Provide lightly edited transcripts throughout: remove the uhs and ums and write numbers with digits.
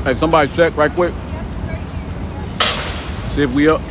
Hey, somebody check right quick. See if we up.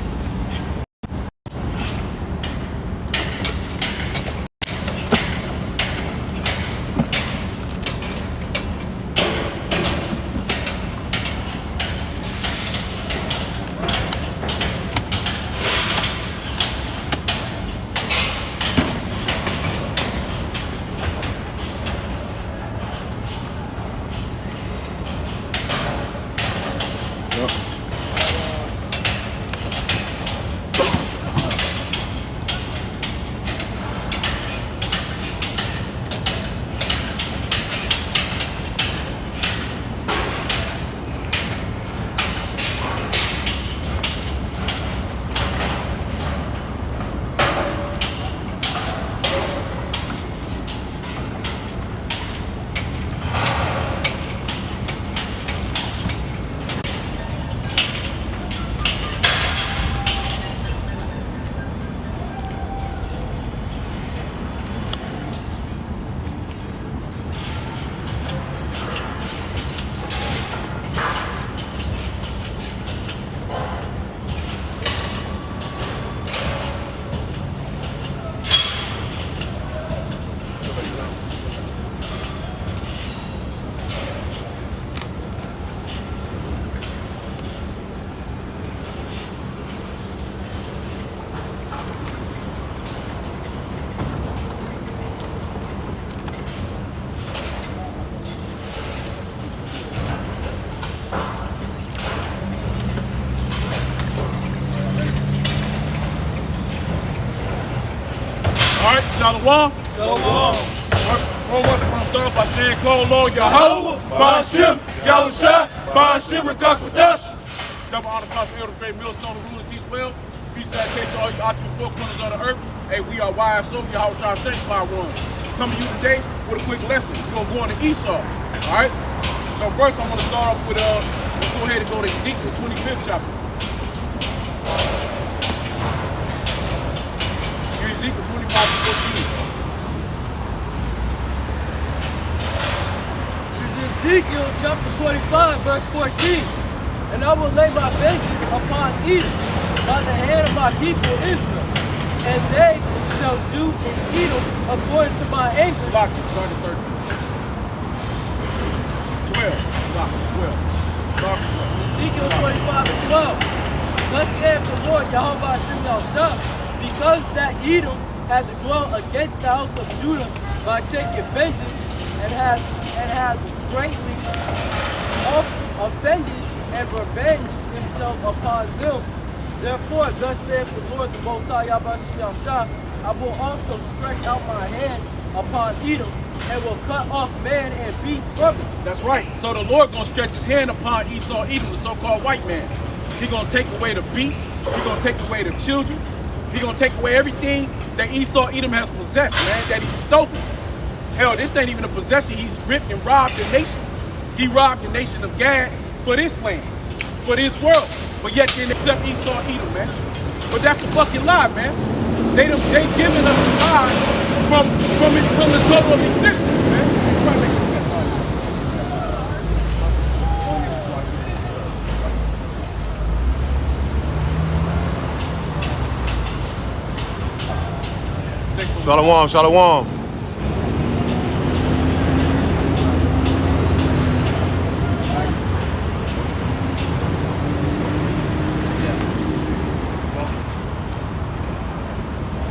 Shalom. Shalom. We're going to start off by saying, Call Lord Yahweh, Ba'ashim, Yahusha, Ba'ashim, Rakakwadash. Double honor, Pastor Elder, great millstone, who rule and teach well. Peace and salutation to all you out in the four corners of the earth. Hey, we are YSO, Yahusha, Sanctified Ones. Coming to you today with a quick lesson. We're going to go on to Esau. All right? So first, I'm going to start off with, let's go ahead and go to Ezekiel, 25th chapter. Ezekiel 25 to 14. This is Ezekiel chapter 25, verse 14. And I will lay my vengeance upon Edom by the hand of my people Israel, and they shall do in Edom according to my anger. Start at 13. 12. 12. Ezekiel 25 and 12. Thus saith the Lord Yahweh Hashem Yahushua, because that Edom had to dwell against the house of Judah by taking vengeance and had greatly offended and revenged himself upon them. Therefore, thus saith the Lord, the Most High Yahweh, I will also stretch out my hand upon Edom and will cut off man and beast from it. That's right. So the Lord gonna stretch his hand upon Esau, Edom, the so-called white man. He's gonna take away the beasts. He's gonna take away the children. He's going to take away everything that Esau Edom has possessed, man, that he's stolen. Hell, this ain't even a possession. He's ripped and robbed the nations. He robbed the nation of Gad for this land, for this world. But yet they accept Esau Edom, man. But that's a fucking lie, man. They giving us a lie from the total of existence, man. That's why they do that lie. Shalom, shalom.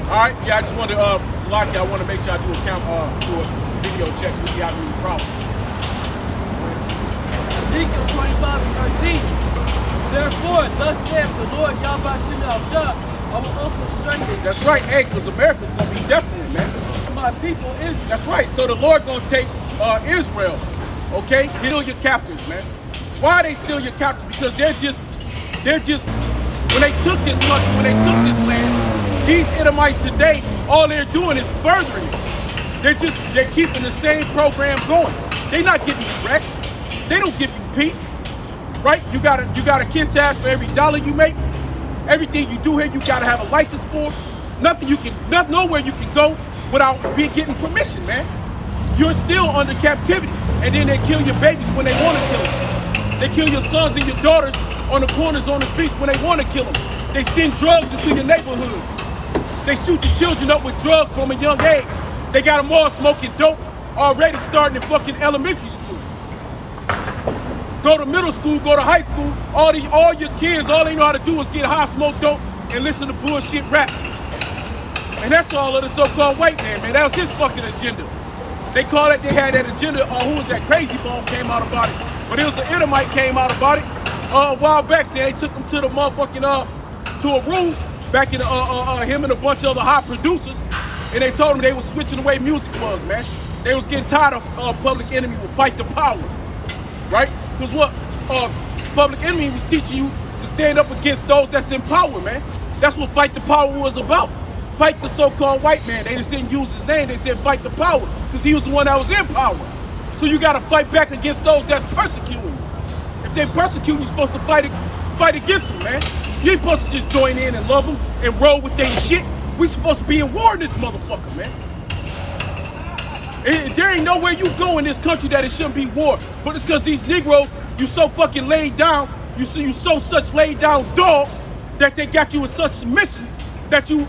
All right, yeah, I just wanted to, Salaki, I want to make sure I do a video check with you having these problems. Ezekiel 25 and 13. Therefore, thus saith the Lord Yahweh Hashem Yahushua, I will also strengthen. That's right, hey, because America's going to be desolate, man. My people Israel. That's right. So the Lord going to take Israel, okay? Steal your captives, man. Why they steal your captives? Because they're just, when they took this country, when they took this land, these Edomites today, all they're doing is furthering it. They're keeping the same program going. They're not giving you rest. They don't give you peace, right? You gotta kiss ass for every dollar you make. Everything you do here, you gotta have a license for. Nowhere you can go without getting permission, man. You're still under captivity, and then they kill your babies when they want to kill them. They kill your sons and your daughters on the corners, on the streets when they want to kill them. They send drugs into your neighborhoods. They shoot your children up with drugs from a young age. They got them all smoking dope already starting in fucking elementary school. Go to middle school, go to high school, all your kids, all they know how to do is get high, smoke dope, and listen to bullshit rap. And that's all of the so-called white man. That was his fucking agenda. They call it, they had that agenda, who was that Crazy Bone came out about it. But it was an Edomite came out about it a while back, saying they took him to the motherfucking, to a room back in him and a bunch of other hot producers, and they told him they was switching the way music was, man. They was getting tired of Public Enemy would fight the power, right? Because what Public Enemy was teaching you to stand up against those that's in power, man. That's what Fight the Power was about. Fight the so-called white man. They just didn't use his name. They said fight the power because he was the one that was in power. So you got to fight back against those that's persecuting you. If they persecute, you're supposed to fight against them, man. You ain't supposed to just join in and love them and roll with their shit. We supposed to be in war in this motherfucker, man. There ain't nowhere you go in this country that it shouldn't be war. But it's because these Negroes, you so fucking laid down, you so such laid down dogs that they got you in such submission that you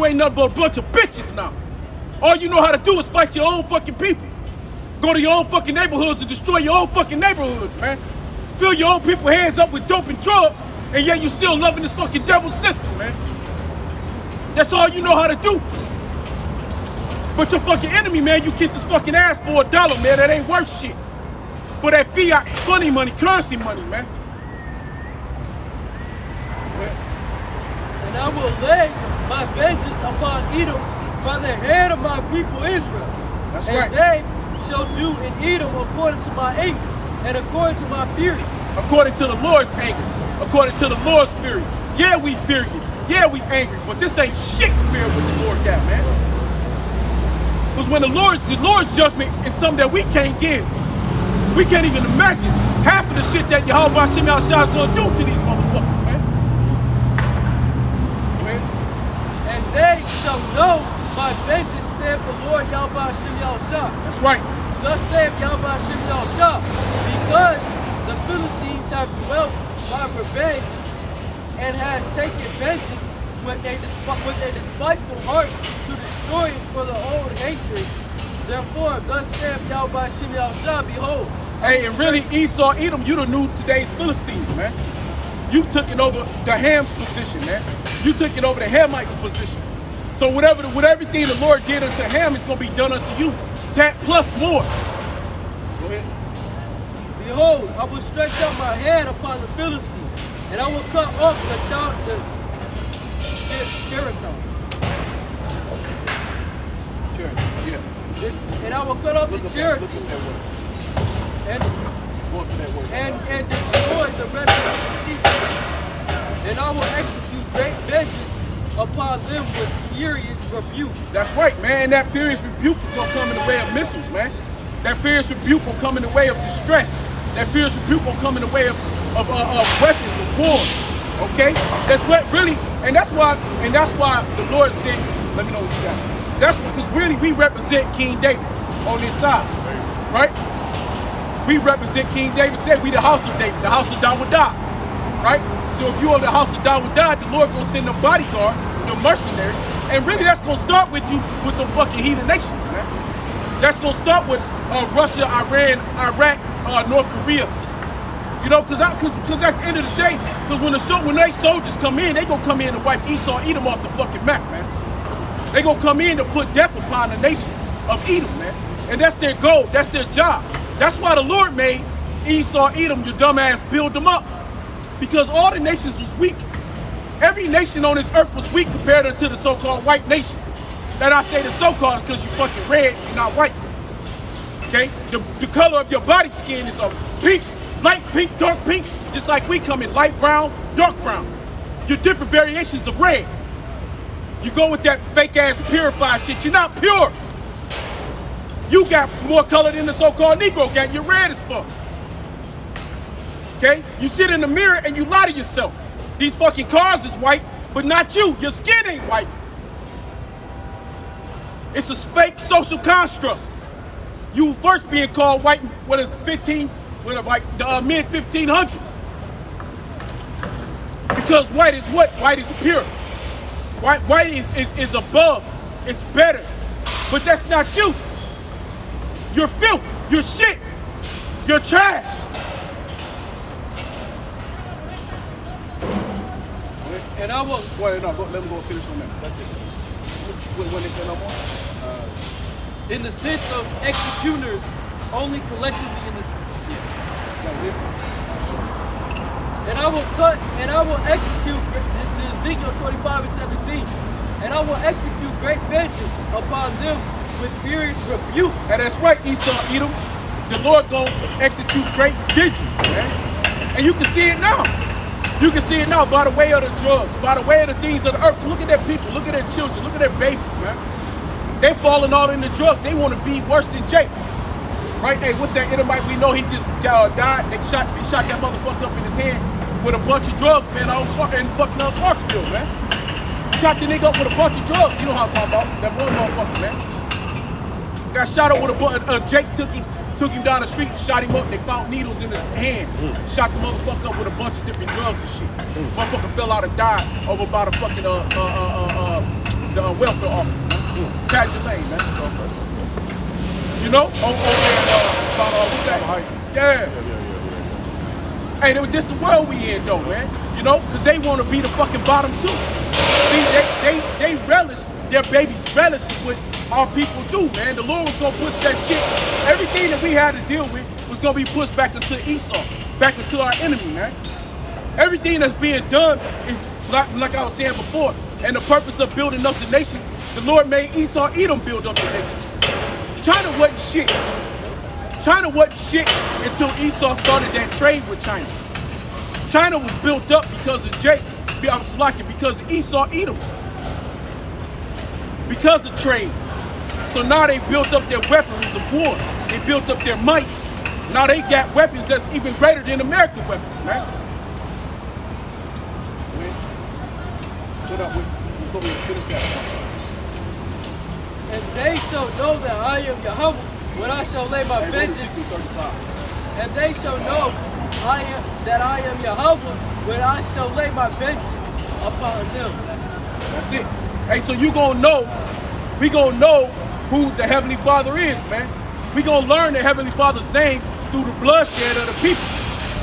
ain't nothing but a bunch of bitches now. All you know how to do is fight your own fucking people. Go to your own fucking neighborhoods and destroy your own fucking neighborhoods, man. Fill your own people hands up with dope and drugs, and yet you still loving this fucking devil system, man. That's all you know how to do. But your fucking enemy, man, you kiss his fucking ass for $1, man. That ain't worth shit. For that fiat funny money, currency money, man. And I will lay my vengeance upon Edom by the hand of my people Israel. That's and right. They shall do in Edom according to my anger and according to my fury. According to the Lord's anger. According to the Lord's fury. Yeah, we furious. Yeah, we angry. But this ain't shit compared with the Lord got, man. Because when the Lord's judgment is something that we can't give. We can't even imagine half of the shit that Yahweh Hashem Yahushua is going to do to these motherfuckers, man. And they shall know my vengeance, saith the Lord Yahweh Hashem Yahushua. That's right. Thus saith Yahweh Hashem Yahushua, because the Philistines have dwelt by revenge and have taken vengeance with a despiteful heart to destroy it for the old hatred. Therefore, thus saith Yahweh Hashem Yahushua, behold. Hey, and really, Esau, Edom, you the new today's Philistines, man. You've taken over the Ham's position, man. You took it over the Hamites' position. So with everything the Lord did unto Ham, it's going to be done unto you. That plus more. Go ahead. Behold, I will stretch out my hand upon the Philistine, and I will cut off the Jericho. Yeah. And I will cut off the Jericho. And destroy the rest of the sea. And I will execute great vengeance upon them with furious rebukes. That's right, man. And that furious rebuke is gonna come in the way of missiles, man. That furious rebuke will come in the way of distress. That furious rebuke will come in the way of weapons of war. Okay? That's what really, and that's why the Lord said, let me know what you got. That's because really we represent King David on this side, right? We represent King David today. We the house of David, the house of Dawidah, right? So if you are the house of Dawidah, the Lord gonna send the bodyguards, the mercenaries, and really that's gonna start with you with the fucking heathen nations, man. That's gonna start with Russia, Iran, Iraq, North Korea. You know, cause at the end of the day, when they soldiers come in, they gonna come in to wipe Esau, Edom off the fucking map, man. They gonna come in to put death upon the nation of Edom, man. And that's their goal. That's their job. That's why the Lord made Esau, Edom, your dumb ass, build them up. Because all the nations was weak. Every nation on this earth was weak compared to the so-called white nation. That I say the so-called is because you fucking red, you're not white. Okay? The color of your body skin is a pink, light pink, dark pink, just like we come in light brown, dark brown. You're different variations of red. You go with that fake ass purified shit, you're not pure. You got more color than the so-called Negro got. You're red as fuck. Okay? You sit in the mirror and you lie to yourself. These fucking cars is white, but not you. Your skin ain't white. It's a fake social construct. You first being called white, what is it, 15 with like the mid 1500s. Because white is what? White is pure. White is above. It's better. But that's not you. You're filth. You're shit. You're trash. And I will. Wait, no, let me go finish on that. That's it. When they say no more? In the sense of executors, only collectively in the. Yeah. That was it? And I will cut, and I will execute, this is Ezekiel 25 and 17, and I will execute great vengeance upon them with furious rebukes. And that's right, Esau, Edom. The Lord gonna execute great vengeance, man. And you can see it now. You can see it now by the way of the drugs, by the way of the things of the earth. Look at their people, look at their children, look at their babies, man. They falling all in the drugs. They want to be worse than Jake. Right? Hey, what's that Edomite? We know he just died. They shot that motherfucker up in his hand with a bunch of drugs, man, in fucking Clarksville, man. Shot the nigga up with a bunch of drugs. You know how I'm talking about. That one motherfucker, man. Got shot up with a bunch. Jake took him down the street and shot him up. They found needles in his hand. Shot the motherfucker up with a bunch of different drugs and shit. Motherfucker fell out and died over by the fucking the welfare office, man. Pageant Lane, man. You know? What's that? Yeah. Hey, this is the world we in, though, man. You know? Because they want to be the fucking bottom, too. See, they relish, their babies relish what our people do, man. The Lord was going to push that shit. Everything that we had to deal with was going to be pushed back into Esau, back into our enemy, man. Everything that's being done is, like I was saying before, and the purpose of building up the nations, the Lord made Esau Edom build up the nations. China wasn't shit. China wasn't shit until Esau started that trade with China. China was built up because of because of Esau Edom. Because of trade. So now they built up their weapons of war. They built up their might. Now they got weapons that's even greater than American weapons, man. What up? We'll finish that. And they shall know that I am Yahweh when I shall lay my vengeance. And they shall know that I am Yahweh when I shall lay my vengeance upon them. That's it. Hey, so you gonna know, we gonna know who the Heavenly Father is, man. We gonna learn the Heavenly Father's name through the bloodshed of the people.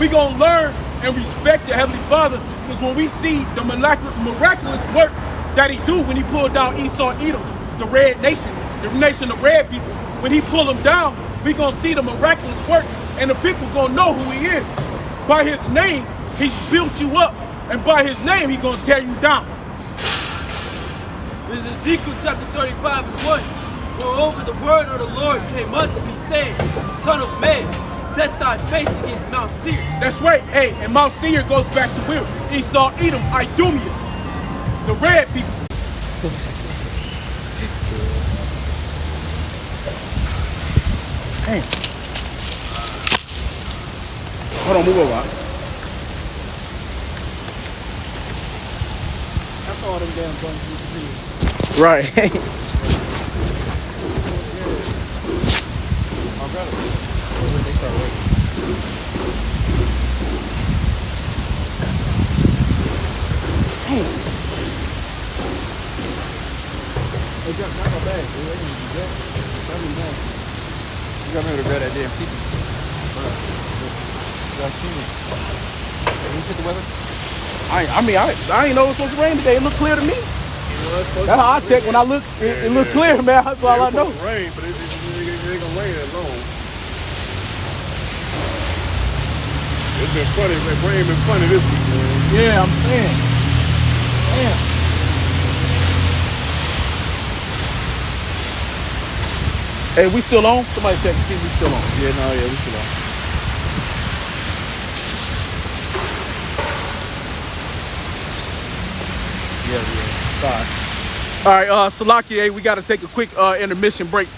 We gonna learn and respect the Heavenly Father because when we see the miraculous work that he do when he pulled down Esau Edom, the red nation, the nation of red people, when he pull them down, we gonna see the miraculous work and the people gonna know who he is. By his name, he's built you up, and by his name, he gonna tear you down. This is Ezekiel chapter 35 and 1. Moreover, the word of the Lord came unto me, saying, Son of man, set thy face against Mount Seir. That's right. Hey, and Mount Seir goes back to where? Esau, Edom, Idumea, the red people. Hey. Hold on, move over. That's all them damn buttons you can see. Right. Hey, Jack, not my bag, dude. You got me to grab that damn TV. You check the weather? I ain't know it was supposed to rain today. It looked clear to me. That's how I check when I look. It looked clear, man. That's all I know. It's rain, but it ain't gonna rain that long. It's been funny. Rain been funny this week, man. Yeah, I'm saying. Damn. Hey, we still on? Somebody check and see if we still on. Yeah, we still on. Yeah. All right, Salakia, we got to take a quick intermission break.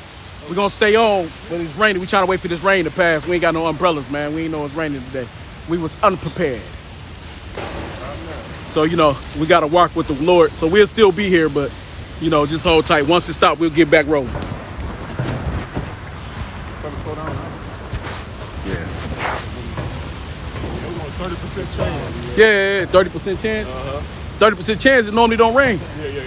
We're going to stay on when it's raining. We trying to wait for this rain to pass. We ain't got no umbrellas, man. We ain't know it's raining today. We was unprepared. So, we got to walk with the Lord. So we'll still be here, but, just hold tight. Once it stops, we'll get back rolling. Yeah. 30% chance. Yeah, 30% chance. 30% chance it normally don't rain. Yeah, yeah.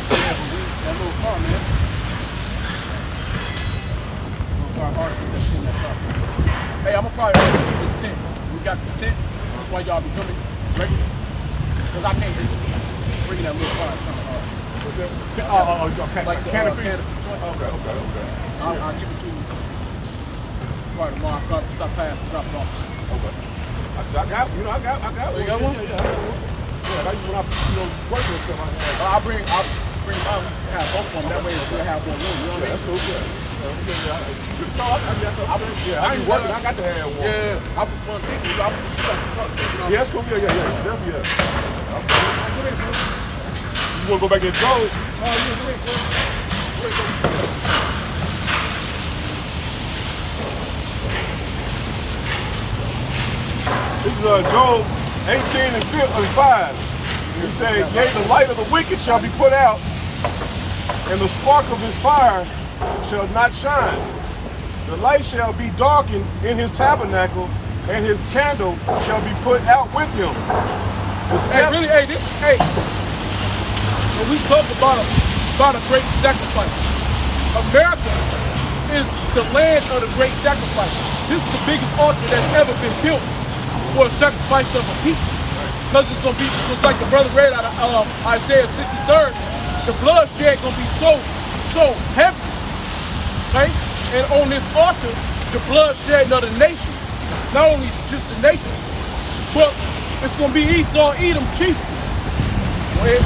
That little car, man. Little car hard to get that shit in that car. Hey, I'm gonna probably leave this tent. We got this tent. That's why y'all be coming regular. Because I can't just bring that little car. It's kind of hard. What's that? Like the canopy. canopy joint. Okay. I'll give it to you. Probably tomorrow. I'll probably stop past and drop it off. Okay. I got one. Oh, you got one? Yeah, I got one. Yeah, like when I, working and stuff, I have. I'll bring out, have both of them. That way we'll have more room. You know what I mean? That's cool. Yeah. I ain't working. I got to have one. Yeah, I put one thing. I put the truck. Yeah, that's cool. Yeah. Definitely, yeah. You want to go back and get Joe? This is Job 18 and 5. He said, yea, the light of the wicked shall be put out, and the spark of his fire shall not shine. the light shall be darkened in his tabernacle, and his candle shall be put out with him. The Hey, really, when we talk about a great sacrifice, America is the land of the great sacrifice. This is the biggest altar that's ever been built for a sacrifice of a people. Because it's gonna be just like the brother read out of Isaiah 63rd, the bloodshed gonna be so heavy, right? And on this altar, the bloodshed of the nation, not only just the nation, but it's gonna be Esau, Edom, chief. Go ahead.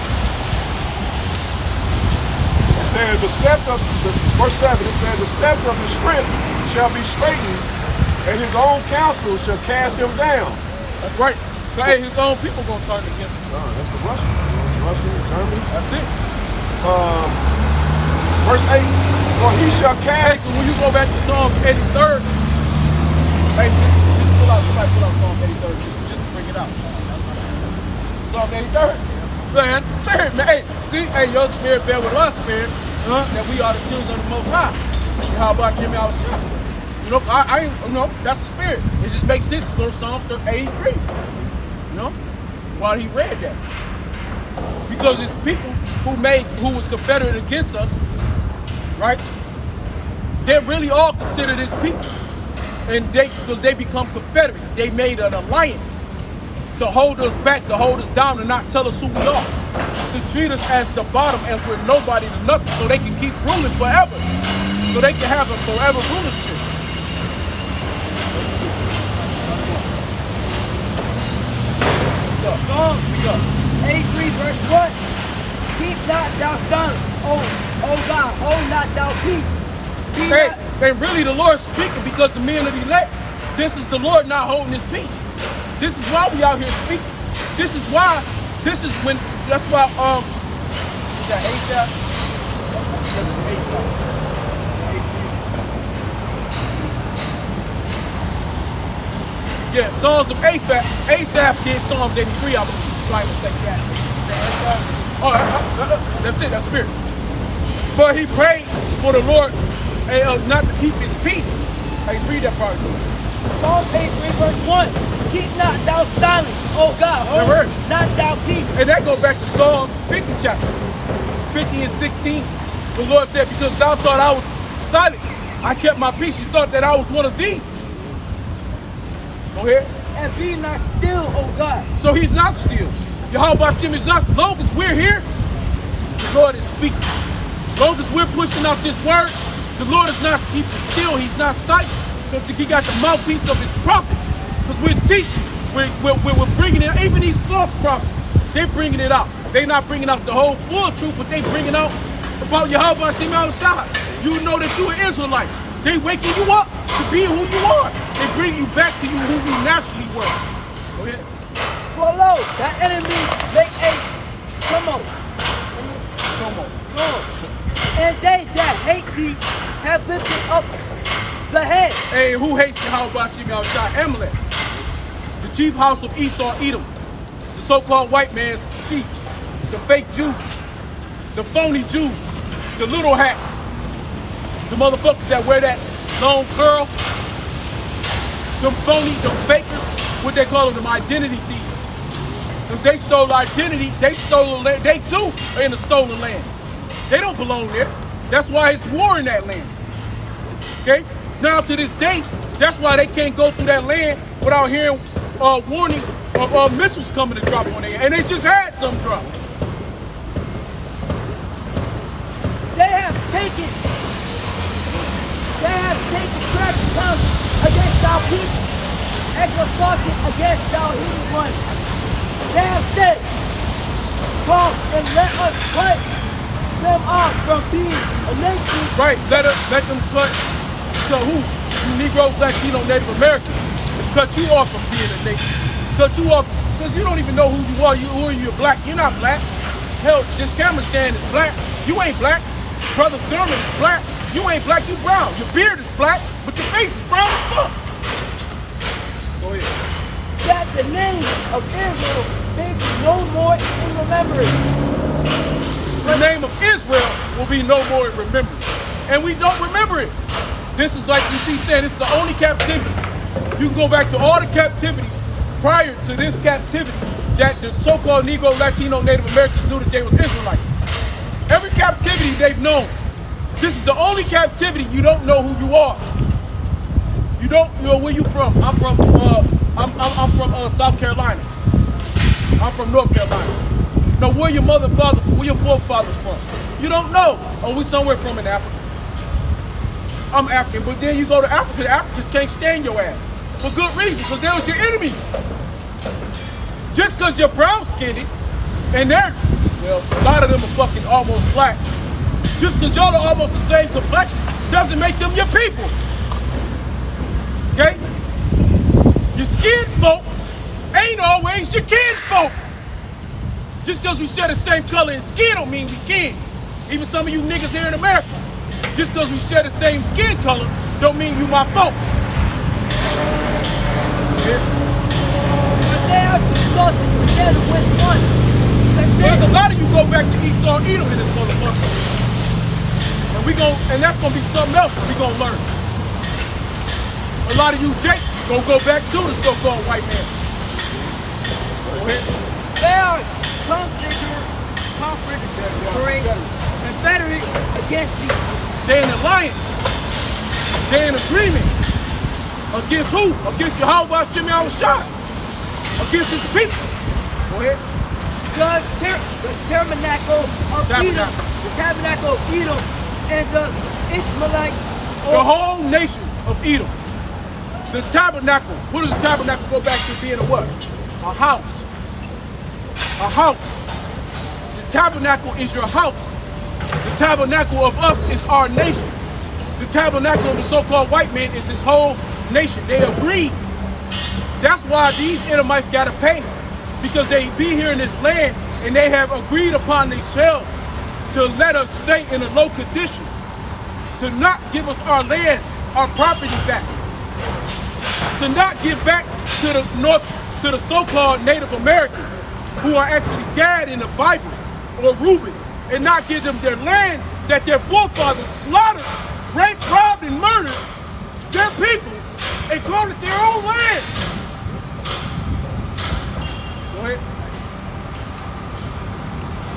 It says the steps of verse 7. It says the steps of the strength shall be straightened, and his own counsel shall cast him down. That's right. So, hey, his own people gonna turn against him. That's the Russians, Germany. That's it. Verse 8. For he shall Hey, cast. so when you go back to Psalm 83rd, hey, just pull out, somebody pull out Psalm 83rd just to bring it out. Psalm 83rd. Man, that's the spirit, man. Hey, see, hey, your spirit bear with our spirit, that we are the children of the Most High. How about Jimmy? I was shocked. You know, that's the spirit. It just makes sense to go to Psalm 83. You know, while he read that. Because it's people who was confederate against us, right? They're really all considered as people. And because they become confederate, they made an alliance to hold us back, to hold us down, and not tell us who we are. To treat us as the bottom, as we're nobody to nothing, so they can keep ruling forever. So they can have a forever rulership. Psalms 83 verse 1. Keep not thou silence, O God, hold not thou peace. Hey, and really the Lord's speaking because the men of the elect, this is the Lord not holding his peace. This is why we out here speaking. That's why, is that Asaph? Yeah, Songs of Asaph did Psalms 83, I believe. If I mistake that. Oh, that's it, that's spirit. But he prayed for the Lord not to keep his peace. Hey, read that part. Psalm 83 verse 1. Keep not thou silence, O God, hold not thou peace. And that goes back to Psalm 50 chapter, 50 and 16. The Lord said, because thou thought I was silent, I kept my peace. You thought that I was one of thee. Go ahead. And be not still, O God. So he's not still. Yahweh Hashem is not, as long as we're here, the Lord is speaking. As long as we're pushing out this word, the Lord is not keeping still. He's not silent. Because he got the mouthpiece of his prophets. Because we're teaching. We're bringing it, even these false prophets, they're bringing it out. They're not bringing out the whole full truth, but they bringing out about Yahweh Hashem outside. You know that you're an Israelite. They waking you up to be who you are. They bring you back to you who you naturally were. Go ahead. For lo, thy enemies make a tumult. And they that hate thee have lifted up the head. Hey, who hates Yahweh Hashem outside? Amalek. The chief house of Esau, Edom. The so-called white man's chief. The fake Jews. The phony Jews. The little hats. The motherfuckers that wear that long curl. Them phony, them fakers. What they call them identity thieves. Because they stole identity, they stole land. They too are in the stolen land. They don't belong there. That's why it's war in that land. Okay? Now to this day, that's why they can't go through that land without hearing warnings of missiles coming to drop on there. And they just had some drop. They have taken crash comes against our people, exorcising against our evil ones. They have said, come and let us cut them off from being a nation. Right, let them cut to who? You Negroes, Latino, Native Americans. Cut you off from being a nation. Cut you off, because you don't even know who you are. Who are you? Black? You're not black. Hell, this camera stand is black. You ain't black. Brother Thurman is black. You ain't black, you brown. Your beard is black, but your face is brown as fuck. Go ahead. That the name of Israel may be no more in remembrance. The name of Israel will be no more in remembrance. And we don't remember it. This is like you see saying, this is the only captivity. You can go back to all the captivities prior to this captivity that the so-called Negro, Latino, Native Americans knew that they was Israelites. Every captivity they've known. This is the only captivity you don't know who you are. You don't know where you from. I'm from South Carolina. I'm from North Carolina. Now where your mother and father, where your forefathers from? You don't know. Oh, we somewhere from in Africa. I'm African, but then you go to Africa, the Africans can't stand your ass. For good reason, because they're your enemies. Just because you're brown-skinned, and they're, well, a lot of them are fucking almost black. Just because y'all are almost the same complexion doesn't make them your people. Okay? Your skin folks ain't always your kin folk. Just because we share the same color in skin don't mean we kin. Even some of you niggas here in America, just because we share the same skin color don't mean you my folks. But they are consulted together with one. There's a lot of you go back to Esau Edom in this motherfucker. And that's gonna be something else we gonna learn. A lot of you jakes gonna go back to the so-called white man. Go ahead. They are confederate against the. They're in alliance. They're in agreement. Against who? Against Yahweh Shimei Awashai. Against his people. Go ahead. The tabernacle of Edom. The tabernacle of Edom and the Ishmaelites. The whole nation of Edom. The tabernacle. What does the tabernacle go back to being a what? A house. A house. The tabernacle is your house. The tabernacle of us is our nation. The tabernacle of the so-called white man is his whole nation. They agreed. That's why these Edomites gotta pay. Because they be here in this land and they have agreed upon themselves to let us stay in a low condition. To not give us our land, our property back. To not give back to the North, to the so-called Native Americans who are actually Gad in the Bible or Reuben, and not give them their land that their forefathers slaughtered, raped, robbed, and murdered their people and called it their own land. Go ahead.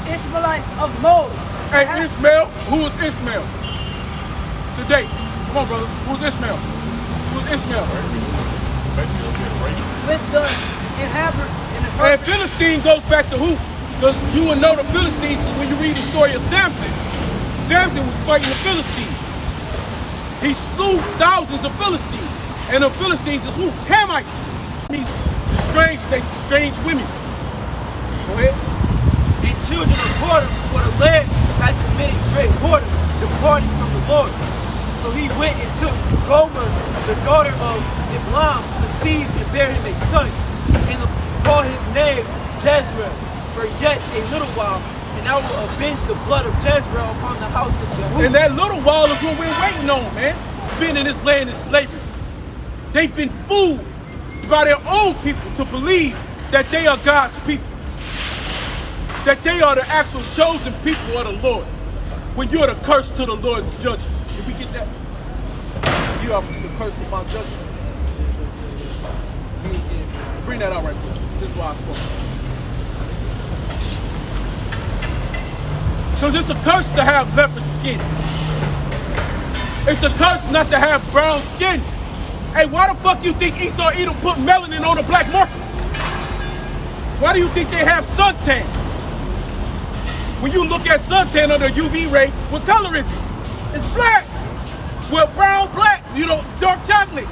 Ishmaelites of Moab. Hey, Ishmael, who is Ishmael? Today. Come on, brothers. Who's Ishmael? Who's Ishmael? With the inhabitants. And Philistine goes back to who? Because you will know the Philistines when you read the story of Samson. Samson was fighting the Philistines. He slew thousands of Philistines. And the Philistines is who? Hamites. These strange women. Go ahead. And children of Horton, for the land had committed great whoredom, departing from the Lord. So he went and took Gomer, the daughter of Iblam, conceived and bare him a son, and called his name Jezreel, for yet a little while, and I will avenge the blood of Jezreel upon the house of Jehovah. And that little while is what we're waiting on, man. Been in this land in slavery. They've been fooled by their own people to believe that they are God's people. That they are the actual chosen people of the Lord. When you're the curse to the Lord's judgment. Did we get that? You are the curse of my judgment. Bring that out right quick. This is why I spoke. Because it's a curse to have leopard skin. It's a curse not to have brown skin. Hey, why the fuck you think Esau Edom put melanin on the black market? Why do you think they have suntan? When you look at suntan under UV ray, what color is it? It's black. Well, brown, black, you know, dark chocolate.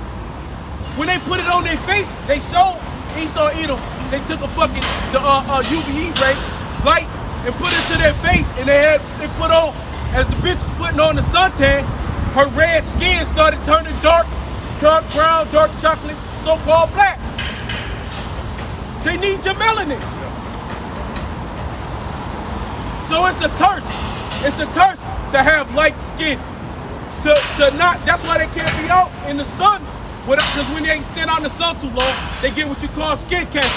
When they put it on their face, they showed Esau Edom. They took a fucking UV ray light and put it to their face, and they put on, as the bitch was putting on the suntan, her red skin started turning dark brown, dark chocolate, so-called black. They need your melanin. So it's a curse. It's a curse to have light skin. To not, that's why they can't be out in the sun. Because when they stand out in the sun too long, they get what you call skin cancer.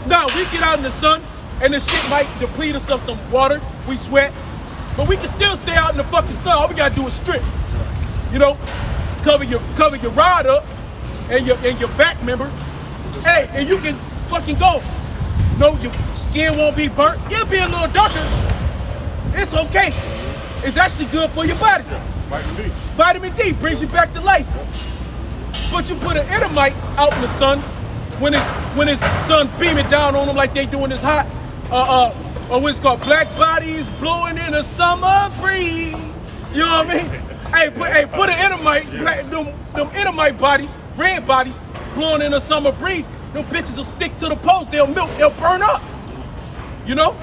Now, we get out in the sun, and the shit might deplete us of some water, we sweat, but we can still stay out in the fucking sun. All we gotta do is strip. You know, cover your rod up and your back member. Hey, and you can fucking go. No, your skin won't be burnt. It'll be a little darker. It's okay. It's actually good for your body. Vitamin D. Vitamin D brings you back to life. But you put an Edomite out in the sun when it's sun beaming down on them like they doing this hot, or what's called black bodies blowing in a summer breeze. You know what I mean? Hey, put an Edomite, them Edomite bodies, red bodies, blowing in a summer breeze. Them bitches will stick to the post. They'll melt. They'll burn up. You know?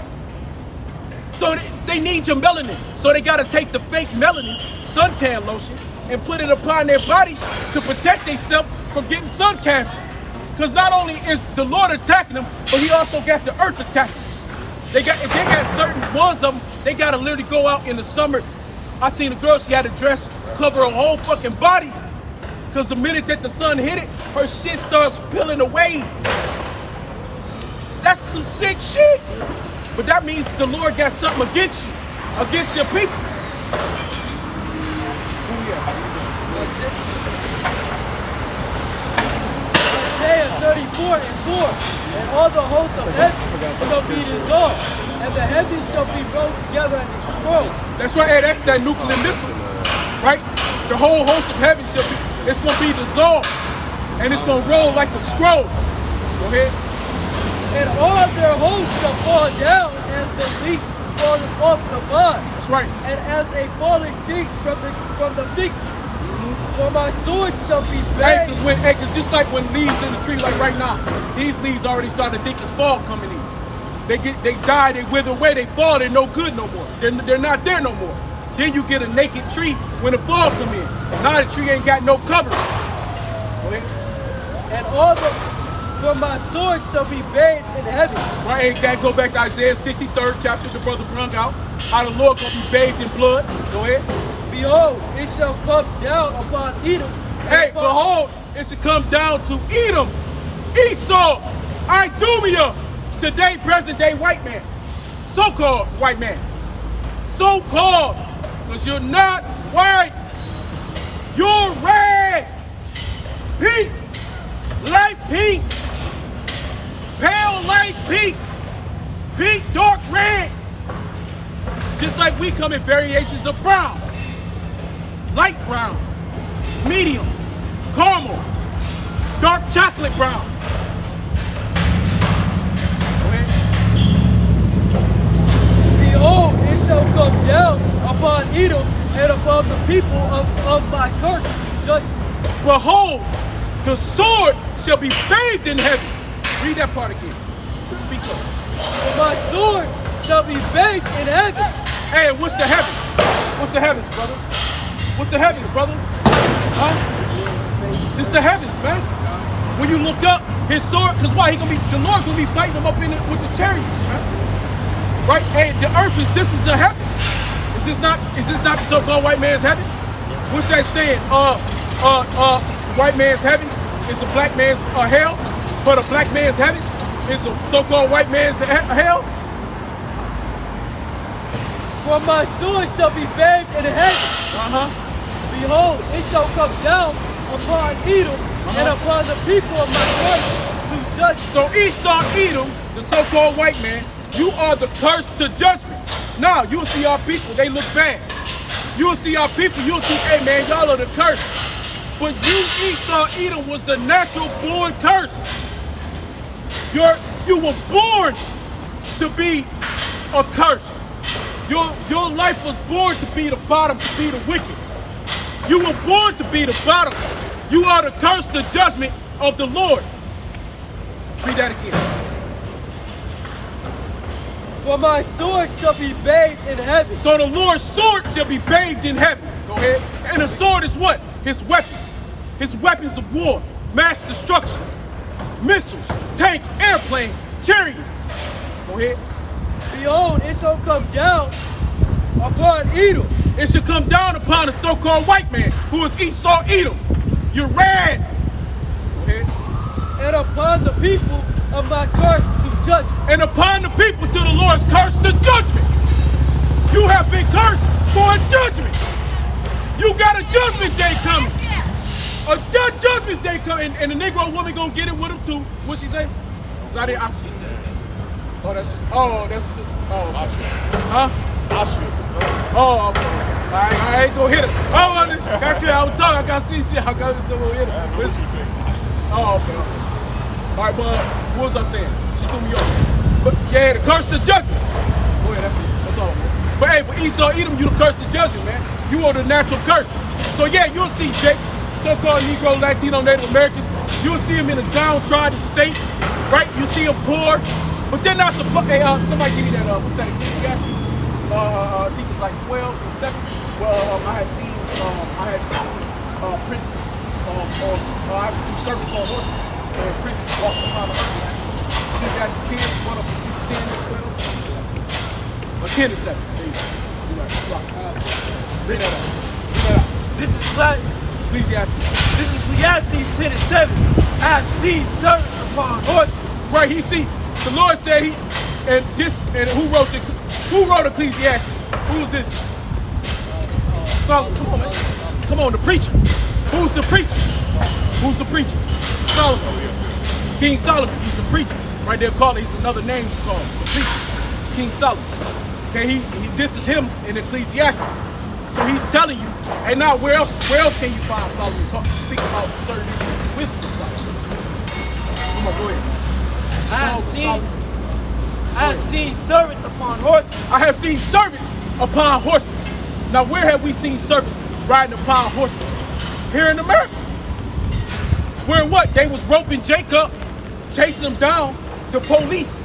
So they need your melanin. So they gotta take the fake melanin, suntan lotion, and put it upon their body to protect themselves from getting sun cancer. Because not only is the Lord attacking them, but he also got the earth attacking them. They got certain ones of them, they gotta literally go out in the summer. I seen a girl, she had a dress cover her whole fucking body. Because the minute that the sun hit it, her shit starts peeling away. That's some sick shit. But that means the Lord got something against you, against your people. Isaiah 34:4, and all the hosts of heaven shall be dissolved, and the heavens shall be rolled together as a scroll. That's right, hey, that's that nuclear missile, right? The whole host of heaven shall be, it's gonna be dissolved, and it's gonna roll like a scroll. Go ahead. And all their hosts shall fall down as the leaf falling off the vine, That's right. and as a falling fig from the fig tree. For my sword shall be Hey, bathed. cause just like when leaves in the tree, like right now, these leaves already starting to think it's fall coming in. They die, they wither away, they fall, they're no good no more. They're not there no more. Then you get a naked tree when the fall come in. Now the tree ain't got no cover. Go ahead. And for my sword shall be bathed in heaven. Right, ain't that go back to Isaiah 63rd chapter, the brother brung out. How the Lord gonna be bathed in blood. Go ahead. Behold, it shall come down upon Edom. Hey, behold, it should come down to Edom, Esau, Idumea, today present day white man, so-called white man, so-called, because you're not white, you're red, pink, light pink, pale light pink, pink, dark red, just like we come in variations of brown, light brown, medium, caramel, dark chocolate brown. Behold, it shall come down upon Edom and upon the people of my curse to judge. Behold, the sword shall be bathed in heaven. Read that part again. Speak up. For my sword shall be bathed in heaven. Hey, what's the heaven? What's the heavens, brother? What's the heavens, brother? Huh? It's the heavens, man. When you look up, his sword, because why? The Lord's gonna be fighting him up in it with the chariots, man. Right? Hey, the earth this is a heaven. Is this not the so-called white man's heaven? What's that saying? White man's heaven is a black man's hell, but a black man's heaven is a so-called white man's hell. For my sword shall be bathed in heaven. Behold, it shall come down upon Edom and upon the people of my curse to judge. So Esau, Edom, the so-called white man, you are the curse to judgment. Now, you'll see our people, they look bad. You'll see our people, you'll see, hey man, y'all are the curse. But you, Esau, Edom, was the natural born curse. You were born to be a curse. Your life was born to be the bottom, to be the wicked. You were born to be the bottom. You are the curse to judgment of the Lord. Read that again. For my sword shall be bathed in heaven. So the Lord's sword shall be bathed in heaven. Go ahead. And the sword is what? His weapons. His weapons of war, mass destruction, missiles, tanks, airplanes, chariots. Go ahead. Behold, it shall come down upon Edom. It shall come down upon the so-called white man, who is Esau, Edom. You're red. Go ahead. And upon the people of my curse to judgment. And upon the people to the Lord's curse to judgment. You have been cursed for a judgment. You got a judgment day coming. A judgment day coming, and the Negro woman gonna get it with him too. What she say? Is that it? She said. Oh, that's huh? Auschwitz or something. Oh, okay. I ain't gonna hit it. Oh, I was talking. I gotta see shit. I gotta go hit it. Oh, okay. All right, but what was I saying? She threw me off. But yeah, the curse the judgment. Go ahead, that's it. That's all. But hey, but Esau, Edom, you the curse of judgment, man. You are the natural curse. So yeah, you'll see Jakes, so-called Negro, Latino, Native Americans. You'll see them in a downtrodden state, right? You see them poor, but they're not supposed. Hey, somebody give me that. What's that? Ecclesiastes. I think it's like 12 to 7. Well, I have seen princes, I've seen servants on horses, and princes walking around the earth. Ecclesiastes 10, one up to 10 and 12. Or 10 to 7. There you go. Read that out. This is Ecclesiastes. This is Ecclesiastes 10 and 7. I have seen servants upon horses. Right, he see, the Lord said and who wrote Ecclesiastes? Who's this? Solomon. Come on, man. Come on, the preacher. Who's the preacher? Who's the preacher? Solomon. King Solomon, he's the preacher. Right there, he's another name you call him, the preacher. King Solomon. Okay, this is him in Ecclesiastes. So he's telling you, and now where else can you find Solomon speak about certain issues of wisdom of Solomon? Come on, go ahead. I have seen servants upon horses. I have seen servants upon horses. Now, where have we seen servants riding upon horses? Here in America. Where what? They was roping Jacob, chasing him down. The police,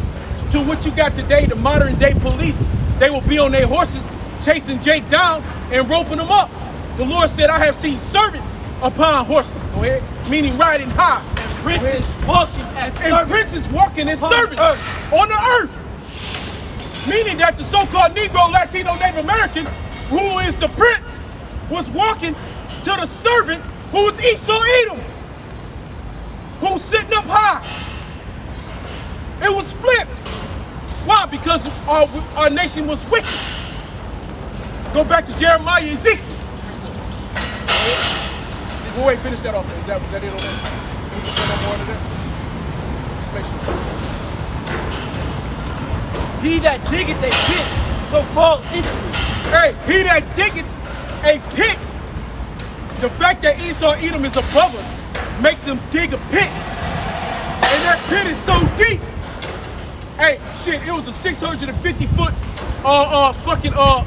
to what you got today, the modern day police, they will be on their horses, chasing Jake down and roping him up. The Lord said, I have seen servants upon horses. Go ahead. Meaning riding high. Princes walking as servants. And princes walking as servants on the earth. Meaning that the so-called Negro, Latino, Native American, who is the prince, was walking to the servant who is Esau Edom, who's sitting up high. It was flipped. Why? Because our nation was wicked. Go back to Jeremiah and Ezekiel. Wait, finish that off. Was that it on there? Can we just put more into that? Just make sure. He that diggeth a pit, so fall into it. Hey, he that diggeth a pit. The fact that Esau Edom is above us makes him dig a pit. And that pit is so deep. Hey, shit, it was a 650-foot what you call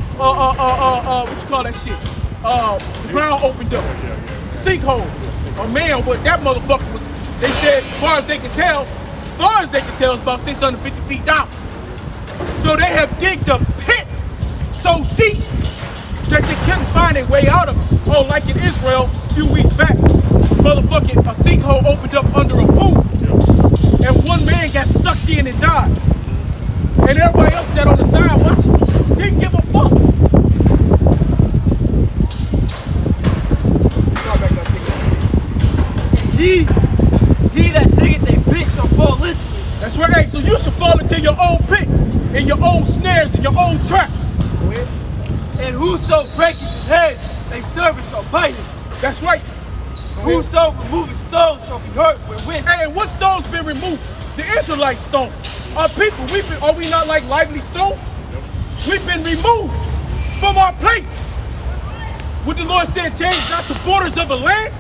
that shit? The ground opened up. Sinkhole. A man, but that motherfucker was, they said, as far as they can tell, it's about 650 feet down. So they have digged a pit so deep that they couldn't find a way out of it. Oh, like in Israel a few weeks back, motherfucking a sinkhole opened up under a pool. And one man got sucked in and died. And everybody else sat on the side watching. Didn't give a fuck. He that diggeth a pit shall fall into it. That's right. Hey, so you should fall into your own pit, and your own snares, and your own traps. And whoso breaketh the hedge, a servant shall bite him. That's right. Whoso removeth stones shall be hurt wherewith. Hey, and what stones been removed? The Israelite stones. Our people, are we not like lively stones? We've been removed from our place. What the Lord said, change not the borders of a land.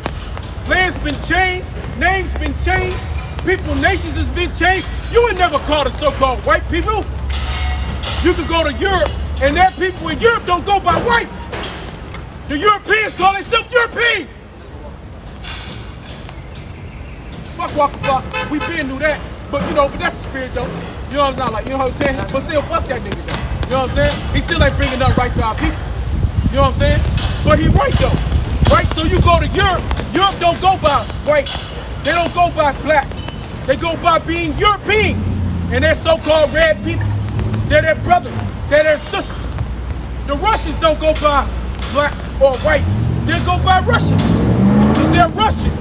Land's been changed, names been changed, people, nations has been changed. You would never call the so-called white people. You could go to Europe, and their people in Europe don't go by white. The Europeans call themselves Europeans. Fuck Walker Fuck, we been through that. But but that's the spirit though. You know what I'm like, you know what I'm saying? But still fuck that nigga though. You know what I'm saying? He still ain't bringing nothing right to our people. You know what I'm saying? But he right though. Right? So you go to Europe, Europe don't go by white. They don't go by black. They go by being European. And they're so-called red people. They're their brothers. They're their sisters. The Russians don't go by black or white. They go by Russians. Because they're Russian.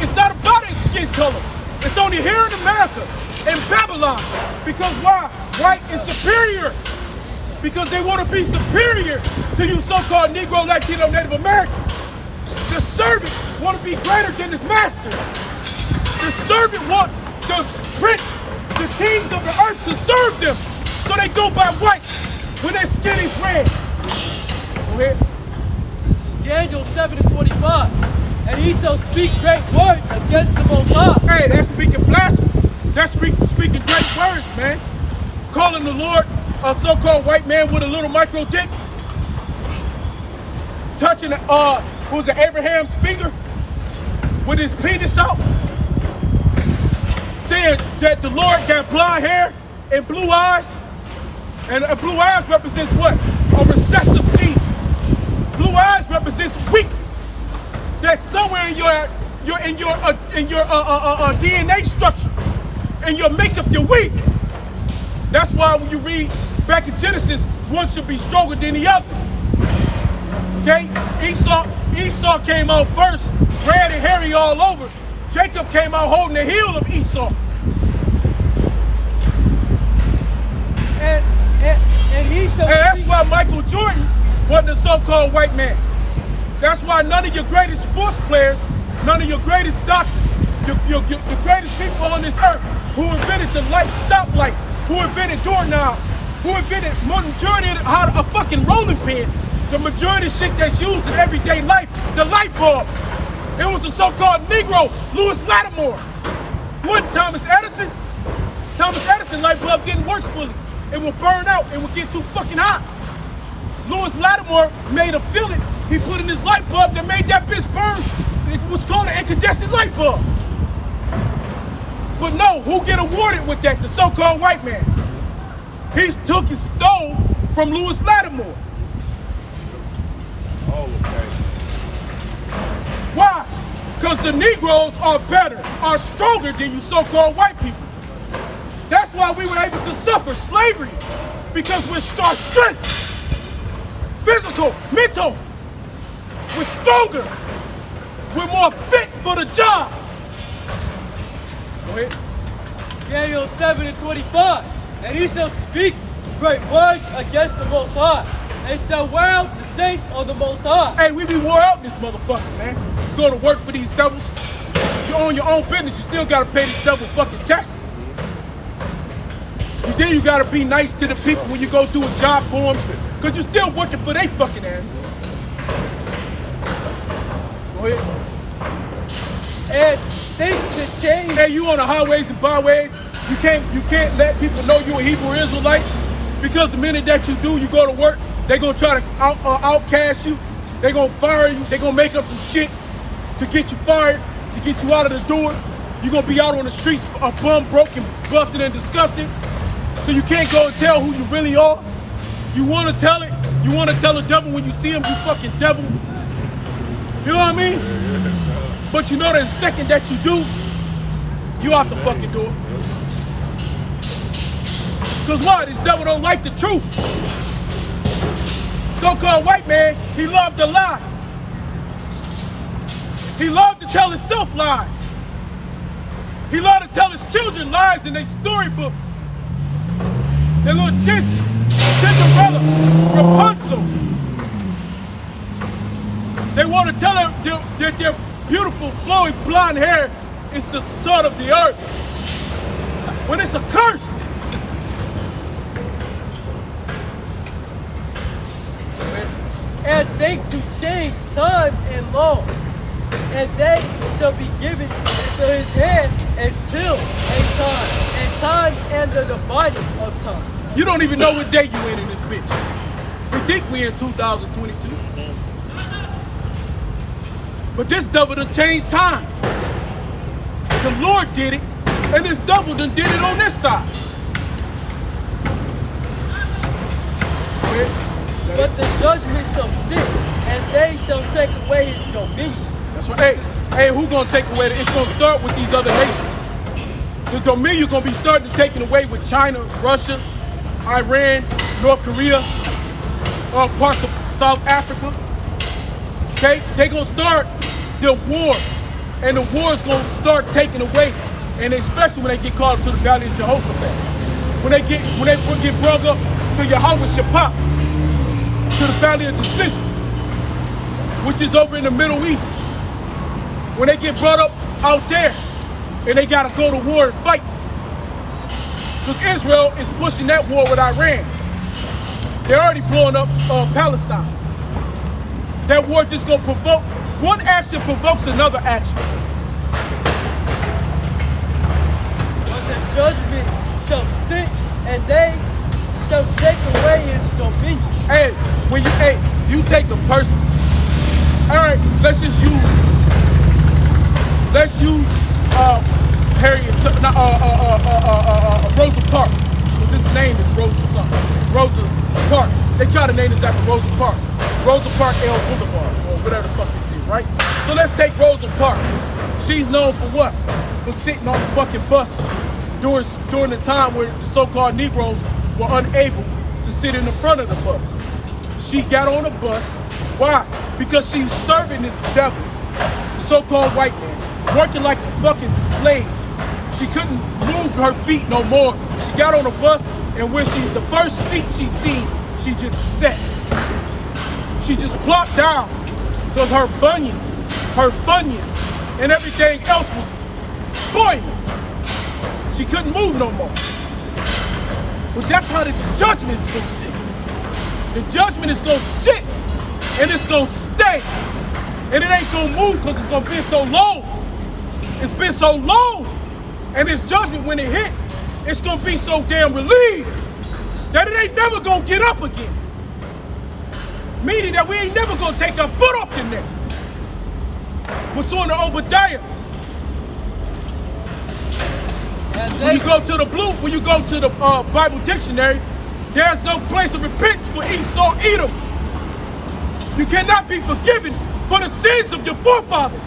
It's not about their skin color. It's only here in America, in Babylon. Because why? White is superior. because they want to be superior to you so-called Negro, Latino, Native Americans. The servant want to be greater than his master. The servant want the prince, the kings of the earth to serve them. So they go by white when their skin is red. Go ahead. This is Daniel 7:25. And he shall speak great words against the Most High. Hey, that's speaking blasphemy. That's speaking great words, man. Calling the Lord a so-called white man with a little micro dick. Touching, who's it, Abraham's finger with his penis out. Saying that the Lord got blonde hair and blue eyes. And blue eyes represents what? A recessive gene. Blue eyes represents weakness. That's somewhere in your DNA structure, and your makeup, you're weak. That's why when you read back in Genesis, one should be stronger than the other. Okay? Esau came out first, red and hairy all over. Jacob came out holding the heel of Esau. And he shall. And that's why Michael Jordan wasn't a so-called white man. That's why none of your greatest sports players, none of your greatest doctors, the greatest people on this earth who invented the light stoplights, who invented doorknobs, who invented majority of how a fucking rolling pin, the majority of shit that's used in everyday life, the light bulb. It was a so-called Negro, Lewis Lattimore. Wasn't Thomas Edison. Thomas Edison light bulb didn't work fully. It would burn out, it would get too fucking hot. Lewis Lattimore made a fillet. He put in his light bulb that made that bitch burn. It was called an incandescent light bulb. But no, who get awarded with that? The so-called white man. He took and stole from Lewis Lattimore. Oh, okay. Why? Because the Negroes are better, are stronger than you so-called white people. That's why we were able to suffer slavery. Because we're strength, physical, mental. We're stronger. We're more fit for the job. Go ahead. Daniel 7:25. And he shall speak great words against the Most High, and shall wear out the saints of the Most High. Hey, we be wore out this motherfucker, man. You go to work for these devils. You own your own business. You still gotta pay these devil fucking taxes. And then you gotta be nice to the people when you go do a job for them, because you're still working for they fucking ass. Go ahead. And think to change. Hey, you on the highways and byways, you can't let people know you a Hebrew Israelite, because the minute that you do, you go to work, they gonna try to outcast you, they gonna fire you, they gonna make up some shit to get you fired, to get you out of the door. You gonna be out on the streets bum, broken, busted, and disgusted. So you can't go and tell who you really are. You wanna tell it, you wanna tell the devil when you see him, you fucking devil. You know what I mean? But you know that the second that you do, you out the fucking door. Cause why? This devil don't like the truth. So-called white man, he loved to lie. He loved to tell himself lies. He loved to tell his children lies in their storybooks. Their little Disney, Cinderella, Rapunzel. They want to tell them that their beautiful, flowing blonde hair is the salt of the earth. When it's a curse. And think to change times and laws, and they shall be given into his hand until a time, and times and the dividing of time. You don't even know what day you in this bitch. We think we in 2022. But this devil done changed times. The Lord did it, and this devil done did it on this side. But the judgment shall sit, and they shall take away his dominion. That's right. Hey, who gonna take away? It's gonna start with these other nations. The dominion gonna be starting to taken away with China, Russia, Iran, North Korea, parts of South Africa. Okay, they gonna start the war, and the war is gonna start taking away, and especially when they get called to the valley of Jehoshaphat. When they get brought up to Yahweh Shaphat, to the Valley of Decisions, which is over in the Middle East. When they get brought up out there and they gotta go to war and fight. Because Israel is pushing that war with Iran. They're already blowing up Palestine. That war just gonna provoke, one action provokes another action. But the judgment shall sit, and they shall take away his dominion. Hey, when you take a person. All right, let's use Rosa Parks. This name is Rosa something. Rosa Parks. They try to name this after Rosa Parks. Rosa Parks L Boulevard, or whatever the fuck this is, right? So let's take Rosa Parks. She's known for what? For sitting on the fucking bus during the time where the so-called Negroes were unable to sit in the front of the bus. She got on the bus. Why? Because she's serving this devil, so-called white man, working like a fucking slave. She couldn't move her feet no more. She got on the bus, and when the first seat she seen, she just sat. She just plopped down because her bunions, her funyuns, and everything else was boiling. She couldn't move no more. But that's how this judgment is gonna sit. The judgment is gonna sit, and it's gonna stay. And it ain't gonna move because it's gonna be so long. It's been so long. And this judgment, when it hits, it's gonna be so damn relieved that it ain't never gonna get up again. Meaning that we ain't never gonna take our foot off the neck. What's on the Obadiah? When you go to the Bible dictionary, there's no place of repentance for Esau, Edom. You cannot be forgiven for the sins of your forefathers.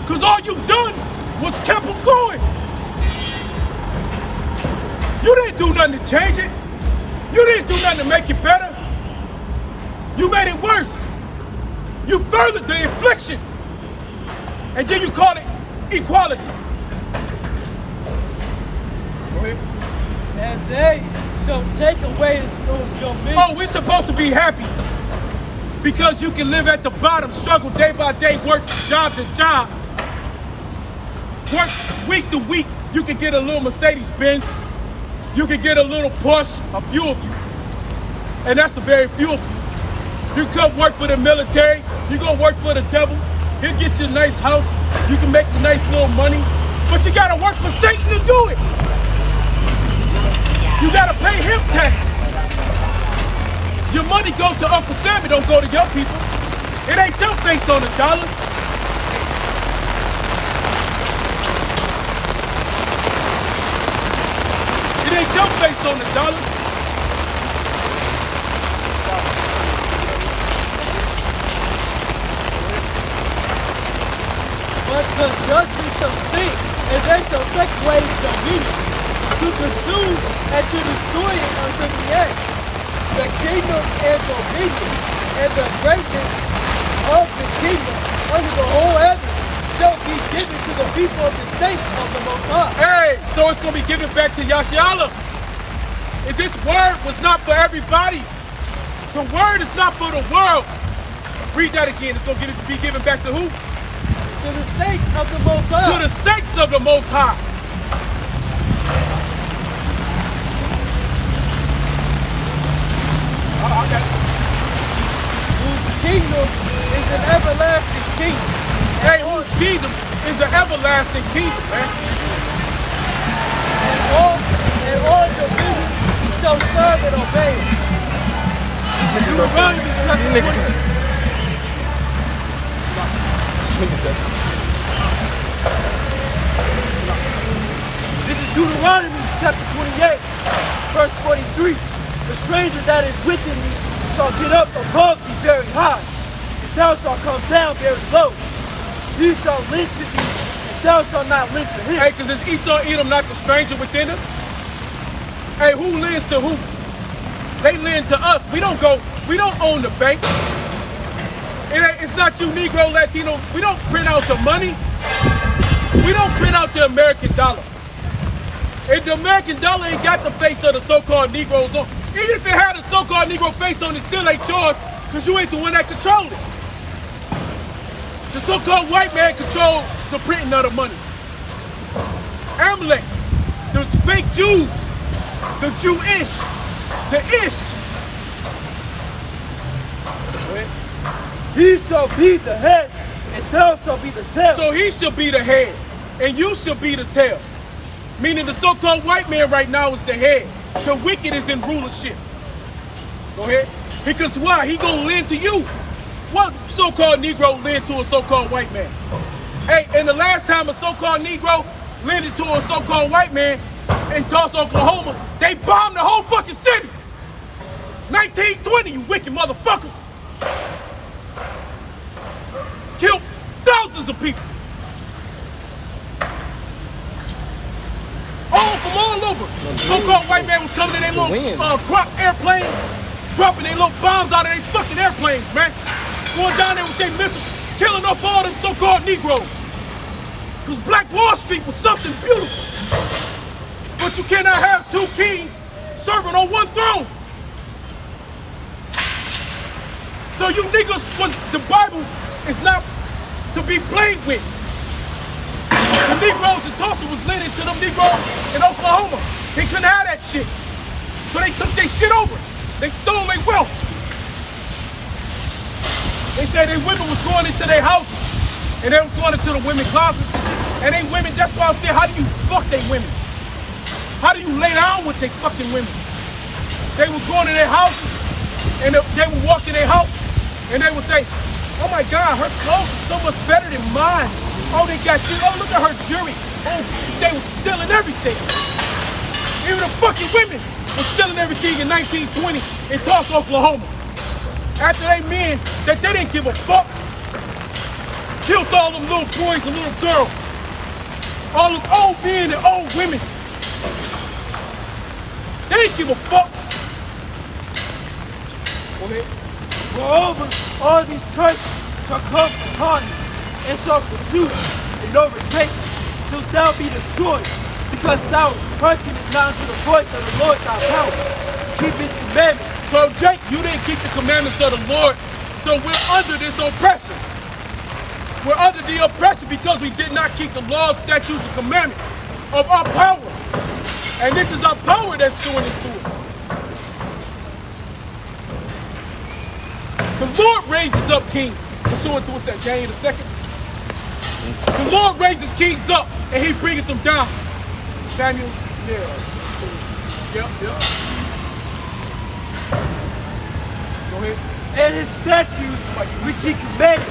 Because all you've done was kept them going. You didn't do nothing to change it. You didn't do nothing to make it better. You made it worse. You furthered the affliction. And then you call it equality. Go ahead. And they shall take away his dominion. Oh, we're supposed to be happy because you can live at the bottom, struggle day by day, work job to job, work week to week. You can get a little Mercedes Benz, you can get a little Porsche, a few of you, and that's a very few of you. You come work for the military, you go work for the devil, he'll get you a nice house, you can make a nice little money, but you gotta work for Satan to do it. You gotta pay him taxes. Your money goes to Uncle Sam, it don't go to your people. It ain't your face on the dollar. It ain't your face on the dollar. But the judgment shall sit, and they shall take away his dominion, to consume and to destroy it unto the end. The kingdom and dominion and the greatness of the kingdom under the whole heaven shall be given to the people of the saints of the Most High. Hey, so it's gonna be given back to Yashala. And this word was not for everybody. The word is not for the world. Read that again. It's gonna be given back to who? To the saints of the Most High. To the saints of the Most High. Whose kingdom is an everlasting kingdom. Hey, whose kingdom is an everlasting kingdom, man. And all dominion shall serve and obey it. Deuteronomy chapter 20. This is Deuteronomy chapter 28, verse 43. The stranger that is within me shall get up above thee very high, and thou shalt come down very low. He shall lend to thee, and thou shalt not lend to him. Hey, because is Esau Edom not the stranger within us? Hey, who lends to who? They lend to us. We don't own the bank. It's not you Negro, Latino. We don't print out the money. We don't print out the American dollar. And the American dollar ain't got the face of the so-called Negroes on. Even if it had a so-called Negro face on it, still ain't yours, because you ain't the one that control it. The so-called white man control the printing of the money. Amalek, the fake Jews, the Jewish, the ish. He shall be the head, and thou shalt be the tail. So he should be the head, and you should be the tail. Meaning the so-called white man right now is the head. The wicked is in rulership. Go ahead. Because why? He gonna lend to you. What so-called Negro lend to a so-called white man? Hey, and the last time a so-called Negro lended to a so-called white man in Tulsa, Oklahoma, they bombed the whole fucking city. 1920, you wicked motherfuckers. Killed thousands of people. From all over. So-called white man was coming in their little crop airplanes, dropping their little bombs out of their fucking airplanes, man. Going down there with their missiles, killing off all them so-called Negroes. Because Black Wall Street was something beautiful. But you cannot have two kings serving on one throne. So you niggas, the Bible is not to be played with. The Negroes in Tulsa was lending to them Negroes in Oklahoma. They couldn't have that shit. So they took their shit over. They stole their wealth. They said their women was going into their houses and they was going into the women closets and shit. And they women, that's why I said, how do you fuck their women? How do you lay down with their fucking women? They was going to their houses and they would walk in their house and they would say, oh my God, her clothes are so much better than mine. Oh, they got you. Oh, look at her jewelry. Oh, they were stealing everything. Even the fucking women were stealing everything in 1920 in Tulsa, Oklahoma. After they men that they didn't give a fuck, killed all them little boys and little girls. All them old men and old women. They didn't give a fuck. Moreover, all these curses shall come upon you, and shall pursue and overtake till thou be destroyed, because thou hearkenest not unto the voice of the Lord thy power, to keep his commandments. So Jake, you didn't keep the commandments of the Lord, so we're under this oppression. We're under the oppression because we did not keep the laws, statutes, and commandments of our power. And this is our power that's doing this to us. The Lord raises up kings. Pursuant to what's that, Daniel the 2nd? The Lord raises kings up and he bringeth them down. Samuel's, yeah. Yep. Go ahead. And his statutes which he commanded.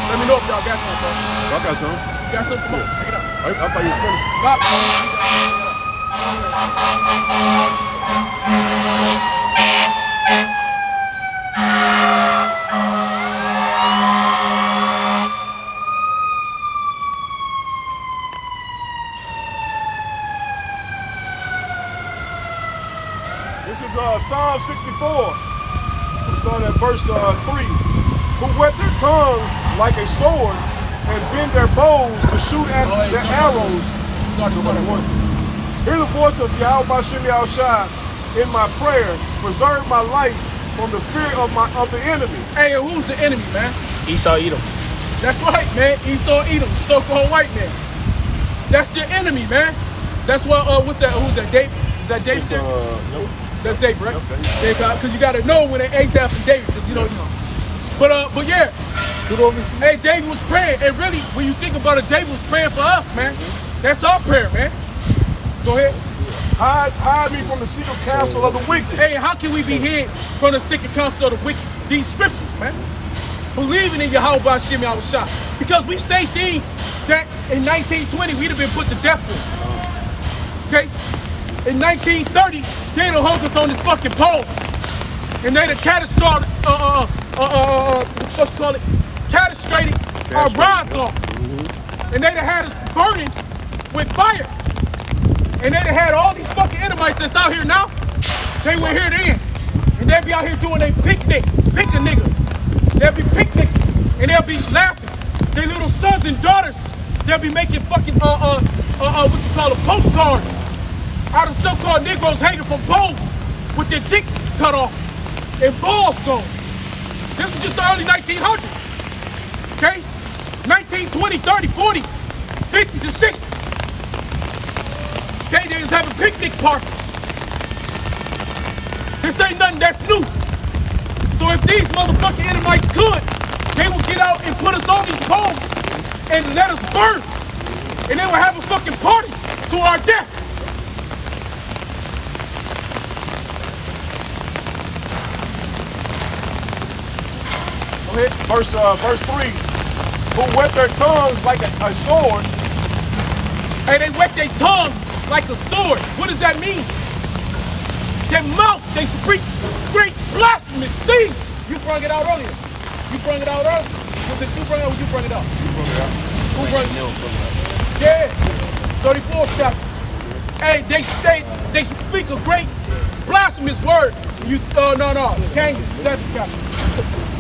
Let me know if y'all got something, bro. I got some. You got something? Come on, pick it up. I thought you were finished. This is Psalm 64. We'll start at verse 3. Who whet their tongues like a sword and bend their bows to shoot at their arrows. Hear the voice of Yahweh Bashem Yahushua in my prayer. Preserve my life from the fear of the enemy. Hey, who's the enemy, man? Esau Edom. That's right, man. Esau Edom, so-called white man. That's your enemy, man. That's why, what's that? Who's that? David? Is that David? Nope. That's David, right? Nope. David, because you got to know when they Asaph and David, because you know. But yeah. Scoot over. Hey, David was praying, and really, when you think about it, David was praying for us, man. That's our prayer, man. Go ahead. Hide me from the secret counsel of the wicked. Hey, how can we be hid from the secret counsel of the wicked? These scriptures, man. Believing in Yahweh Bashem Yahushua. Because we say things that in 1920 we'd have been put to death for. Okay? In 1930, they'd have hung us on this fucking poles. And they'd have castrated our rods off. And they'd have had us burning with fire. And they'd have had all these fucking Edomites that's out here now. They were here then. And they'd be out here doing a picnic. Pick a nigga. They'll be picnicking. And they'll be laughing. Their little sons and daughters, they'll be making fucking what you call them, postcards out of so-called Negroes hanging from poles with their dicks cut off and balls gone. This was just the early 1900s, okay? 19, 20, 30, 40, 50s and 60s. Okay, they was having picnic parties. This ain't nothing that's new. So if these motherfucking Edomites could, they would get out and put us on these poles and let us burn. And they would have a fucking party to our death. Go ahead. Verse 3. Who wet their tongues like a sword. Hey, they wet their tongues like a sword. What does that mean? Their mouth, they speak great blasphemous things. You brought it out earlier. You brought it out earlier. Was it you brought it out or you brought it out? You brought it out. Who brought it out? Yeah, 34th chapter. Hey, they speak a great blasphemous word. You Daniel 7th chapter.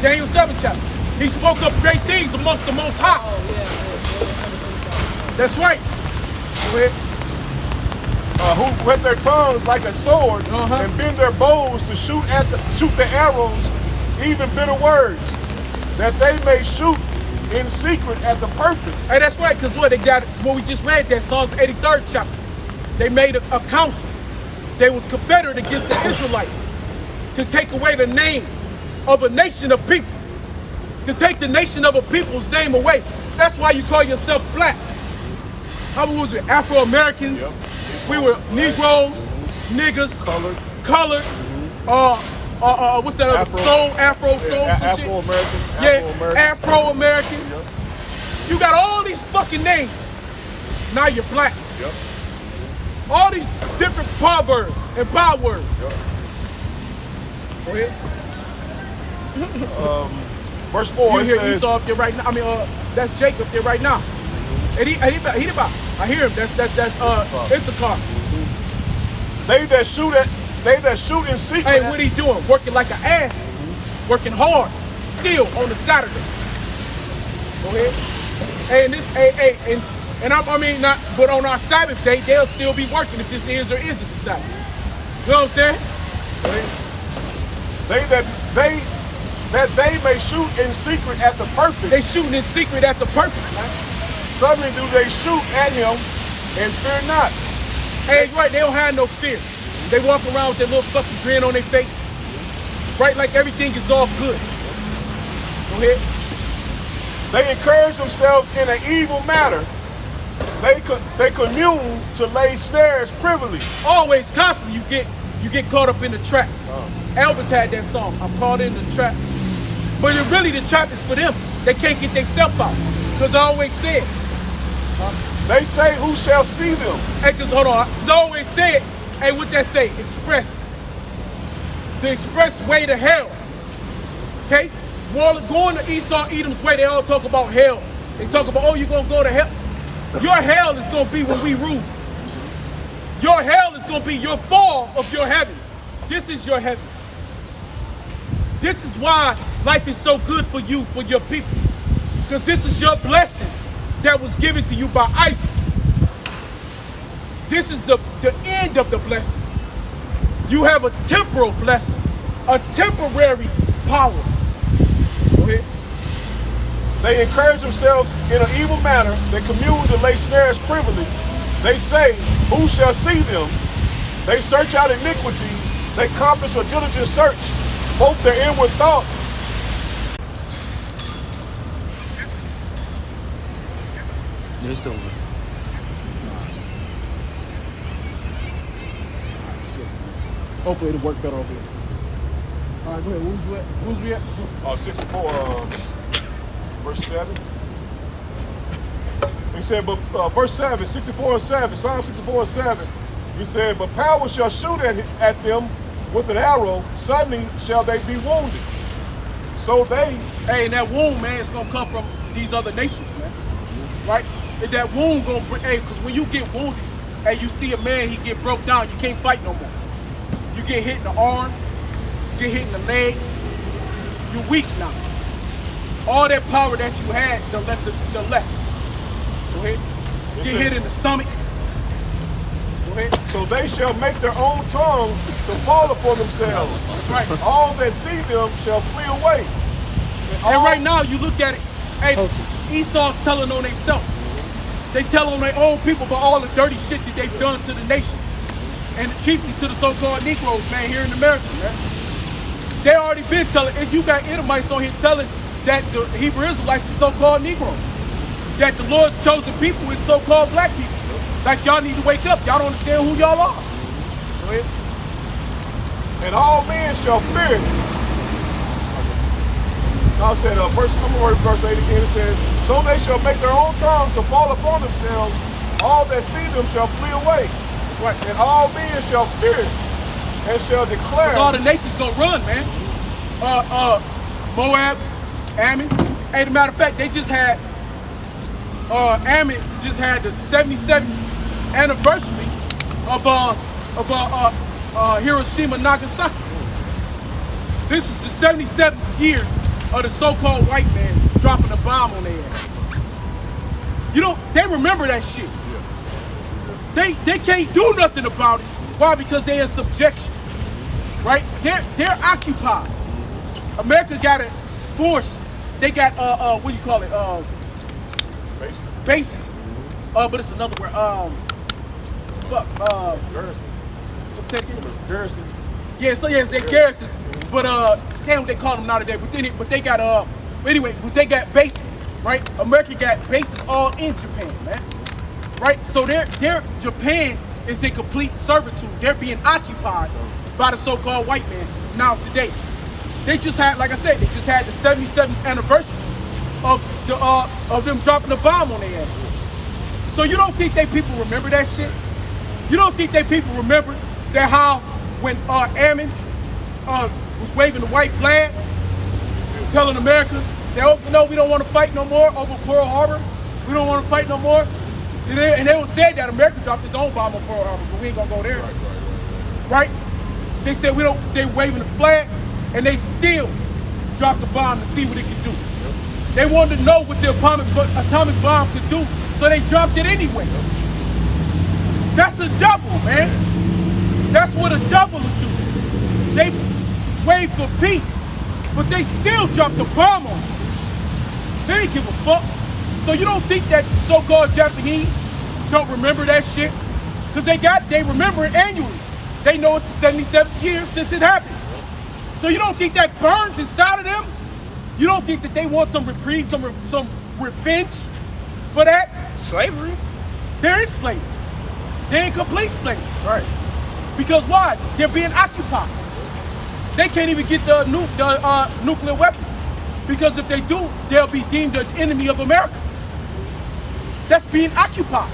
Daniel 7th chapter. He spoke up great things amongst the Most High. That's right. Go ahead. Who wet their tongues like a sword and bend their bows to shoot the arrows, even bitter words, that they may shoot in secret at the perfect. Hey, that's right, because what they got, what we just read, that Psalms 83rd chapter. They made a council. They was confederate against the Israelites to take away the name of a nation of people, to take the nation of a people's name away. That's why you call yourself black. How was it? Afro-Americans. Yep. We were Negroes, niggas, colored. What's that other? Afro soul, some shit. Afro-Americans. Yeah, Afro-Americans. Yep. You got all these fucking names. Now you're black. Yep. All these different proverbs and bywords. Yep. Go ahead. Verse 4. You hear says, Esau up there right now. I mean, that's Jacob there right now. And he about. I hear him. That's Issachar. They that shoot in secret. Hey, what he doing? Working like an ass. Working hard. Still on the Saturday. Go ahead. Hey, and this, and I mean not, but on our Sabbath day, they'll still be working if this is or isn't the Sabbath. You know what I'm saying? Go ahead. That they may shoot in secret at the perfect. They shooting in secret at the perfect, man. Suddenly do they shoot at him and fear not. Hey, right, they don't have no fear. They walk around with their little fucking grin on their face. Right, like everything is all good. Go ahead. They encourage themselves in an evil matter. They commune to lay snares privily. Always, constantly, you get caught up in the trap. Elvis had that song, I'm caught in the trap. But really the trap is for them. They can't get themselves out. Because I always said, they say, who shall see them? hey, because hold on, because I always said, hey, what that say? Express. The express way to hell. Okay? Going to Esau, Edom's way, they all talk about hell. They talk about, oh, you're going to go to hell. Your hell is going to be when we rule. Your hell is going to be your fall of your heaven. This is your heaven. This is why life is so good for you, for your people. Because this is your blessing that was given to you by Isaac. This is the end of the blessing. You have a temporal blessing, a temporary power. Go ahead. They encourage themselves in an evil manner. They commune to lay snares privily. They say, who shall see them? They search out iniquities. They accomplish a diligent search, both their inward thoughts. You're still over. Hopefully it'll work better over here. All right, go ahead. Who's we at? 64, verse 7. He said, but verse 7, 64 and 7, Psalm 64 and 7. He said, but power shall shoot at them with an arrow, suddenly shall they be wounded. So they... Hey, and that wound, man, it's gonna come from these other nations, man. Right? And that wound gonna bring, hey, because when you get wounded, hey, you see a man, he get broke down, you can't fight no more. You get hit in the arm, you get hit in the leg, you're weak now. all that power that you had, the left. Go ahead. Get hit in the stomach. Go ahead. So they shall make their own tongues to fall upon themselves. That's right. All that see them shall flee away. And right now, you look at it, hey, Esau's telling on themselves. They tell on their own people about all the dirty shit that they've done to the nation. And chiefly to the so-called Negroes, man, here in America, man. They already been telling, and you got Edomites on here telling that the Hebrew Israelites are so-called Negroes. That the Lord's chosen people is so-called black people. Like, y'all need to wake up. Y'all don't understand who y'all are. Go ahead. And all men shall fear it. Now it said, verse 8 again, it says, so they shall make their own tongues to fall upon themselves. All that see them shall flee away. Right. And all men shall fear it and shall declare. All the nations gonna run, man. Moab, Ammon. Hey, as a matter of fact, they just had, Ammon just had the 77th anniversary of Hiroshima, Nagasaki. This is the 77th year of the so-called white man dropping a bomb on their ass. They remember that shit. They can't do nothing about it. Why? Because they're in subjection, right? They're occupied. America got a force. They got what do you call it? Bases. But it's another word. Garrisons. Say it again. Garrison. Yeah, so yes, they garrisons. But damn what they call them nowadays. But they got anyway, but they got bases, right? America got bases all in Japan, man. Right? So their Japan is in complete servitude. They're being occupied by the so-called white man now today. They just had, like I said, they just had the 77th anniversary of them dropping the bomb on their ass. So you don't think they people remember that shit? You don't think they people remember that how when Ammon was waving the white flag, telling America that, oh, no, we don't want to fight no more over Pearl Harbor. We don't want to fight no more. And they would say that America dropped its own bomb on Pearl Harbor, but we ain't gonna go there. Right? They said they waving the flag, and they still dropped the bomb to see what it could do. They wanted to know what the atomic bomb could do, so they dropped it anyway. That's a double, man. That's what a double would do. They waved for peace, but they still dropped the bomb on it. They didn't give a fuck. So you don't think that so-called Japanese don't remember that shit? Because they remember it annually. They know it's the 77th year since it happened. So you don't think that burns inside of them? You don't think that they want some reprieve, some revenge for that? Slavery? There is slavery. They're in complete slavery. Right. Because why? They're being occupied. They can't even get the nuclear weapon. Because if they do, they'll be deemed an enemy of America. That's being occupied.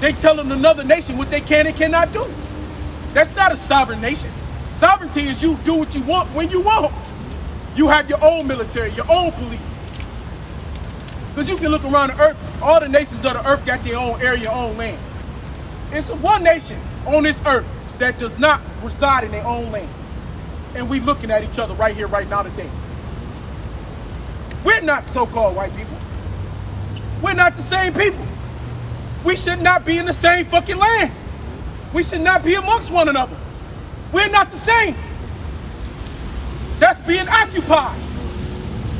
They telling another nation what they can and cannot do. That's not a sovereign nation. Sovereignty is you do what you want when you want. You have your own military, your own police. Because you can look around the earth, all the nations of the earth got their own area, own land. It's one nation on this earth that does not reside in their own land. And we looking at each other right here, right now, today. We're not so-called white people. We're not the same people. We should not be in the same fucking land. We should not be amongst one another. We're not the same. That's being occupied.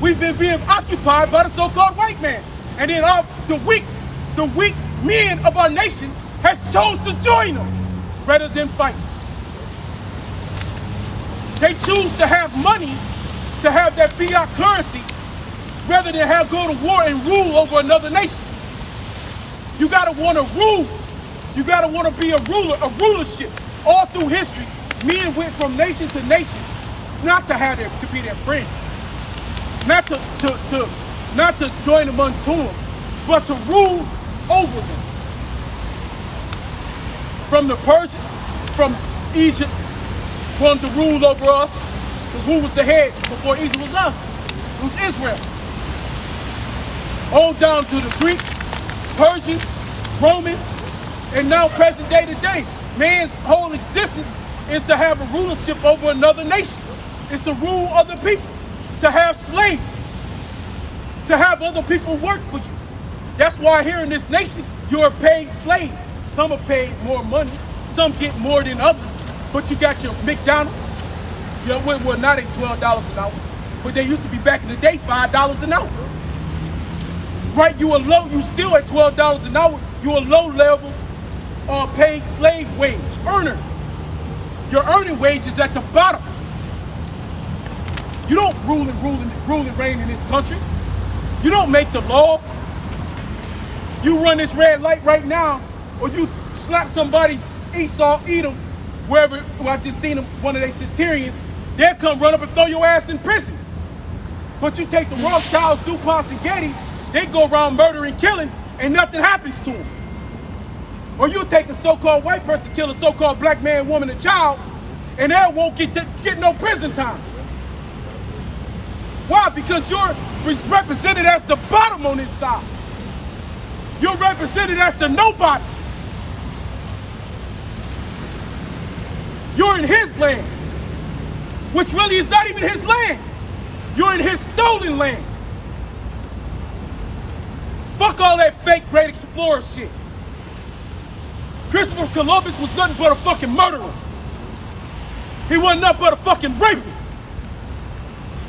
We've been being occupied by the so-called white man. And then the weak men of our nation has chose to join them rather than fight. They choose to have money, to have that fiat currency, rather than go to war and rule over another nation. You gotta want to rule. You gotta want to be a ruler, a rulership. All through history, men went from nation to nation, not to be their friends, not to join among them, but to rule over them. From the Persians, from Egypt, wanted to rule over us, because who was the head before Egypt was us? It was Israel. On down to the Greeks, Persians, Romans, and now present day to day. Man's whole existence is to have a rulership over another nation. It's to rule other people, to have slaves. to have other people work for you. That's why here in this nation, you're a paid slave. Some are paid more money, some get more than others, but you got your McDonald's, well, not at $12 an hour, but they used to be back in the day, $5 an hour. Right, you still at $12 an hour, you're a low level paid slave wage earner. Your earning wage is at the bottom. You don't rule and reign in this country. You don't make the laws. You run this red light right now, or you slap somebody, Esau, Edom, wherever. Well, I just seen them, one of their centurions. They'll come run up and throw your ass in prison. But you take the Rothschilds, DuPonts, and Gettys, they go around murdering, killing, and nothing happens to them. Or you take a so-called white person, kill a so-called black man, woman, and child, and they won't get no prison time. Why? Because you're represented as the bottom on this side. You're represented as the nobodies. You're in his land, which really is not even his land. You're in his stolen land. Fuck all that fake great explorer shit. Christopher Columbus was nothing but a fucking murderer. He wasn't nothing but a fucking rapist.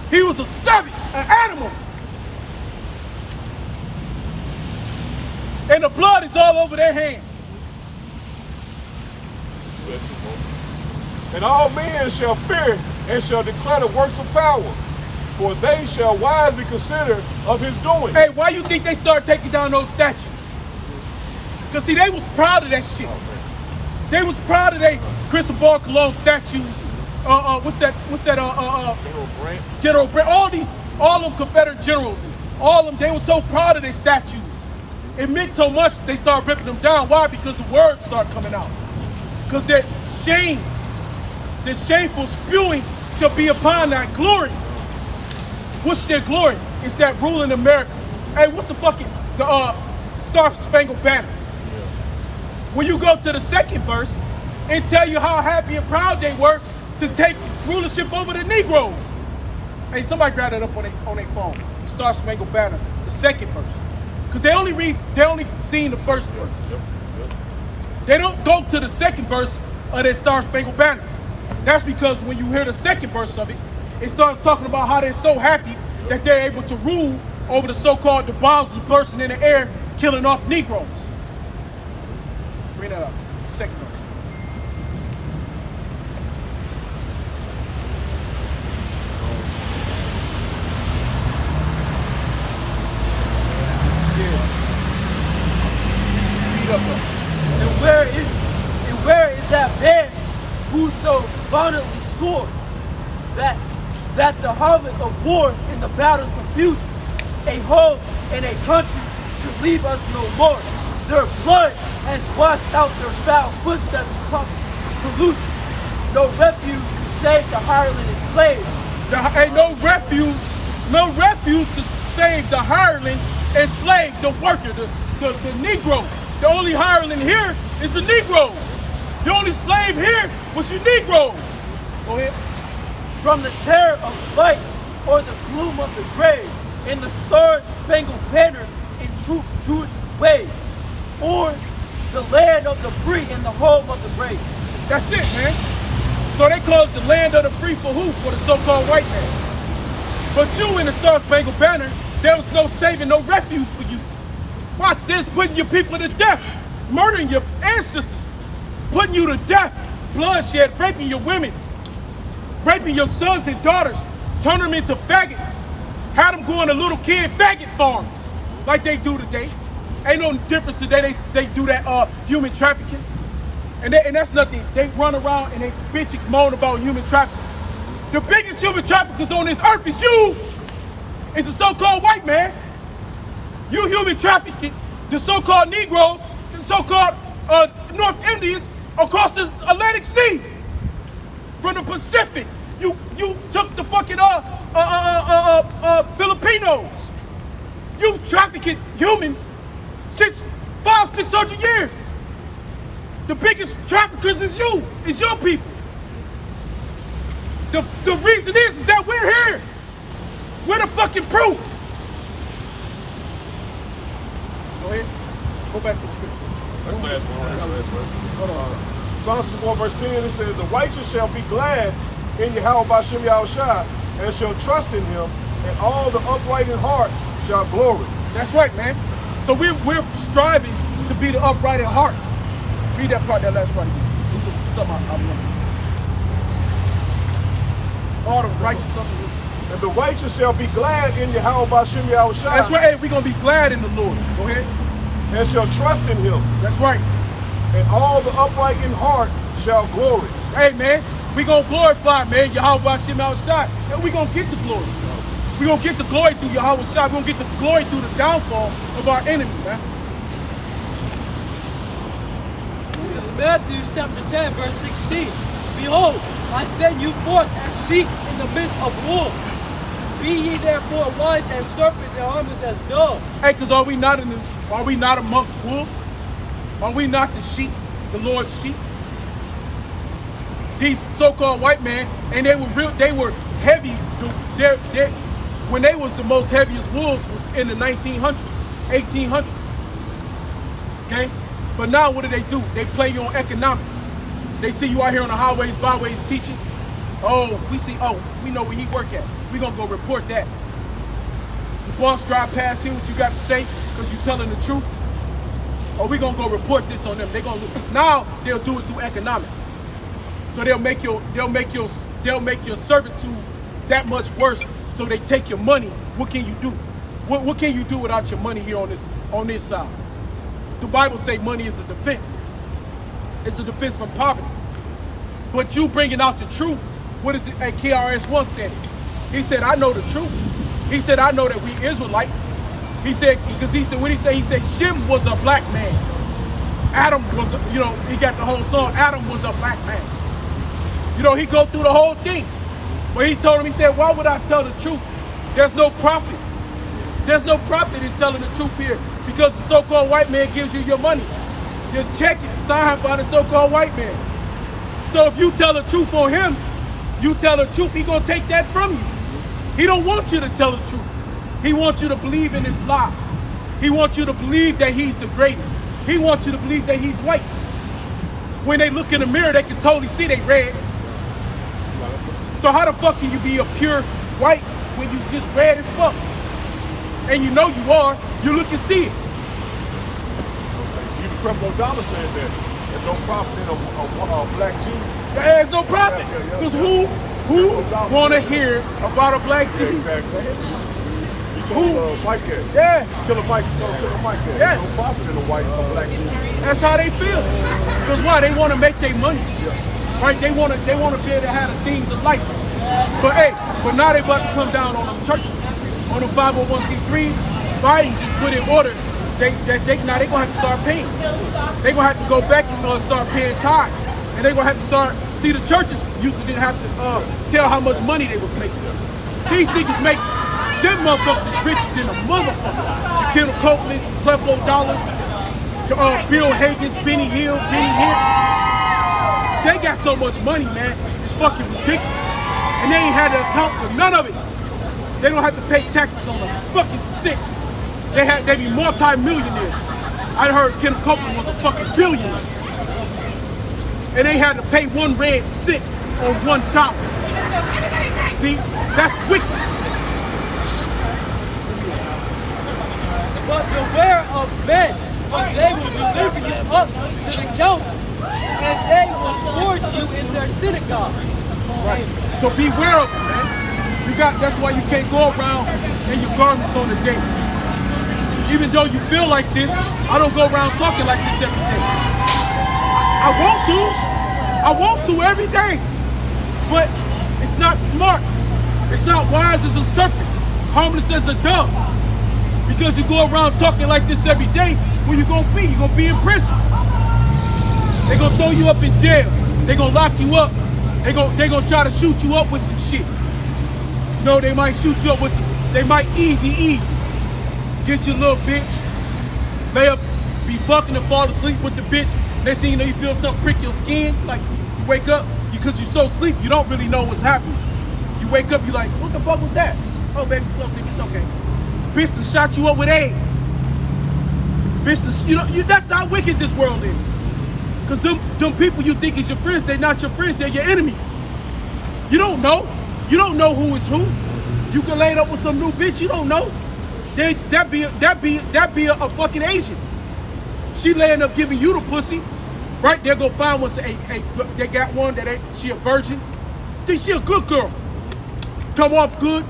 He was a savage, an animal. And the blood is all over their hands. And all men shall fear and shall declare the works of power, for they shall wisely consider of his doing. Hey, why you think they started taking down those statues? Because see, they was proud of that shit. They was proud of their Cristobal Colon statues. General Brant, all them Confederate generals, all them, they were so proud of their statues. It meant so much they started ripping them down. Why? Because the words start coming out. Because that shame, the shameful spewing shall be upon that glory. What's their glory? It's that ruling America. Hey, what's the Star Spangled Banner? When you go to the second verse, it tell you how happy and proud they were to take rulership over the Negroes. Hey, somebody grab that up on their phone. Star Spangled Banner, the second verse. Because they only seen the first verse. They don't go to the second verse of that Star Spangled Banner. That's because when you hear the second verse of it, it starts talking about how they're so happy that they're able to rule over the so-called the bombs bursting in the air, killing off Negroes. Bring that up. Second verse. And where is that man who so violently swore that the harvest of war and the battle's confusion, a home and a country should leave us no more. Their blood has washed out their foul footsteps of pollution. No refuge to save the hireling and slave. Ain't no refuge to save the hireling and slave, the worker, the Negro. The only hireling here is the Negroes. The only slave here was you Negroes. Go ahead. From the terror of light or the gloom of the grave, in the star-spangled banner in truth Jewish way, or the land of the free in the home of the brave. That's it, man. So they call it the land of the free for who? For the so-called white man. But you in the Star-Spangled Banner, there was no saving, no refuge for you. Watch this, putting your people to death, murdering your ancestors, putting you to death, bloodshed, raping your women, raping your sons and daughters, turning them into faggots, had them going to little kid faggot farms like they do today. Ain't no difference today, they do that human trafficking. And that's nothing, they run around and they bitch and moan about human trafficking. The biggest human traffickers on this earth is you. It's the so-called white man. You human trafficking the so-called Negroes, the so-called North Indians across the Atlantic Sea. From the Pacific. You took the fucking Filipinos. You've trafficked humans since 500-600 years. The biggest traffickers is you, is your people. The reason is that we're here. We're the fucking proof. Go back to the scripture. That's the last one. That's the last verse. Hold on. Psalms 64 verse 10, it says, the righteous shall be glad in Yahweh Bashem Yahushua, and shall trust in him, and all the upright in heart shall glory. That's right, man. So we're striving to be the upright in heart. Read that part, that last part again. This is something I remember. All the righteous, something. And the righteous shall be glad in Yahweh Bashem Yahushua. That's right. Hey, we're gonna be glad in the Lord. Go ahead. And shall trust in him. That's right. And all the upright in heart shall glory. Hey, man, we gonna glorify, man, Yahweh Hashem outside, and we gonna get the glory. We gonna get the glory through Yahweh Shai. We gonna get the glory through the downfall of our enemy, man. This is Matthew chapter 10, verse 16. Behold, I send you forth as sheep in the midst of wolves. Be ye therefore wise as serpents and harmless as doves. Hey, cause are we not amongst wolves? Are we not the sheep, the Lord's sheep? These so-called white men, and they were heavy. When they was the most heaviest wolves was in the 1900s, 1800s. Okay? But now what do? They play you on economics. They see you out here on the highways, byways teaching. Oh, we know where he work at. We gonna go report that. The boss drive past here, what you got to say, because you telling the truth. Or we gonna go report this on them. Now they'll do it through economics. So they'll make your servitude that much worse. So they take your money. What can you do? What can you do without your money here on this side? The Bible say money is a defense. It's a defense from poverty. But you bringing out the truth. What is it? Hey, KRS-One said it. He said, I know the truth. He said, I know that we Israelites. He said, he said Shem was a black man. Adam was, he got the whole song, Adam was a black man. He go through the whole thing. But he told him, he said, why would I tell the truth? There's no profit. There's no profit in telling the truth here because the so-called white man gives you your money. Your check is signed by the so-called white man. So if you tell the truth on him, you tell the truth, he gonna take that from you. He don't want you to tell the truth. He wants you to believe in his lie. He wants you to believe that he's the greatest. He wants you to believe that he's white. When they look in the mirror, they can totally see they red. So how the fuck can you be a pure white when you just red as fuck? And you know you are, you look and see it. Even Creflo Dollar said that. There's no profit in a black Jew. There's no profit. Because who want to hear about a black Jew? Exactly. You told Mike that. Yeah. Killer Mike that. Yeah. There's no profit in a black Jew. That's how they feel. Because why? They want to make their money. Right? They want to be able to have the things of life. But now they about to come down on them churches, on them 501c3s. Biden just put in order. Now they gonna have to start paying. They gonna have to go back and start paying tithes. And they gonna have to start. See, the churches didn't have to tell how much money they was making. These niggas make them motherfuckers is richer than a motherfucker. The Kendall Copelands, Creflo Dollars, Bill Higgins, Benny Hill. They got so much money, man. It's fucking ridiculous. And they ain't had to account for none of it. They don't have to pay taxes on the fucking sick. They be multi-millionaires. I heard Kendall Copeland was a fucking billionaire. And they had to pay one red cent on $1. See, that's wicked. But beware of men, for they will deliver you up to the council, and they will scourge you in their synagogue. That's right. So beware of them, man. That's why you can't go around in your garments on the day. Even though you feel like this, I don't go around talking like this every day. I want to every day. But it's not smart. It's not wise as a serpent, harmless as a dove. Because you go around talking like this every day, where you gonna be? You're gonna be in prison. They're gonna throw you up in jail. They're gonna lock you up. They're gonna try to shoot you up with some shit. No, they might shoot you up with some, they might easy eat. Get your little bitch, lay up, be fucking and fall asleep with the bitch. Next thing you know, you feel something prick your skin. Like, you wake up, because you're so asleep, you don't really know what's happening. You wake up, you're like, what the fuck was that? Oh, baby, slow sleep, it's okay. Bitch done shot you up with AIDS. Business, that's how wicked this world is. Because them people you think is your friends, they're not your friends, they're your enemies. You don't know. You don't know who is who. You can lay it up with some new bitch, you don't know. That be a fucking agent. She laying up giving you the pussy. Right, they'll go find one, say, hey, they got one that she a virgin. Think she a good girl. Come off good,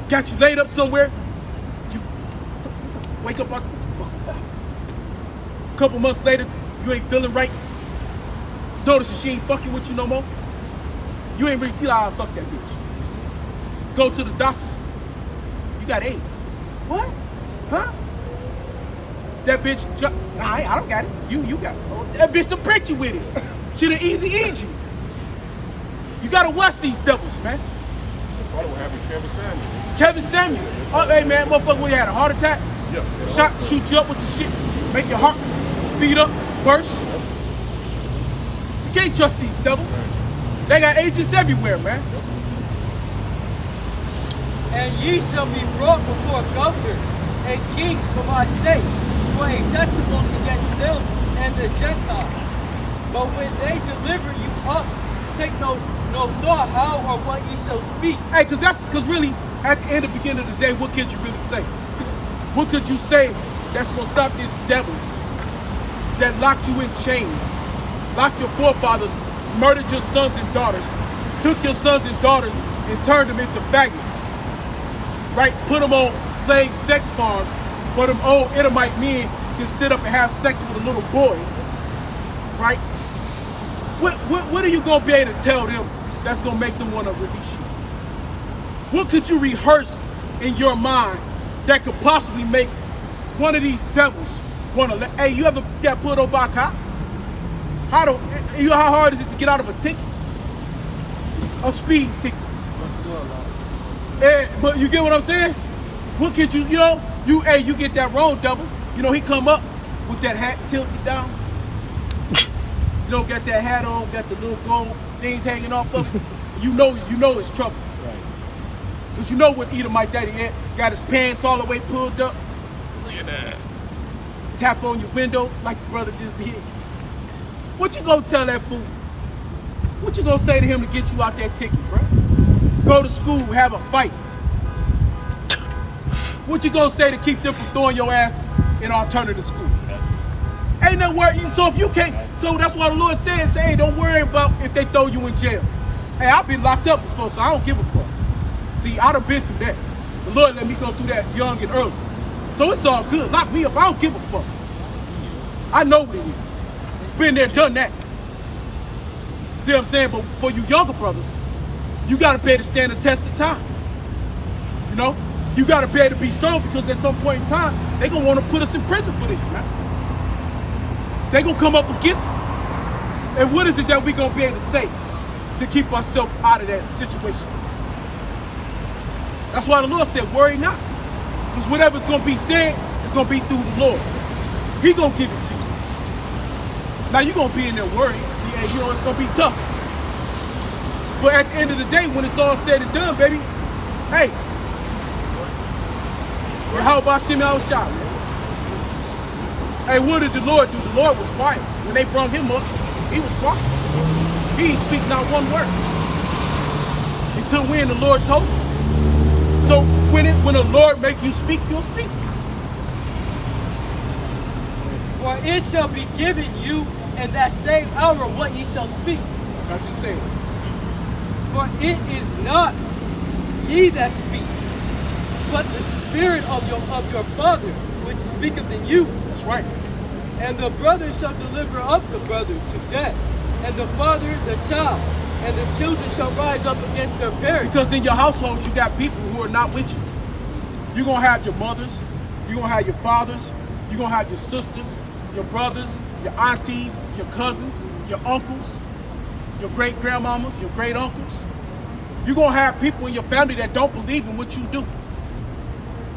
got you laid up somewhere. You wake up, a couple months later, you ain't feeling right. Notice that she ain't fucking with you no more. You ain't really feel how to fuck that bitch. Go to the doctors. You got AIDS. What? Huh? That bitch, nah, I don't got it. You got it. That bitch done pricked you with it. She done easy eat you. You gotta watch these devils, man. What happened to Kevin Samuels? Kevin Samuels. Oh, hey, man, motherfucker, when you had a heart attack, shoot you up with some shit, make your heart speed up, burst. You can't trust these devils. They got agents everywhere, man. And ye shall be brought before governors and kings for my sake, for a testimony against them and the Gentiles. But when they deliver you up, take no thought how or what ye shall speak. Hey, cause really, at the end of the beginning of the day, what could you really say? What could you say that's gonna stop this devil that locked you in chains, locked your forefathers, murdered your sons and daughters, took your sons and daughters and turned them into faggots, right? Put them on slave sex farms for them old Edomite men can sit up and have sex with a little boy, right? What are you gonna be able to tell them that's gonna make them wanna release you? What could you rehearse in your mind that could possibly make one of these devils wanna let, hey, you ever got pulled over by a cop? How hard is it to get out of a ticket? A speed ticket. But you get what I'm saying? What could you get that wrong, devil. He come up with that hat tilted down. Got that hat on, got the little gold things hanging off of him. You know it's trouble. Right. Because you know what Edomite daddy had. Got his pants all the way pulled up. Look at that. Tap on your window like the brother just did. What you gonna tell that fool? What you gonna say to him to get you out that ticket, bro? Go to school, have a fight. What you gonna say to keep them from throwing your ass in alternative school? Ain't no worry. So if you can't, so that's why the Lord said, hey, don't worry about if they throw you in jail. Hey, I've been locked up before, so I don't give a fuck. See, I done been through that. The Lord let me go through that young and early. So it's all good. Lock me up, I don't give a fuck. I know what it is. Been there, done that. See what I'm saying? But for you younger brothers, you gotta be able to stand the test of time. You gotta be able to be strong, because at some point in time, they gonna wanna put us in prison for this, man. They gonna come up against us. And what is it that we gonna be able to say to keep ourselves out of that situation? That's why the Lord said, worry not. Because whatever's gonna be said, it's gonna be through the Lord. He gonna give it to you. Now you gonna be in there worried. It's gonna be tough. But at the end of the day, when it's all said and done, baby, hey, how about Shimmy Al-Shah? Hey, what did the Lord do? The Lord was quiet. When they brought him up, he was quiet. He didn't speak not one word. Until when the Lord told him. So when the Lord make you speak, you'll speak. For it shall be given you in that same hour what ye shall speak. I just said. For it is not ye that speak, but the Spirit of your Father which speaketh in you. That's right. And the brother shall deliver up the brother to death, and the father the child, and the children shall rise up against their parents. Because in your household, you got people who are not with you. You're going to have your mothers, you're going to have your fathers, you're going to have your sisters, your brothers, your aunties, your cousins, your uncles, your great-grandmamas, your great-uncles. You're going to have people in your family that don't believe in what you do.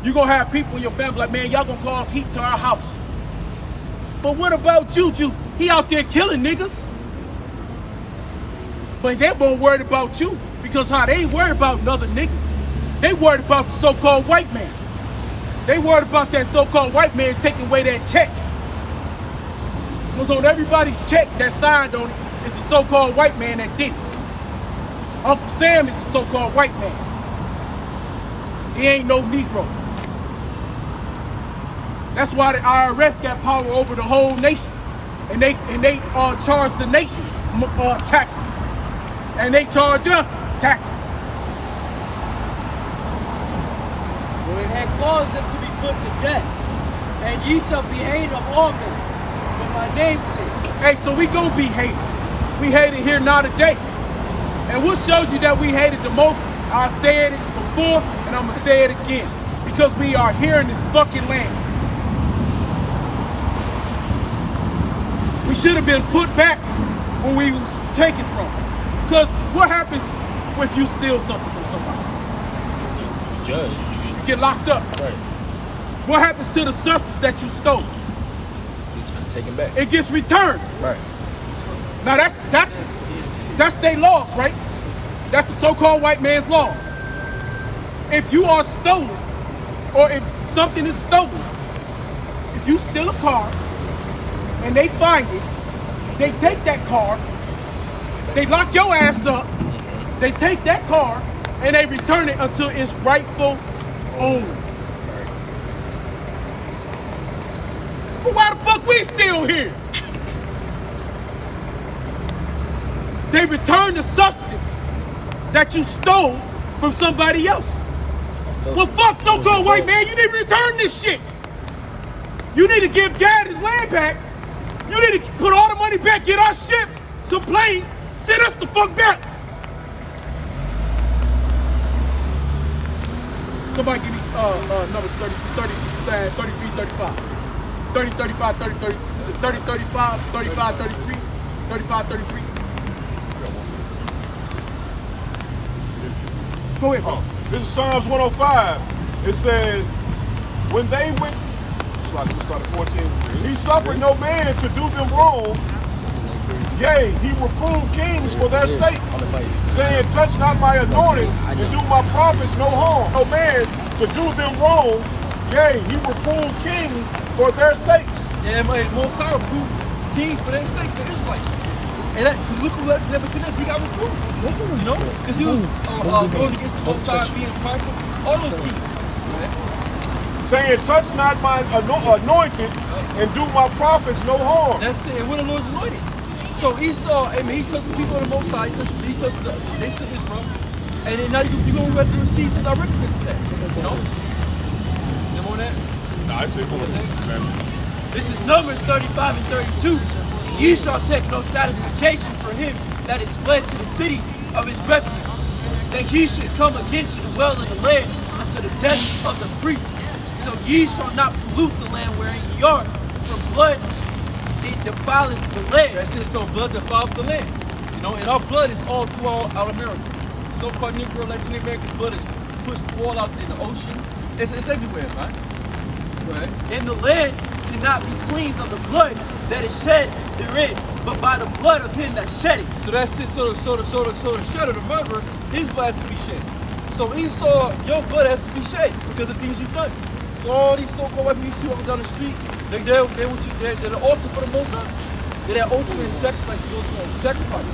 You're going to have people in your family like, man, y'all going to cause heat to our house. But what about Juju? He out there killing niggas. But they more worried about you, because they ain't worried about another nigga. They worried about the so-called white man. They worried about that so-called white man taking away that check. Because on everybody's check that signed on it, it's a so-called white man that did it. Uncle Sam is a so-called white man. He ain't no Negro. That's why the IRS got power over the whole nation. And they charge the nation taxes. And they charge us taxes. And cause them to be put to death. And ye shall be hated of all men for my name's sake. Hey, so we gonna be hated. We hated here now today. And what shows you that we hated the most? I said it before and I'm gonna say it again. Because we are here in this fucking land. We should have been put back when we was taken from. Because what happens if you steal something from somebody? Judge. You get locked up. Right. What happens to the substance that you stole? It's been taken back. It gets returned. Right. Now that's their laws, right? That's the so-called white man's laws. If you are stolen, or if something is stolen, if you steal a car and they find it, they take that car, they lock your ass up, they take that car, and they return it until its rightful owner. But why the fuck we still here? They return the substance that you stole from somebody else. Well, fuck so-called white man, you need to return this shit. You need to give Gad his land back. You need to put all the money back, get our ships, some planes, send us the fuck back. Somebody give me numbers 30, 33, 35. 30, 35, 30, 30. Is it 30, 35, 35, 33, 35, 33? Go ahead, bro. This is Psalms 105. It says, when they went, we started 14. He suffered no man to do them wrong. Yea, he reproved kings for their sake, saying, touch not my anointed and do my prophets no harm. No man to do them wrong. Yea, he reproved kings for their sakes. Yeah, Most High reproved kings for their sakes, the Israelites. And because look who left Nebuchadnezzar, he got reproved. You know? Because he was going against the Most High, being prideful. All those kings. Right? Saying, touch not my anointed and do my prophets no harm. That's it. And we're the Lord's anointed. So Esau, I mean, he touched the people of the Most High. He touched the nation of Israel. And then now you're going to have to receive some recompense for that. You know? You know that? Nah, I say more. This is Numbers 35 and 32. Ye shall take no satisfaction for him that is fled to the city of his refuge, that he should come again to dwell in the land unto the death of the priest. So ye shall not pollute the land wherein ye are, for blood it defileth the land. That's it, so blood defileth the land. You know, and our blood is all throughout America. So-called Negro, Latin American blood is pushed all out in the ocean. It's everywhere, right? Right. And the land cannot be cleansed of the blood that is shed therein, but by the blood of him that shed it. So that's it. So the shedder, the murderer, his blood has to be shed. So Esau, your blood has to be shed because of things you've done. So all these so-called white people you see walking down the street, they're the altar for the Most High. They're that ultimate sacrifice, sacrifice.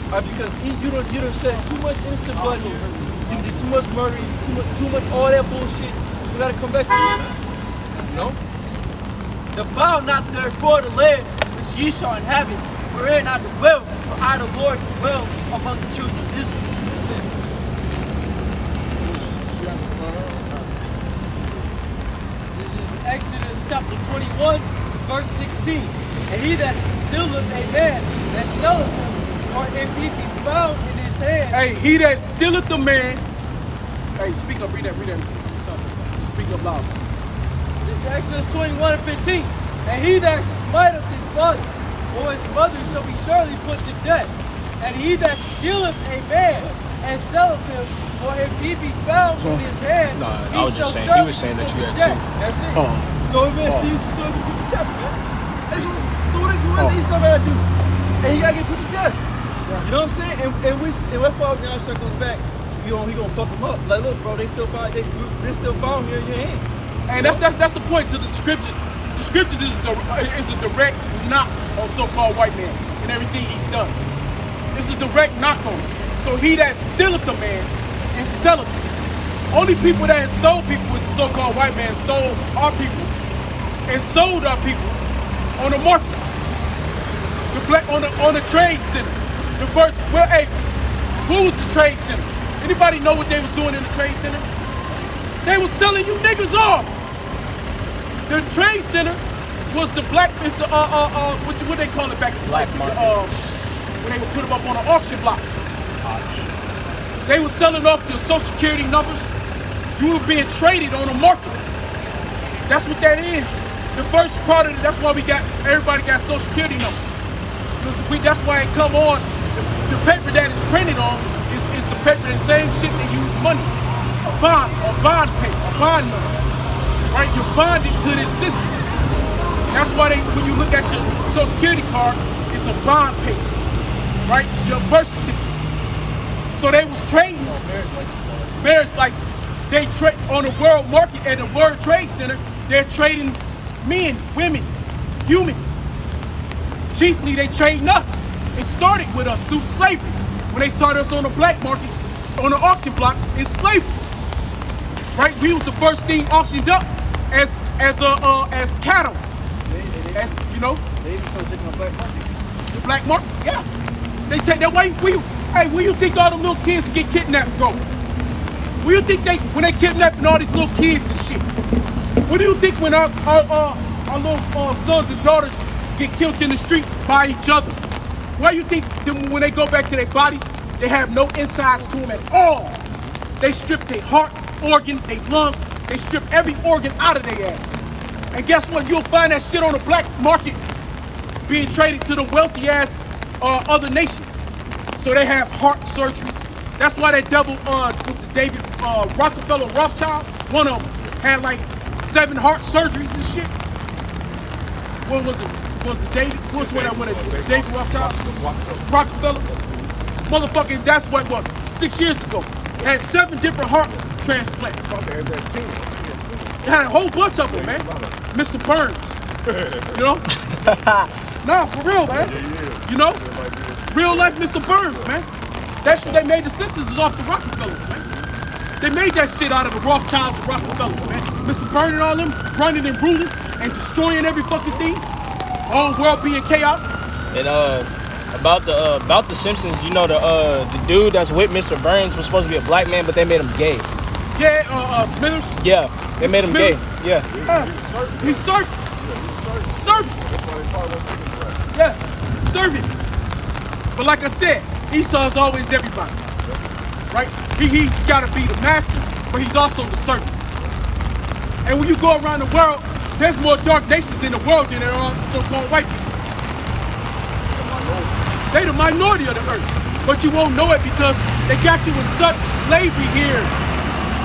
Because you don't shed too much innocent blood here. You did too much murder, you did too much all that bullshit. So we gotta come back to it. You know? Defile not therefore the land which ye shall inhabit, wherein I dwell, for I the Lord dwell among the children of Israel. This is Exodus chapter 21, verse 16. And he that stealeth a man that selleth him, or if he be found in his hand. Hey, he that stealeth the man. Hey, speak up, read that. Speak up loud. This is Exodus 21 and 15. And he that smiteth his father or his mother shall be surely put to death. And he that stealeth a man and selleth him, or if he be found in his hand, he shall he was saying that you had two. That's it. So man, so you put to death, man. So what does Esau gotta do? And he gotta get put to death. You know what I'm saying? And that's why now Shaq goes back. He gonna fuck him up. Like, look, bro, they still found here in your hand. And that's the point to the scriptures. The scriptures is a direct knock on so-called white man and everything he's done. It's a direct knock on him. So he that stealeth a man and selleth him. Only people that stole people was the so-called white man, stole our people and sold our people on the markets, on the trade center. The first, well, hey, who was the trade center? Anybody know what they was doing in the trade center? They was selling you niggas off. The trade center was the black, it's the what they call it back in Black market. When they would put them up on the auction blocks. They were selling off your social security numbers. You were being traded on the market. That's what that is. The first part of it, that's why everybody got social security numbers. That's why it come on, the paper that is printed on is the paper, the same shit they use money. A bond paper, a bond number. Right, you're bonded to this system. That's why when you look at your social security card, it's a bond paper. Right, your birth certificate. So they was trading on marriage license. They trade on the world market at the World Trade Center. They're trading men, women, humans. Chiefly, they trading us. It started with us through slavery. When they started us on the black markets, on the auction blocks in slavery. Right, we was the first thing auctioned up as cattle. As you know, They even started taking the black market. the black market. Yeah, they take that way. Where you think all them little kids get kidnapped go? Where you think when they kidnapping all these little kids and shit? What do you think when our little sons and daughters get killed in the streets by each other? Why you think when they go back to their bodies, they have no insides to them at all? They strip their heart, organ, their lungs, they strip every organ out of their ass. And guess what? You'll find that shit on the black market being traded to the wealthy ass other nations. So they have heart surgeries. That's why that double, David Rockefeller Rothschild, one of them, had like 7 heart surgeries and shit. What was it? Was it David? Which one that went? David Rothschild? Rockefeller? Motherfucking, that's what, 6 years ago. Had 7 different heart transplants. They had a whole bunch of them, man. Mr. Burns. You know? No, for real, man. You know? Real life Mr. Burns, man. That's what they made the Simpsons is off the Rockefellers, man. They made that shit out of the Rothschilds and Rockefellers, man. Mr. Burns and all them running and ruling and destroying every fucking thing. Whole world being chaos. And about the Simpsons, you know the dude that's with Mr. Burns was supposed to be a black man, but they made him gay. Yeah, Smithers. Yeah, they made him gay. Smithers? Yeah. He's serving. Serving. Yeah, serving. But like I said, Esau is always everybody. Right? He's got to be the master, but he's also the servant. And when you go around the world, there's more dark nations in the world than there are so-called white people. They the minority of the earth. But you won't know it because they got you in such slavery here.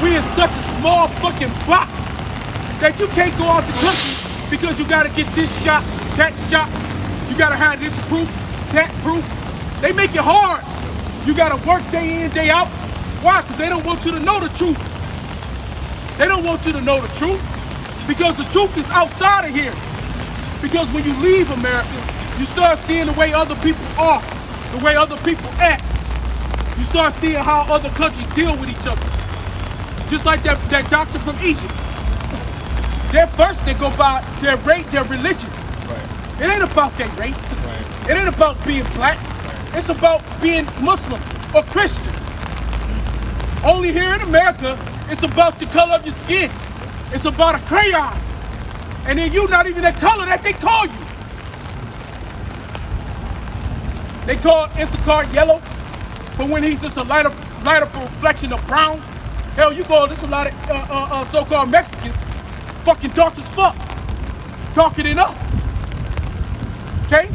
We in such a small fucking box that you can't go out the country because you gotta get this shot, that shot. You gotta have this proof, that proof. They make it hard. You gotta work day in, day out. Why? Because they don't want you to know the truth. They don't want you to know the truth because the truth is outside of here. Because when you leave America, you start seeing the way other people are, the way other people act. You start seeing how other countries deal with each other. Just like that doctor from Egypt. They go by their race, their religion. Right. It ain't about their race. Right. It ain't about being black. Right. It's about being Muslim or Christian. Only here in America, it's about the color of your skin. It's about a crayon. And then you not even that color that they call you. They call Instacart yellow, but when he's just a lighter reflection of brown, hell, you go, there's a lot of so-called Mexicans, fucking dark as fuck. Darker than us. Okay?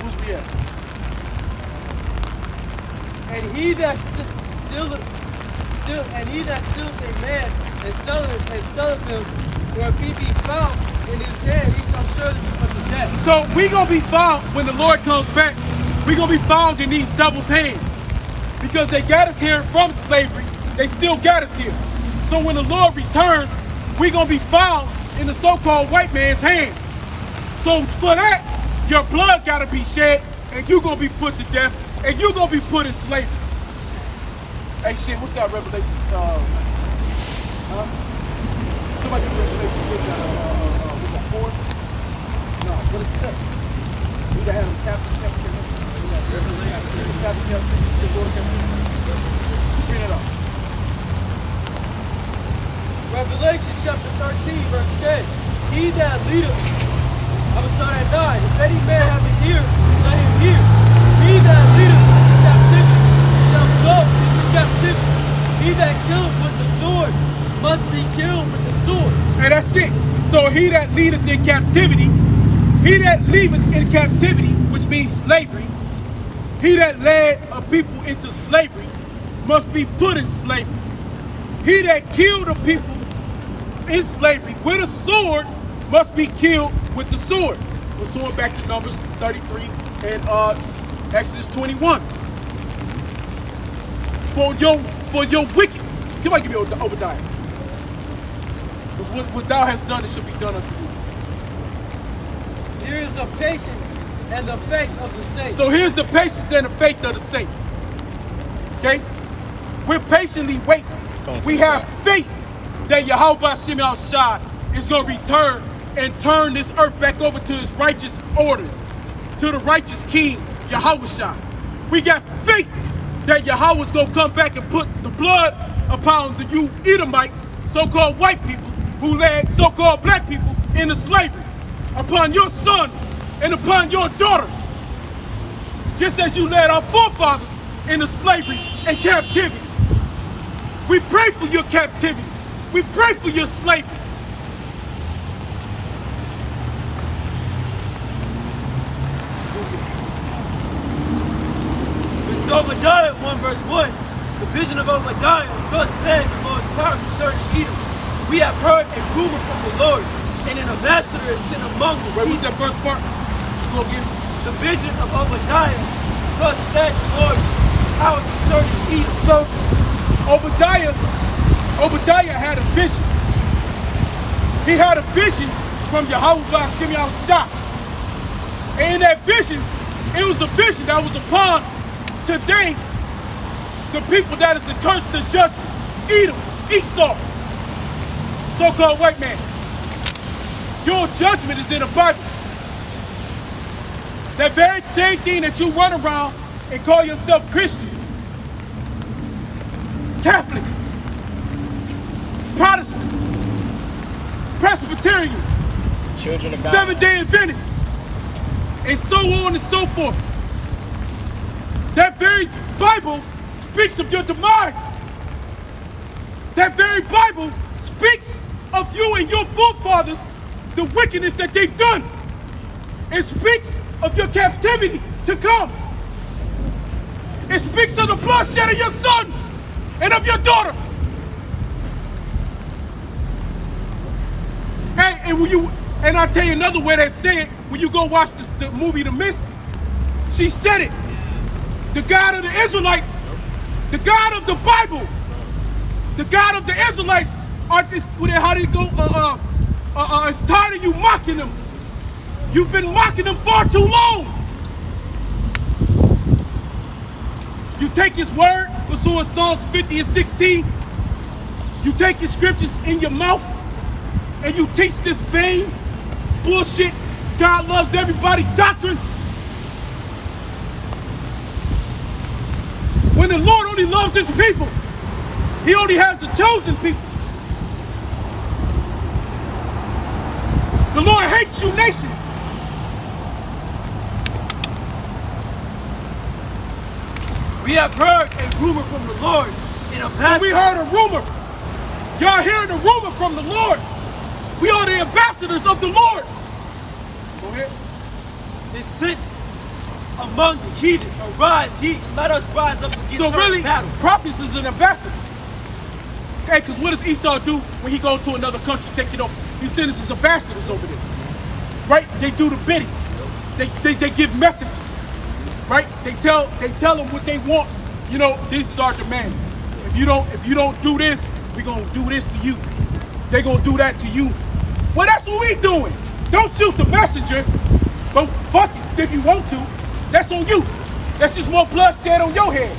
Who's we at? And he that stealeth a man and selleth him, or if he be found in his hand, he shall surely be put to death. So we gonna be found when the Lord comes back. We gonna be found in these devils' hands because they got us here from slavery. They still got us here. So when the Lord returns, we're going to be found in the so-called white man's hands. So for that, your blood got to be shed, and you're going to be put to death, and you're going to be put in slavery. Hey, shit, what's that Revelation? Somebody do Revelation. What's that, 4? No, what does it say? We got to have them captive. Read it up. Revelation chapter 13, verse 10. He that leadeth, I will start at 9. If any man have an ear, let him hear. He that leadeth into captivity shall go into captivity. He that killeth with the sword must be killed with the sword. And that's it. So he that leadeth in captivity, he that leaveth in captivity, which means slavery, he that led a people into slavery must be put in slavery. He that killed a people in slavery with a sword must be killed with the sword. The sword back to Numbers 33 and Exodus 21. For your wicked, come on, give me Obadiah. Because what thou hast done, it should be done unto you. Here is the patience and the faith of the saints. So here's the patience and the faith of the saints. Okay? We're patiently waiting. We have faith that Yahweh Shimei Shai is going to return and turn this earth back over to his righteous order, to the righteous king, Yahweh Shai. We got faith that Yahweh is going to come back and put the blood upon you Edomites, so-called white people, who led so-called black people into slavery, upon your sons and upon your daughters, just as you led our forefathers into slavery and captivity. We pray for your captivity. We pray for your slavery. This is Obadiah 1 verse 1. The vision of Obadiah, thus said the Lord's power concerning Edom. We have heard a rumor from the Lord, and an ambassador is sent among the Wait, what's people. that first part? Go again. The vision of Obadiah, thus said the Lord, power concerning Edom. So Obadiah had a vision. He had a vision from Yahweh Shimei Shai. And in that vision, it was a vision that was upon today the people that is the curse, the judgment. Edom, Esau, so-called white man. Your judgment is in the Bible. That very same thing that you run around and call yourself Christians, Catholics, Protestants, Presbyterians, Children of God. Seventh-day Adventists, and so on and so forth. That very Bible speaks of your demise. That very Bible speaks of you and your forefathers, the wickedness that they've done. It speaks of your captivity to come. It speaks of the bloodshed of your sons and of your daughters. Hey, and I'll tell you another way they say it, when you go watch the movie The Mist, she said it. The God of the Israelites, the God of the Bible, the God of the Israelites, how do you go? It's tired of you mocking them. You've been mocking them far too long. You take his word, pursuing Psalms 50 and 16. You take his scriptures in your mouth and you teach this vain bullshit, God loves everybody doctrine. When the Lord only loves his people, he only has the chosen people. The Lord hates you nations. We have heard a rumor from the Lord, and We heard a rumor. Y'all hearing a rumor from the Lord. We are the ambassadors of the Lord. Go ahead. is sent among the heathen. Arise, ye, and let us rise up against So her really, in battle. prophets is an ambassador. Okay, because what does Esau do when he goes to another country, take it over? He sends his ambassadors over there. Right? They do the bidding. They give messages. Right? They tell them what they want. You know, these are our demands. If you don't do this, we gonna do this to you. They gonna do that to you. Well, that's what we doing. Don't shoot the messenger, but fuck it if you want to. That's on you. That's just more bloodshed on your head.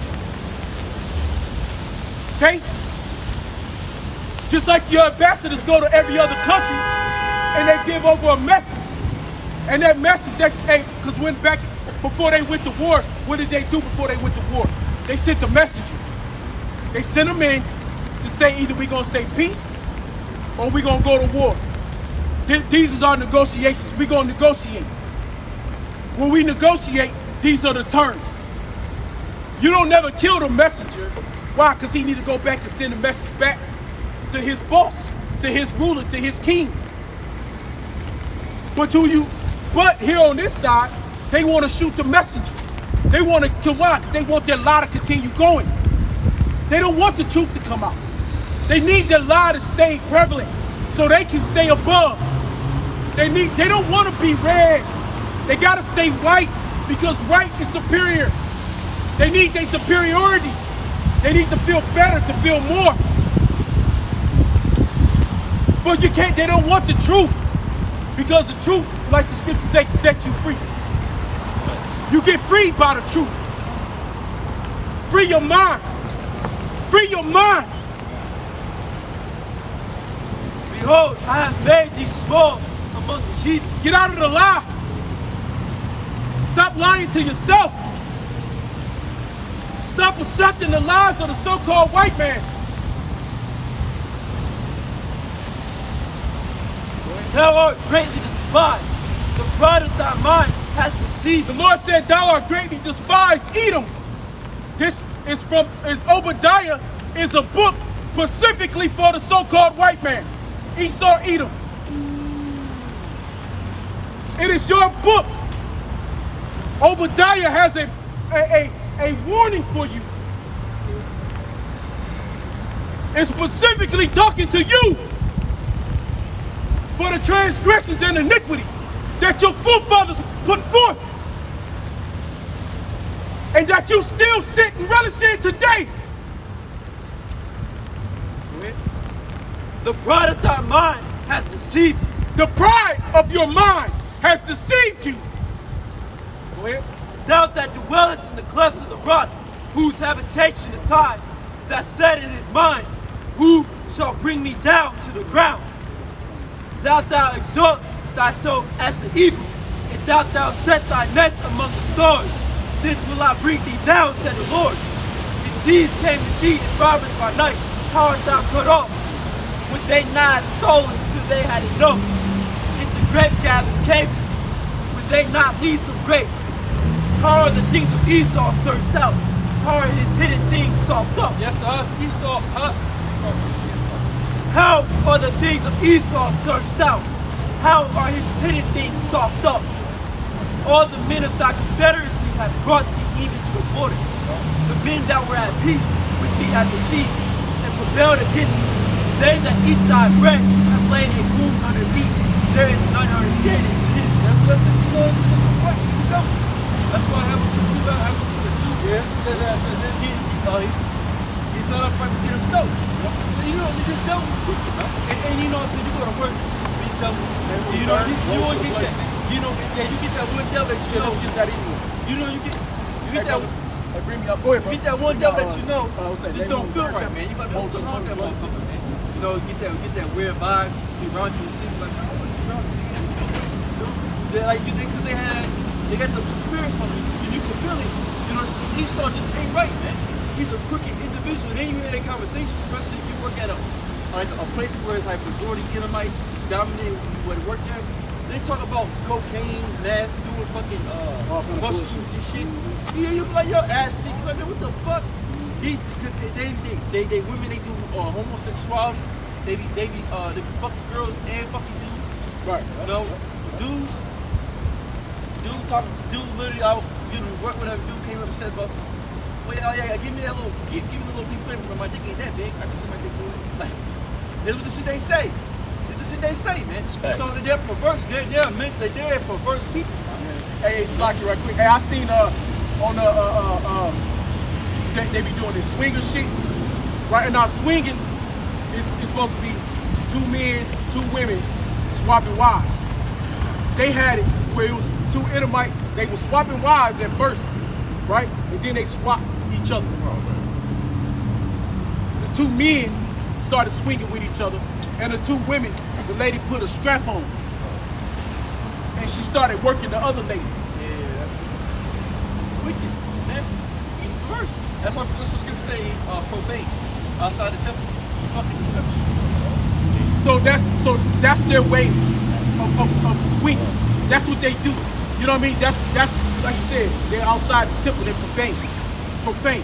Okay? Just like your ambassadors go to every other country and they give over a message. And that message that, hey, because when back before they went to war, what did they do before they went to war? They sent the messenger. They sent them in to say either we gonna say peace or we gonna go to war. These is our negotiations. We gonna negotiate. When we negotiate, these are the terms. You don't never kill the messenger. Why? Because he need to go back and send a message back to his boss, to his ruler, to his king. But here on this side, they want to shoot the messenger. They want to watch. They want their lie to continue going. They don't want the truth to come out. They need their lie to stay prevalent so they can stay above. They don't want to be red. They got to stay white because white is superior. They need their superiority. They need to feel better, to feel more. But you can't, they don't want the truth. Because the truth, like the scripture says, set you free. You get freed by the truth. Free your mind. Free your mind. Behold, I have made thee small among the heathen. Get out of the lie. Stop lying to yourself. Stop accepting the lies of the so-called white man. Thou art greatly despised. The pride of thy mind hath deceived. The Lord said, thou art greatly despised, Edom. This is Obadiah is a book specifically for the so-called white man, Esau, Edom. It is your book. Obadiah has a warning for you. It's specifically talking to you for the transgressions and iniquities that your forefathers put forth and that you still sit and relish in today. The pride of thy mind hath deceived thee. The pride of your mind has deceived you. Go ahead. Thou that dwellest in the clefts of the rock, whose habitation is high, that said in his mind, who shall bring me down to the ground? Thou exalt thyself as the eagle, and thou set thy nest among the stars. This will I bring thee down, said the Lord. If these came to thee in robbers by night, how art thou cut off? Would they not have stolen till they had enough? If the grape gatherers came to thee, would they not leave some grapes? How are the things of Esau searched out? How are his hidden things soft up? Yes, us, Esau, huh? How are the things of Esau searched out? How are his hidden things soft up? All the men of thy confederacy have brought thee even to the border. The men that were at peace with thee at the sea and prevailed against thee. They that eat thy bread have laid a wound under thee. There is none understanding in him. That's why I have a two. Yeah. He's not upright within himself. So you know, you just don't teach him. And you know, so you go to work. You know, you get that. You know, yeah, you get that one devil that you know. Let's get that anyway. You know, you get that. Bring me up. Go ahead, bro. You get that one devil that you know. Just don't feel right, man. You might be something wrong with that motherfucker, man. You know, get that weird vibe. Be around you and shit. Like, I don't want you around me. They're like, because they got the spirits on you. You can feel it. You know, Esau just ain't right, man. He's a crooked individual. And then you hear that conversation, especially if you work at a place where it's like majority Edomite dominated where they work at. They talk about cocaine, meth, doing fucking mushrooms and shit. Yeah, you be like, yo, ass sick. You like, man, what the fuck? They women, they do homosexuality. They be fucking girls and fucking dudes. Right. You know, dude literally out, work whatever. Dude came up and said about some. Well, yeah, give me a little piece of paper, but my dick ain't that big. I can see my dick doing it. Like, this is what the shit they say. This is the shit they say, man. So they're perverse. They're mentally, they're perverse people. Hey, Slocky, right quick. Hey, I seen on the they be doing this swinger shit. Right now, swinging it's supposed to be 2 men, 2 women swapping wives. They had it where it was 2 Edomites. They were swapping wives at first, right? And then they swapped each other. The 2 men started swinging with each other, and the 2 women, the lady put a strap on, and she started working the other lady. Wicked. That's each verse. That's why the scripture say profane outside the temple. It's fucking the scripture. So that's their way of swinging. That's what they do. You know what I mean? That's like you said. They're outside the temple. They're profane. Profane.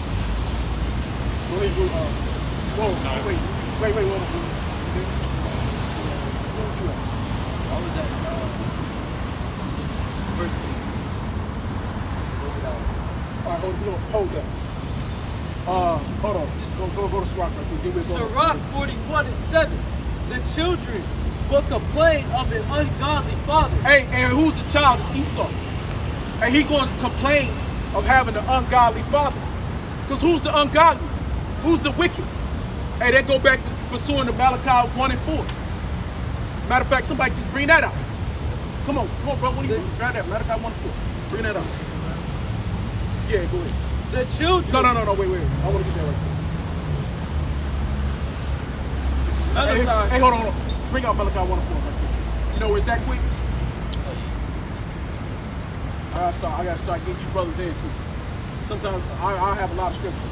Whoa, wait. What was that? Verse 8. All right, hold that. Hold on. Just go to Sirach right quick. Sirach 41:7. The children will complain of an ungodly father. Hey, and who's the child? It's Esau. And he going to complain of having an ungodly father. Because who's the ungodly? Who's the wicked? Hey, that go back to pursuing the Malachi 1 and 4. Matter of fact, somebody just bring that out. Come on, bro. What do you do? Grab that. Malachi 1 and 4. Bring that out. Yeah, go ahead. The children. No, wait. I want to get that right there. Hey, hold on. Bring out Malachi 1 and 4 right quick. You know where it's at quick? I gotta start getting you brothers in, because sometimes I have a lot of scriptures.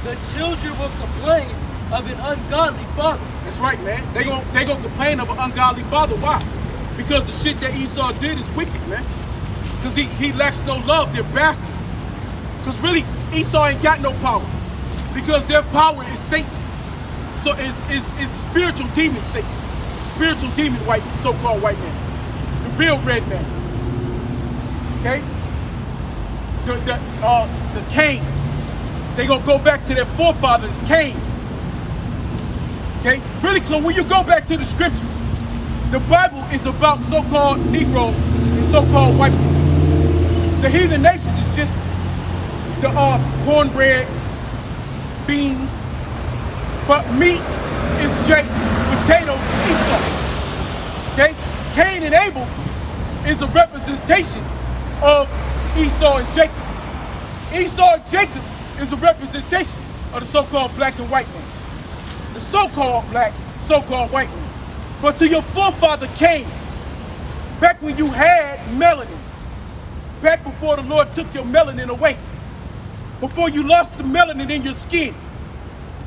The children will complain of an ungodly father. That's right, man. They gonna complain of an ungodly father. Why? Because the shit that Esau did is wicked, man. Because he lacks no love. They're bastards. Because really, Esau ain't got no power. Because their power is Satan. So it's spiritual demon Satan. Spiritual demon so-called white man. The real red man. Okay? The Cain. They gonna go back to their forefathers, Cain. Okay? Really, so when you go back to the scriptures, the Bible is about so-called Negroes and so-called white people. The heathen nations is just the cornbread, beans, but meat is Jacob, potatoes is Esau. Okay? Cain and Abel is a representation of Esau and Jacob. Esau and Jacob is a representation of the so-called black and white man. The so-called black, so-called white man. But to your forefather Cain, back when you had melanin, back before the Lord took your melanin away, before you lost the melanin in your skin,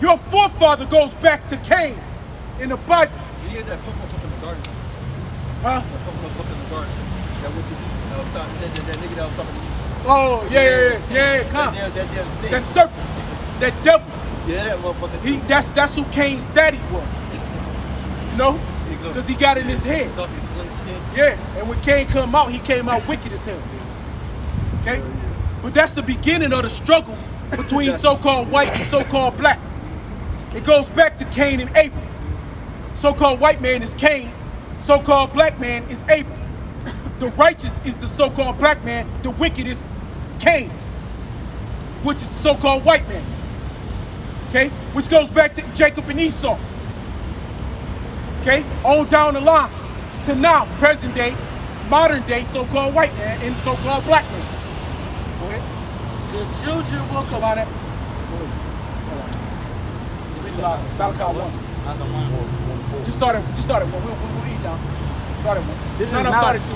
your forefather goes back to Cain in the Bible. You hear that pump in the garden? Huh? That pump in the garden. That went to outside. That nigga that was talking to you. Oh, yeah, come. That serpent, that devil. Yeah, that motherfucker. That's who Cain's daddy was. You know? Because he got in his head. Talking slick shit. Yeah, and when Cain come out, he came out wicked as hell. Okay? But that's the beginning of the struggle between so-called white and so-called black. It goes back to Cain and Abel. So-called white man is Cain. So-called black man is Abel. The righteous is the so-called black man. The wicked is Cain, which is the so-called white man. Okay? Which goes back to Jacob and Esau. Okay? On down the line to now, present day, modern day, so-called white man and so-called black man. Go ahead. The children will come out. Malachi 1. Just start at 1. We'll eat down. Start at 1. Start at 2.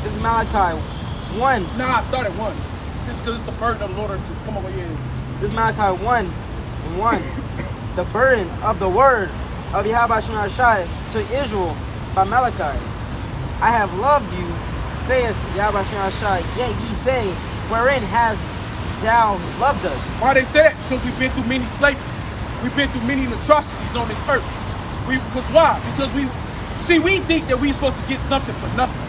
This is Malachi 1. Nah, start at 1. This is because it's the burden of the Lord to come over here. This is Malachi 1 and 1. The burden of the word of Yahweh Shai to Israel by Malachi. I have loved you, saith Yahweh Shai, yet ye say, wherein hast thou loved us? Why they say that? Because we've been through many slaveries. We've been through many atrocities on this earth. Because why? Because we think that we're supposed to get something for nothing.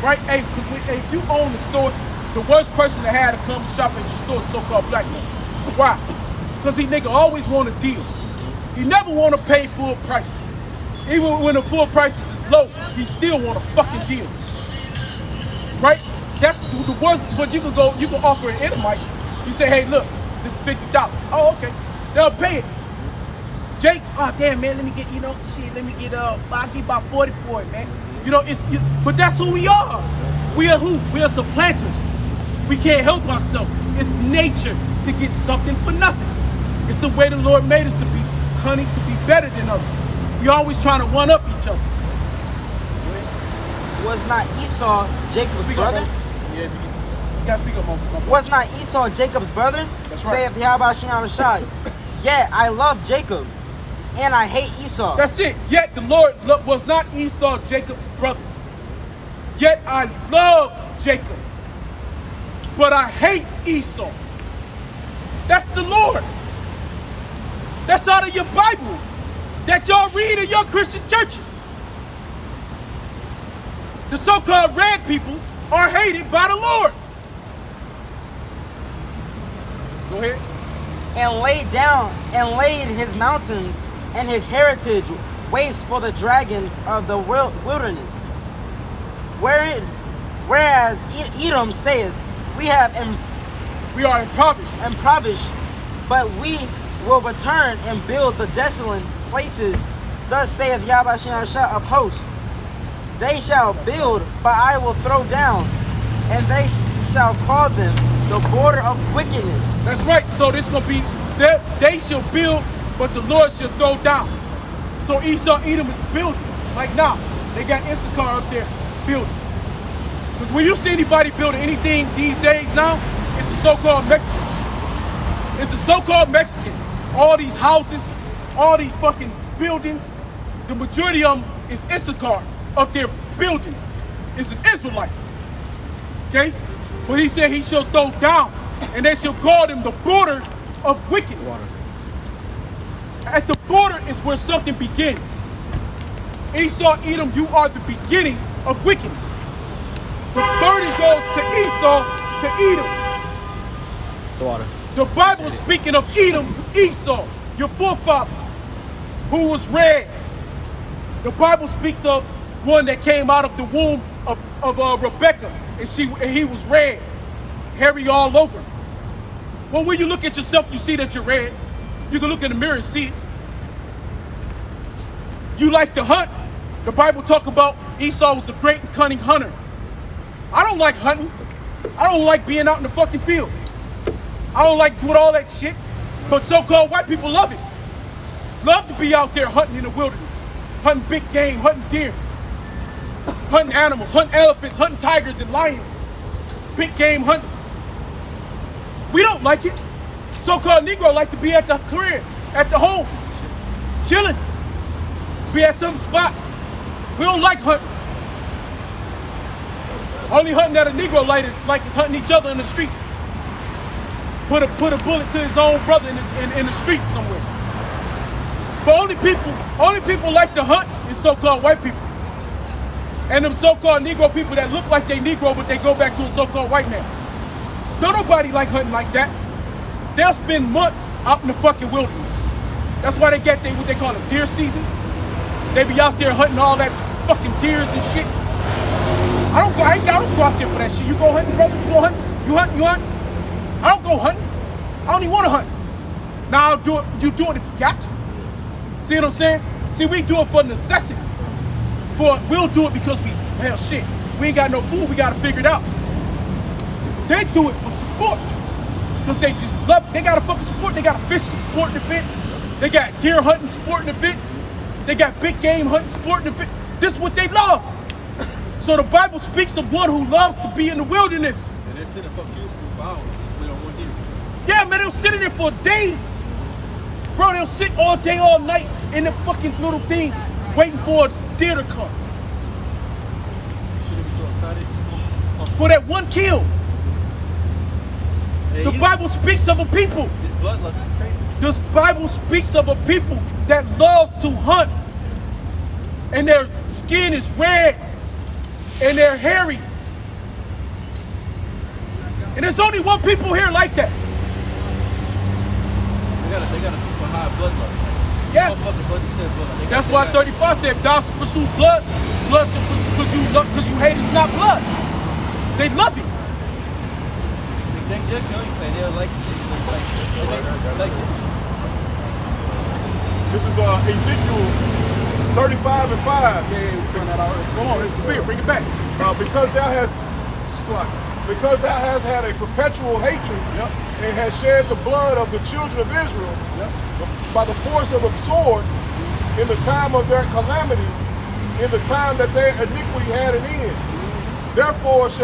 Right? Hey, because if you own the store, the worst person to have to come shop at your store is so-called black man. Why? Because he nigga always want a deal. He never want to pay full price. Even when the full price is low, he still want a fucking deal. Right? That's the worst. But you can offer an Edomite. You say, hey, look, this is $50. Oh, okay. They'll pay it. Jake, oh damn man, let me get, I'll give about 40 for it, man. But that's who we are. We are who? We are supplanters. We can't help ourselves. It's nature to get something for nothing. It's the way the Lord made us to be cunning, to be better than others. We always trying to one up each other. Was not Esau Jacob's Speak brother? up, yeah, you gotta speak up, man. Was not Esau Jacob's brother? That's right. Saith Yahweh Shai. Yeah, I love Jacob, and I hate Esau. That's it. Yet the Lord was not Esau Jacob's brother. Yet I love Jacob, but I hate Esau. That's the Lord. That's out of your Bible that y'all read in your Christian churches. The so-called red people are hated by the Lord. Go ahead. And laid his mountains and his heritage waste for the dragons of the wilderness. Whereas Edom saith, we are impoverished, but we will return and build the desolate places. Thus saith Yahweh Shai of hosts. They shall build, but I will throw down, and they shall call them the border of wickedness. That's right. So this is going to be, they shall build, but the Lord shall throw down. So Esau, Edom is building. Like now, they got Issachar up there building. Because when you see anybody building anything these days now, it's the so-called Mexicans. It's the so-called Mexicans. All these houses, all these fucking buildings, the majority of them is Issachar up there building. It's an Israelite. Okay? But he said he shall throw down, and they shall call them the border of wickedness. At the border is where something begins. Esau, Edom, you are the beginning of wickedness. The burden goes to Esau, to Edom. The Bible is speaking of Edom, Esau, your forefather, who was red. The Bible speaks of one that came out of the womb of Rebecca, and he was red, hairy all over. Well, when you look at yourself, you see that you're red. You can look in the mirror and see it. You like to hunt. The Bible talk about Esau was a great and cunning hunter. I don't like hunting. I don't like being out in the fucking field. I don't like doing all that shit. But so-called white people love it. Love to be out there hunting in the wilderness. Hunting big game, hunting deer. Hunting animals, hunting elephants, hunting tigers and lions. Big game hunting. We don't like it. So-called Negro like to be at the career, at the home, chilling. Be at some spot. We don't like hunting. Only hunting that a Negro like is hunting each other in the streets. Put a bullet to his own brother in the street somewhere. But only people like to hunt is so-called white people. And them so-called Negro people that look like they Negro, but they go back to a so-called white man. Don't nobody like hunting like that. They'll spend months out in the fucking wilderness. That's why they get what they call a deer season. They be out there hunting all that fucking deers and shit. I don't go out there for that shit. You go hunting, brother? You go hunting? You hunt? I don't go hunting. I don't even want to hunt. Now I'll do it. You do it if you got to. See what I'm saying? See, we do it for necessity. We'll do it because we ain't got no food. We got to figure it out. They do it for sport. Because they just love it. They got a fucking sport. They got a fishing sporting events. They got deer hunting sporting events. They got big game hunting sporting events. This is what they love. So the Bible speaks of one who loves to be in the wilderness. And they're sitting for beautiful hours. We don't want to. Yeah, man, they'll sit in there for days. Bro, they'll sit all day, all night in the fucking little thing, waiting for a deer to come. You shouldn't be so excited. For that one kill. Hey, The Bible speaks of a people. His bloodlust is crazy. This Bible speaks of a people that loves to hunt. And their skin is red. And they're hairy. And there's only one people here like that. They got a super high bloodlust. Yes. Motherfucker, blood shed blood. They That's got why 35 said, if thou pursue blood, blood shall pursue love, because you hate it's not blood. They love it. They'll kill you, man. They'll like it. This is Ezekiel 35 and 5. Yeah, we found that already. Come on, it's spirit, bring it back. Because thou hast had a perpetual hatred Yep. and hast shed the blood of the children of Israel Yep. by the force of a sword in the time of their calamity, in the time that their iniquity had an end. Therefore as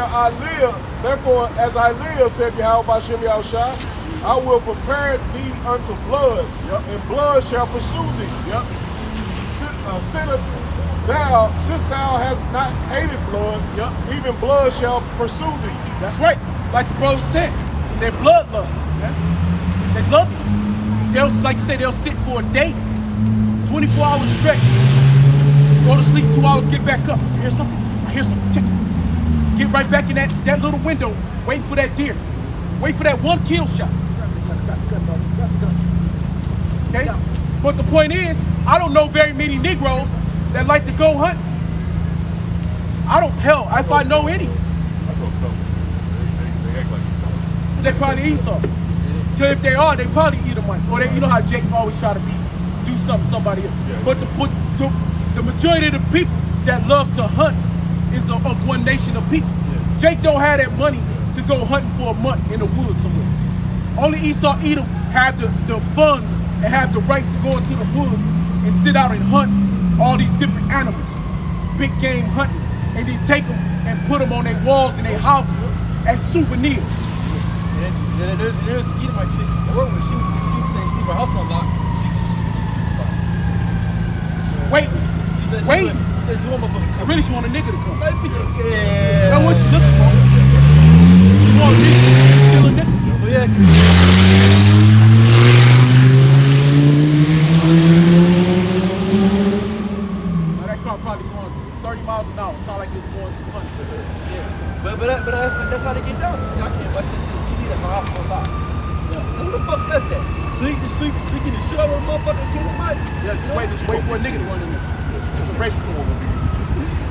I live, said Yahweh Bashem Yahushua, I will prepare thee unto blood, Yep. and blood shall pursue thee. Yep. Since thou hast not hated blood, Yep. even blood shall pursue thee. That's right. Like the brother said, they're bloodlust. Man. They love you. They'll, like you say, they'll sit for a day, 24 hours stretch. Go to sleep 2 hours, get back up. You hear something? I hear something. Check it. Get right back in that little window, waiting for that deer. Wait for that one kill shot. Okay? But the point is, I don't know very many Negroes that like to go hunt. If I know any, I go couple. They act like Esau. they probably Esau. So if they are, they probably Edomites. Or you know how Jake always try to do somebody else. Yeah. But the majority of the people that love to hunt is of one nation of people. Yeah. Jake don't have that money to go hunting for a month in the woods somewhere. Only Esau Edom have the funds and have the rights to go into the woods and sit out and hunt all these different animals, big game hunting, and then take them and put them on their walls in their houses as souvenirs. And there's Edomite chick. I work with. She was saying she leave her house unlocked. She's Wait. She said she want motherfucker to come. Really, she want a nigga to come. Like, bitch, yeah. That's what she looking for. She want a nigga to kill a nigga. Well, yeah. Now that car probably going 30 miles an hour. Sound like it's going 200. But that's how they get down. See, I can't. I said she need her house unlocked. Who the fuck does that? So you can sleep in the shit out of a motherfucker and kill somebody? Yeah, just wait for a nigga to run in there. It's a rape report.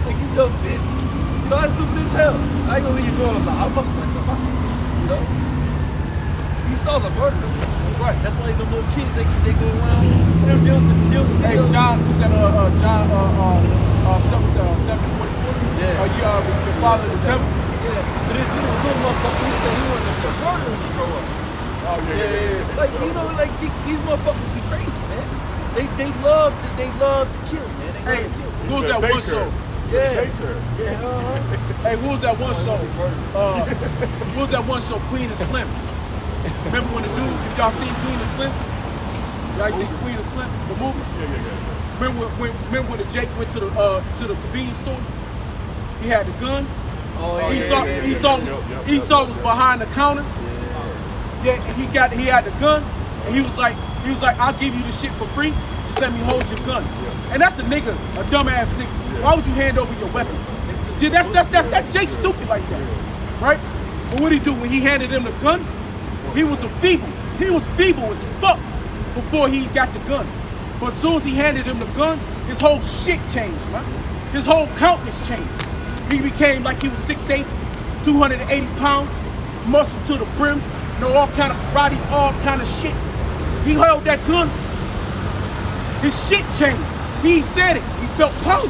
Like, you dumb bitch. You know, that's stupid as hell. I ain't gonna leave you go unlocked. I must like come out. You know? He saw the murder. That's right. That's why them little kids, they go around. They're dealing. Hey, John, who said, John, 744? Yeah. The father of the devil? Yeah. But this little motherfucker, he said he wanted to murder when he grow up. Oh, yeah. Like, you know, like these motherfuckers be crazy, man. They love to kill, man. They Hey, love to kill. what was that one show? Yeah. Yeah. Hey, what was that one show? What was that one show? Queen and Slim. Remember when the dude? Y'all seen Queen and Slim? Y'all seen Queen and Slim, the movie? Yeah. Remember when the Jake went to the convenience store? He had the gun. Oh, Esau was behind the counter. Yeah, and he had the gun, and he was like, I'll give you the shit for free. Just let me hold your gun. And that's a nigga, a dumbass nigga. Why would you hand over your weapon? Yeah, that's Jake stupid like that, right? But what he do when he handed him the gun? He was feeble as fuck before he got the gun. But as soon as he handed him the gun, his whole shit changed, man. His whole countenance changed. He became like he was 6'8", 280 pounds, muscle to the brim, all kind of karate, all kind of shit. He held that gun. His shit changed. He said it. He felt power. It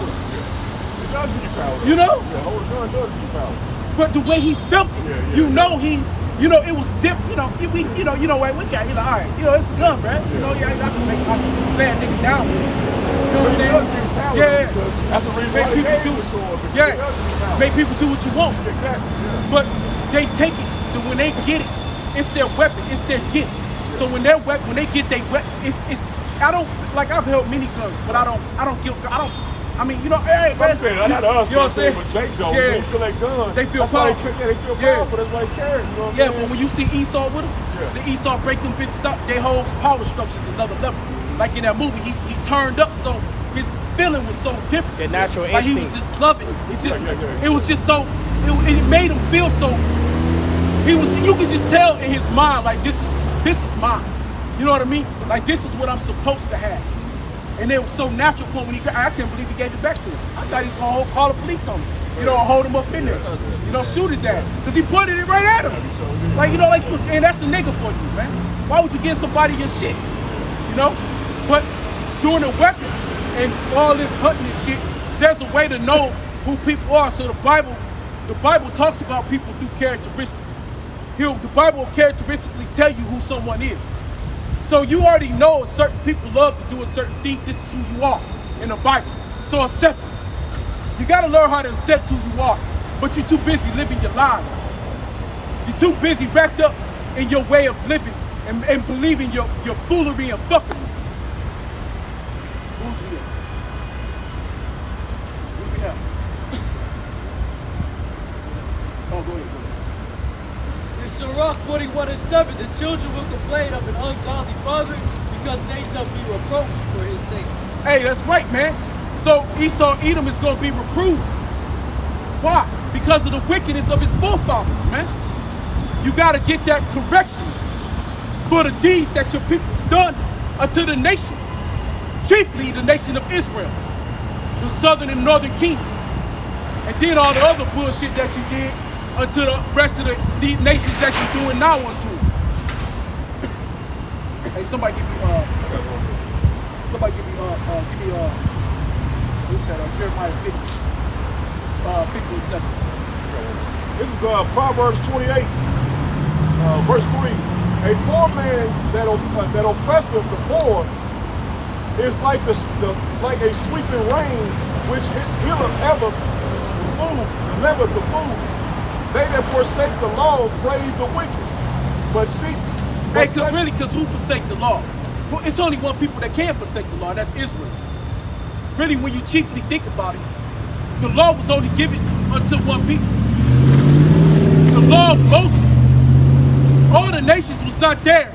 does give you power. You know? Yeah, hold the gun does give you power. But the way he felt it, it was different. We got, all right, it's a gun, right? I can lay a nigga down. You know what I'm saying? Yeah. That's the reason why they do it. Yeah. Make people do what you want. Exactly. Yeah. But they take it. When they get it, it's their weapon. It's their gift. So when they get their weapon, I've held many guns, but I don't get. I mean, hey, I'm saying, I got us, you know what I'm saying? But Jake, though, Yeah. they feel that gun. They feel that's why powerful. They feel powerful. That's why they carry it. You know what I'm saying? But when you see Esau with them, the Esau break them bitches out, their whole power structure's another level. Like in that movie, he turned up, so his feeling was so different. Their natural Like he was just loving it. It was just so, it made him feel so, you could just tell in his mind, like this is mine. You know what I mean? Like this is what I'm supposed to have. And it was so natural for him when I can't believe he gave it back to him. I thought he was going to call the police on him. You know, hold him up in there. You know, shoot his ass. Because he pointed it right at him. Like, you know, like, and that's a nigga for you, man. Why would you give somebody your shit? You know? But during the weapon and all this hunting and shit, there's a way to know who people are. So the Bible talks about people through characteristics. The Bible will characteristically tell you who someone is. So you already know certain people love to do a certain thing. This is who you are in the Bible. So accept it. You got to learn how to accept who you are. But you're too busy living your lives. You're too busy wrapped up in your way of living and believing your foolery and fuckery. Who's here? Who do we have? Oh, go ahead. In Sirach 41:7, the children will complain of an ungodly father because they shall be reproached for his sake. Hey, that's right, man. So Esau, Edom is going to be reproved. Why? Because of the wickedness of his forefathers, man. You got to get that correction for the deeds that your people's done unto the nations, chiefly the nation of Israel, the southern and northern kingdom, and then all the other bullshit that you did unto the rest of the nations that you're doing now unto. Hey, somebody give me what's that? Jeremiah 50:7. This is Proverbs 28, verse 3. A poor man that oppresseth the poor is like a sweeping rain, which healeth ever the food, delivereth the food. They that forsake the law praise the wicked, but seek. Hey, because who forsake the law? Well, it's only one people that can forsake the law, that's Israel. Really, when you chiefly think about it, the law was only given unto one people. The law of Moses, all the nations was not there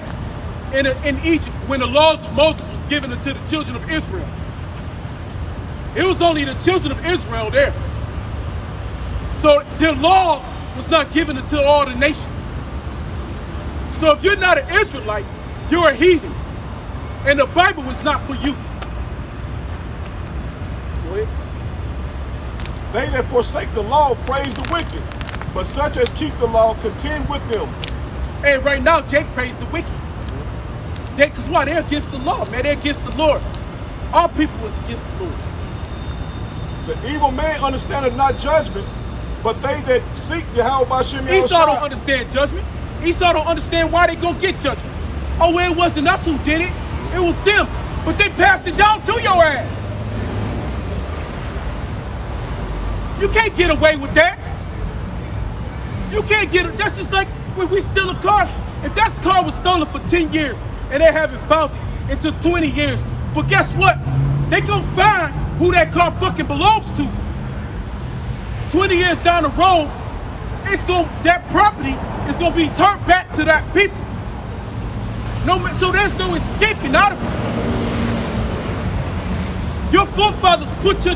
in Egypt when the laws of Moses was given unto the children of Israel. It was only the children of Israel there. So their laws was not given unto all the nations. So if you're not an Israelite, you're a heathen. And the Bible is not for you. Go ahead. They that forsake the law praise the wicked, but such as keep the law contend with them. And right now, Jake praised the wicked. Because why? They're against the law, man. They're against the Lord. All people was against the Lord. The evil man understandeth not judgment, but they that seek Yahweh Bashim Esau don't understand judgment. Esau don't understand why they gonna get judgment. Oh, well, it wasn't us who did it. It was them. But they passed it down to your ass. You can't get away with that. You can't get it. That's just like when we steal a car. If that car was stolen for 10 years and they haven't found it until 20 years, but guess what? They gonna find who that car fucking belongs to. 20 years down the road, that property is gonna be turned back to that people. So there's no escaping out of it. Your forefathers put your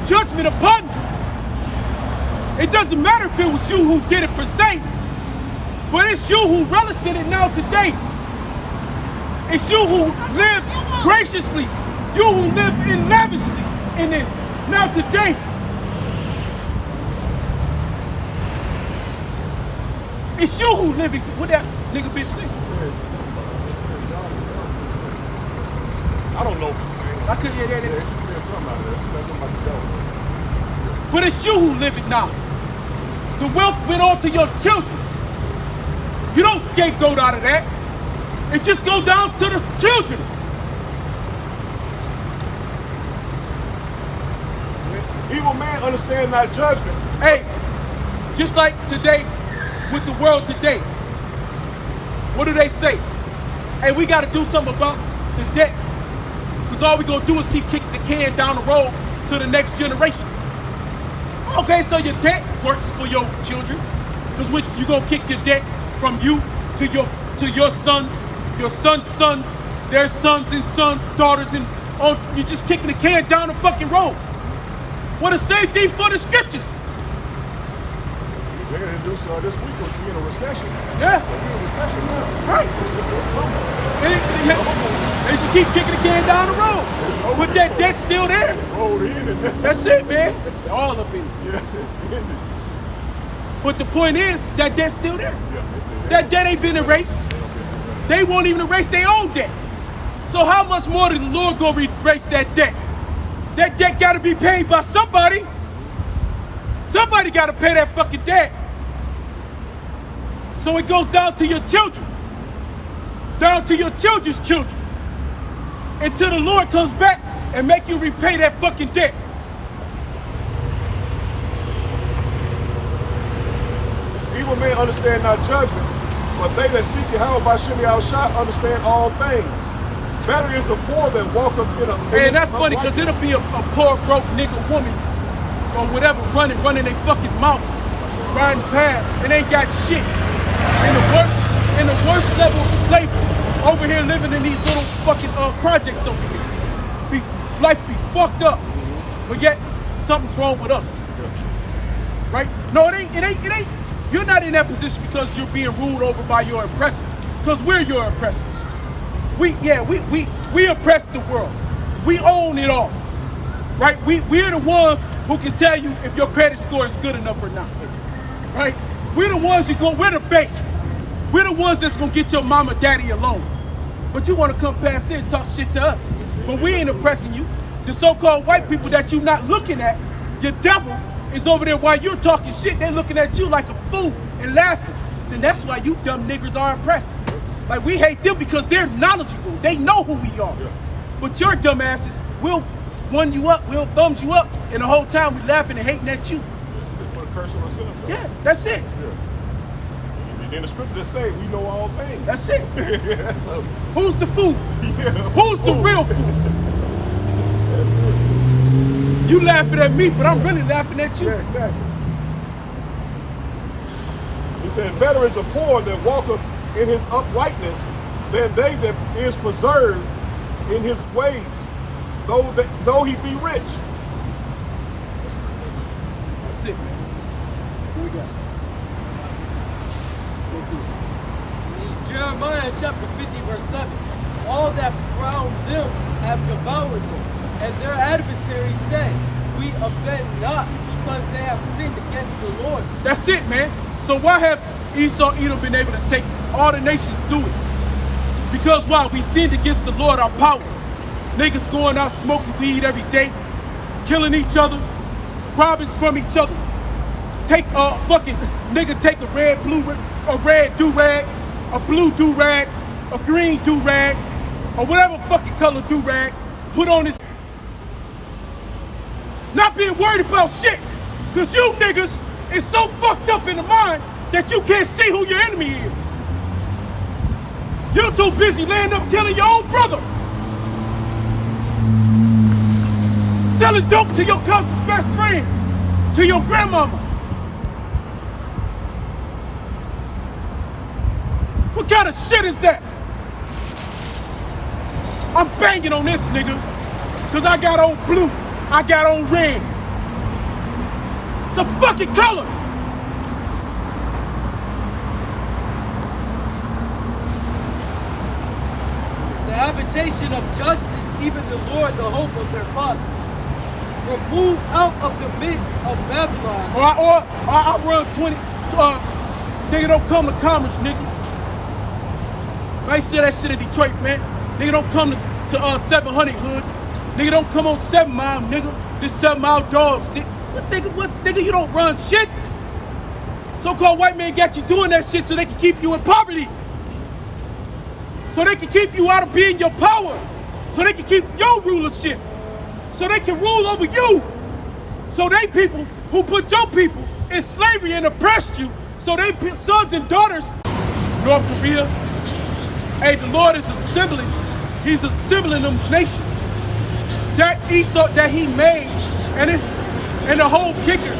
judgment upon you. It doesn't matter if it was you who did it per se, but it's you who relish in it now today. It's you who live graciously. You who live in lavishly in this now today. It's you who live in what that nigga bitch say. I don't know. I couldn't hear that. She said something out there. She said something about the devil. But it's you who live it now. The wealth went on to your children. You don't scapegoat out of that. It just goes down to the children. Evil man understand not judgment. Hey, just like today, with the world today, what do they say? Hey, we got to do something about the debt. Because all we going to do is keep kicking the can down the road to the next generation. Okay, so your debt works for your children. Because you're going to kick your debt from you to your sons, your sons' sons, their sons and sons, daughters, and you're just kicking the can down the fucking road. What a same thing for the scriptures. They're going to do so this week. We're in a recession. Yeah. We're in a recession now. Right. They just keep kicking the can down the road. But that debt's still there. Rolled in and That's it, man. All of it. yeah, it's ended. But the point is, that debt's still there. Yeah, it's That debt ain't been erased. They won't even erase their own debt. So how much more did the Lord go erase that debt? That debt gotta be paid by somebody. Somebody gotta pay that fucking debt. So it goes down to your children. Down to your children's children. Until the Lord comes back and make you repay that fucking debt. Evil men understand not judgment, but they that seek Yahweh by Shimmy Al-Shah understand all things. Better is the poor that walk up in a... And that's funny, because it'll be a poor, broke nigga woman or whatever running their fucking mouth, riding past, and ain't got shit. In the worst level of slavery, over here living in these little fucking projects over here. Life be fucked up, but yet something's wrong with us. Right? No, it ain't. You're not in that position because you're being ruled over by your oppressors, because we're your oppressors. We oppress the world. We own it all. Right? We're the ones who can tell you if your credit score is good enough or not. Right? We're the ones we're the bank. We're the ones that's gonna get your mama, daddy alone. But you wanna come past here and talk shit to us. But we ain't oppressing you. The so-called white people that you're not looking at, your devil is over there while you're talking shit. They're looking at you like a fool and laughing. So that's why you dumb niggers are oppressed. Like, we hate them because they're knowledgeable. They know who we are. But your dumb asses, we'll one you up, we'll thumbs you up, and the whole time we laughing and hating at you. They put a curse on ourselves. Yeah, that's it. Yeah. And then the scripture that say we know all things. That's it. So, Who's the fool? yeah. Who's the real fool? That's it. You laughing at me, but I'm really laughing at you. Yeah, exactly. He said, better is the poor that walketh in his uprightness than they that is preserved in his ways, though he be rich. That's it, man. What we got? Let's do it. This is Jeremiah chapter 50, verse 7. All that frown them have devoured them, and their adversaries say, we offend not, because they have sinned against the Lord. That's it, man. So why have Esau, Edom been able to take us? All the nations do it. Because why? We sinned against the Lord, our power. Niggas going out smoking weed every day, killing each other, robbing from each other. Take a fucking nigga, take a red do-rag, a blue do-rag, a green do-rag, or whatever fucking color do-rag, put on his. Not being worried about shit, because you niggas is so fucked up in the mind that you can't see who your enemy is. You're too busy laying up killing your own brother. Selling dope to your cousin's best friends, to your grandmama. What kind of shit is that? I'm banging on this nigga, because I got on blue, I got on red. It's a fucking color. The habitation of justice, even the Lord, the hope of their fathers. Remove out of the midst of Babylon. Or I run 20, nigga don't come to Commerce, nigga. I used to say that shit in Detroit, man. Nigga don't come to 700 hood. Nigga don't come on 7 Mile, nigga. This 7 Mile dogs, nigga. What nigga, you don't run shit. So-called white man got you doing that shit so they can keep you in poverty. So they can keep you out of being your power. So they can keep your rulership. So they can rule over you. So they people who put your people in slavery and oppressed you, so they sons and daughters, North Korea, hey, the Lord is assembling, he's assembling them nations. That Esau that he made, and the whole kicker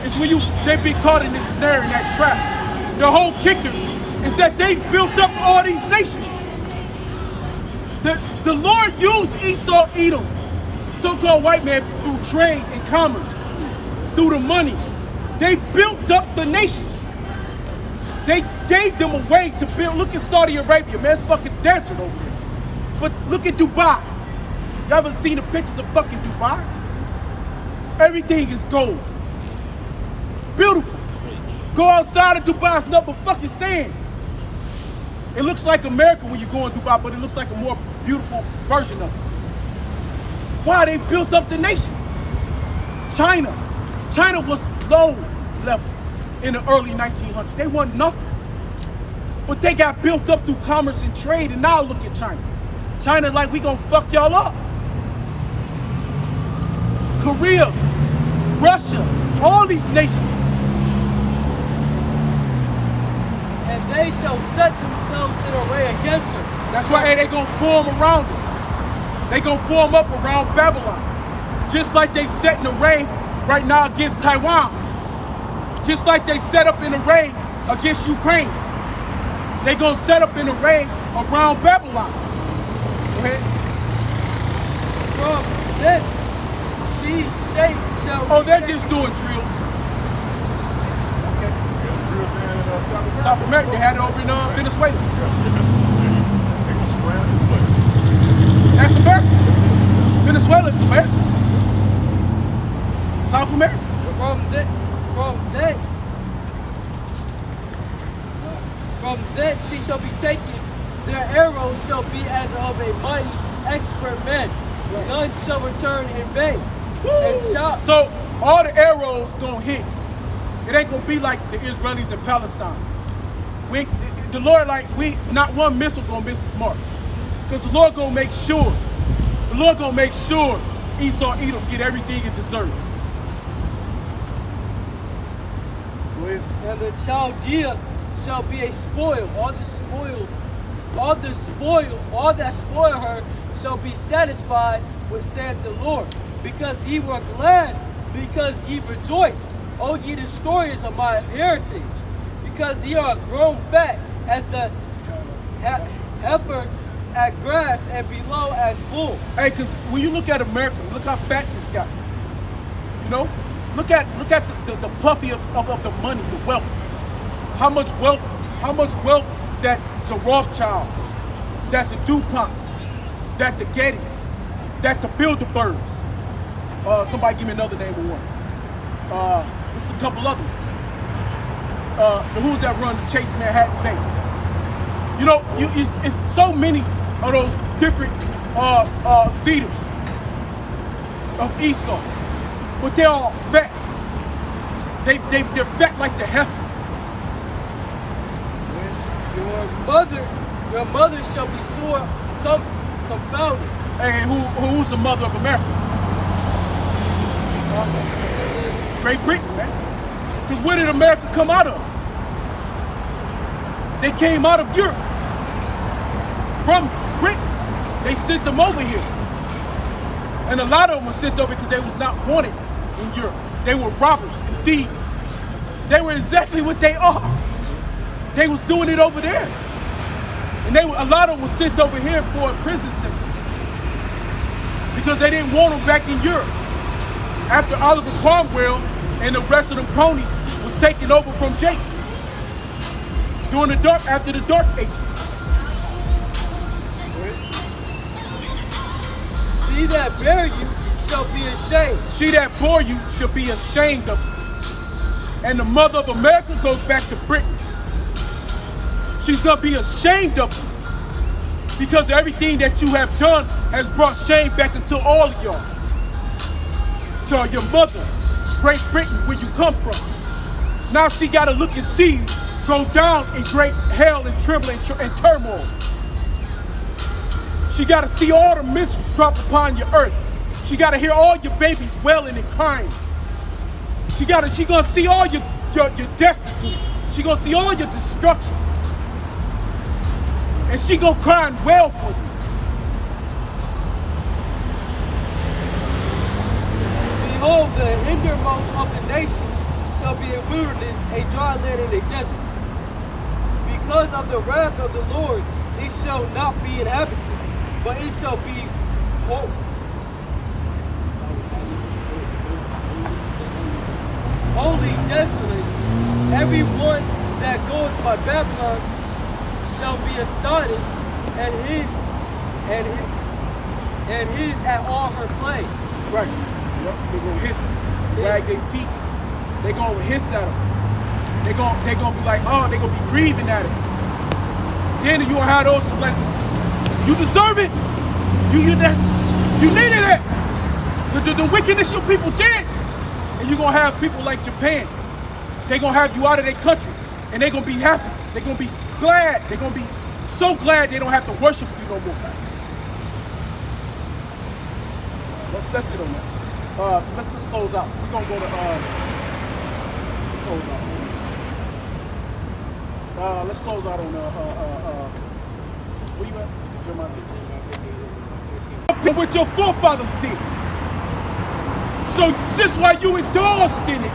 is when they be caught in this snare, in that trap. The whole kicker is that they built up all these nations. The Lord used Esau, Edom, so-called white man, through trade and commerce, through the money. They built up the nations. They gave them a way to build. Look at Saudi Arabia, man, it's fucking desert over there. But look at Dubai. You ever seen the pictures of fucking Dubai? Everything is gold. Beautiful. Go outside of Dubai, it's nothing but fucking sand. It looks like America when you go in Dubai, but it looks like a more beautiful version of it. Why? They built up the nations. China was low level in the early 1900s. They weren't nothing. But they got built up through commerce and trade, and now look at China. China like, we gonna fuck y'all up. Korea, Russia, all these nations. And they shall set themselves in array against her. That's why they gonna form around it. They gonna form up around Babylon. Just like they set an array right now against Taiwan. Just like they set up an array against Ukraine. They gonna set up an array around Babylon. Go ahead. From thence she shall. Oh, they're just doing drills. Okay. South America, they had it over in Venezuela. That's America. Venezuela is America. South America. From thence she shall be taken. Their arrows shall be as of a mighty expert man. None shall return in vain. And So all the arrows gonna hit. It ain't gonna be like the Israelis in Palestine. The Lord, not one missile gonna miss its mark. Because the Lord gonna make sure. The Lord gonna make sure Esau, Edom get everything it deserves. Go ahead. And the Chaldea shall be a spoil. All that spoil her shall be satisfied with, saith the Lord. Because ye were glad, because ye rejoiced, O ye destroyers of my heritage. Because ye are grown fat as the heifer at grass and below as bull. Hey, because when you look at America, look how fat this got. You know? Look at the puffy of the money, the wealth. How much wealth that the Rothschilds, that the DuPonts, that the Gettys, that the Bilderbergs. Somebody give me another name of one. There's a couple other ones. Who's that run the Chase Manhattan Bank? You know, it's so many of those different leaders of Esau, but they're all fat. They're fat like the heifer. Your mother shall be sore confounded. Hey, who's the mother of America? Great Britain, man. Because where did America come out of? They came out of Europe. From Britain. They sent them over here. And a lot of them were sent over because they was not wanted in Europe. They were robbers and thieves. They were exactly what they are. They was doing it over there. And a lot of them were sent over here for a prison sentence. Because they didn't want them back in Europe. After Oliver Cromwell and the rest of them cronies was taken over from Jake. After the Dark Ages. She that bear you shall be ashamed. She that bore you shall be ashamed of you. And the mother of America goes back to Britain. She's gonna be ashamed of you. Because everything that you have done has brought shame back into all of y'all. To your mother, Great Britain, where you come from. Now she gotta look and see you go down in great hell and trembling and turmoil. She gotta see all the missiles drop upon your earth. She gotta hear all your babies wailing and crying. She gonna see all your destitute. She gonna see all your destruction. And she gonna cry and wail for you. Behold, the hindermost of the nations shall be a wilderness, a dry land and a desert. Because of the wrath of the Lord, it shall not be inhabited, but it shall be wholly desolate. Every one that goeth by Babylon shall be astonished, and and he's at all her plays. Right. Yep. They're gonna hiss, wag their teeth. They're gonna hiss at him. They're gonna be like, oh, they're gonna be grieving at it. Then you gonna have those blessings. You deserve it. You needed it. The wickedness your people did. And you're gonna have people like Japan. They're gonna have you out of their country. And they're gonna be happy. They're gonna be glad. They're gonna be so glad they don't have to worship you no more. Let's sit on that. Let's close out. We're gonna go to close out. Let's close out on where you at? Jeremiah 15. What your forefathers did. So just while you indulged in it,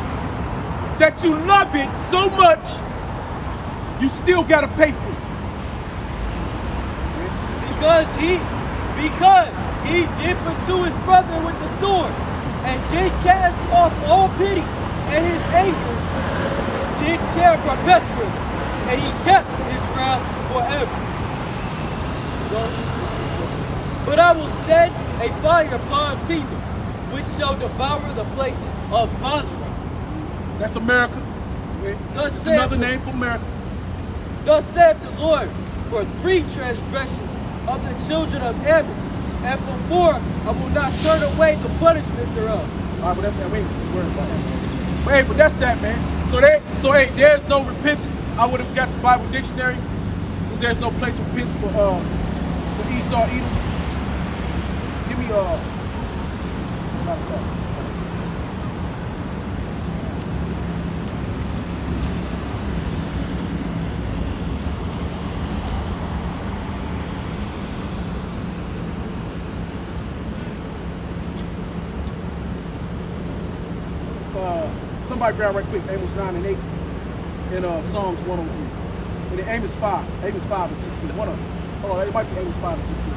that you love it so much, you still gotta pay for it. Because he did pursue his brother with the sword and did cast off all pity, and his anger did tear perpetually, and he kept his wrath forever. But I will set a fire upon Timon, which shall devour the places of Basra. That's America. That's another name for America. Thus saith the Lord, for 3 transgressions of the children of Ammon, and for 4 I will not turn away the punishment thereof. All right, but that's that. We ain't worried about that. Hey, but that's that, man. So hey, there's no repentance. I would have got the Bible dictionary, because there's no place of repentance for Esau, Edom. Give me matter of fact. Somebody grab right quick, Amos 9 and 8, and Psalms 103. And then Amos 5 and 16. One of them. Hold on, it might be Amos 5 and 16.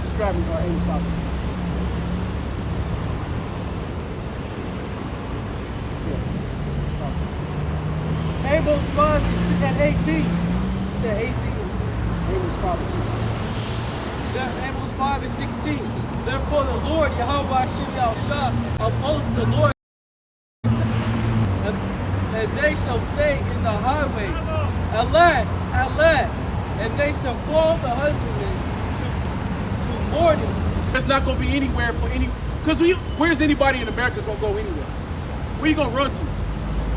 Just grab me Amos 5 and 16. Yeah. Amos 5 and 18. You said 18. Amos 5 and 16. Amos 5 and 16. Therefore the Lord, Yahweh Hashem Yahushua, opposed the Lord, and they shall say in the highways, alas, alas, and they shall call the husbandman to mourning. There's not going to be anywhere for any, because where's anybody in America going to go anywhere? Where you going to run to?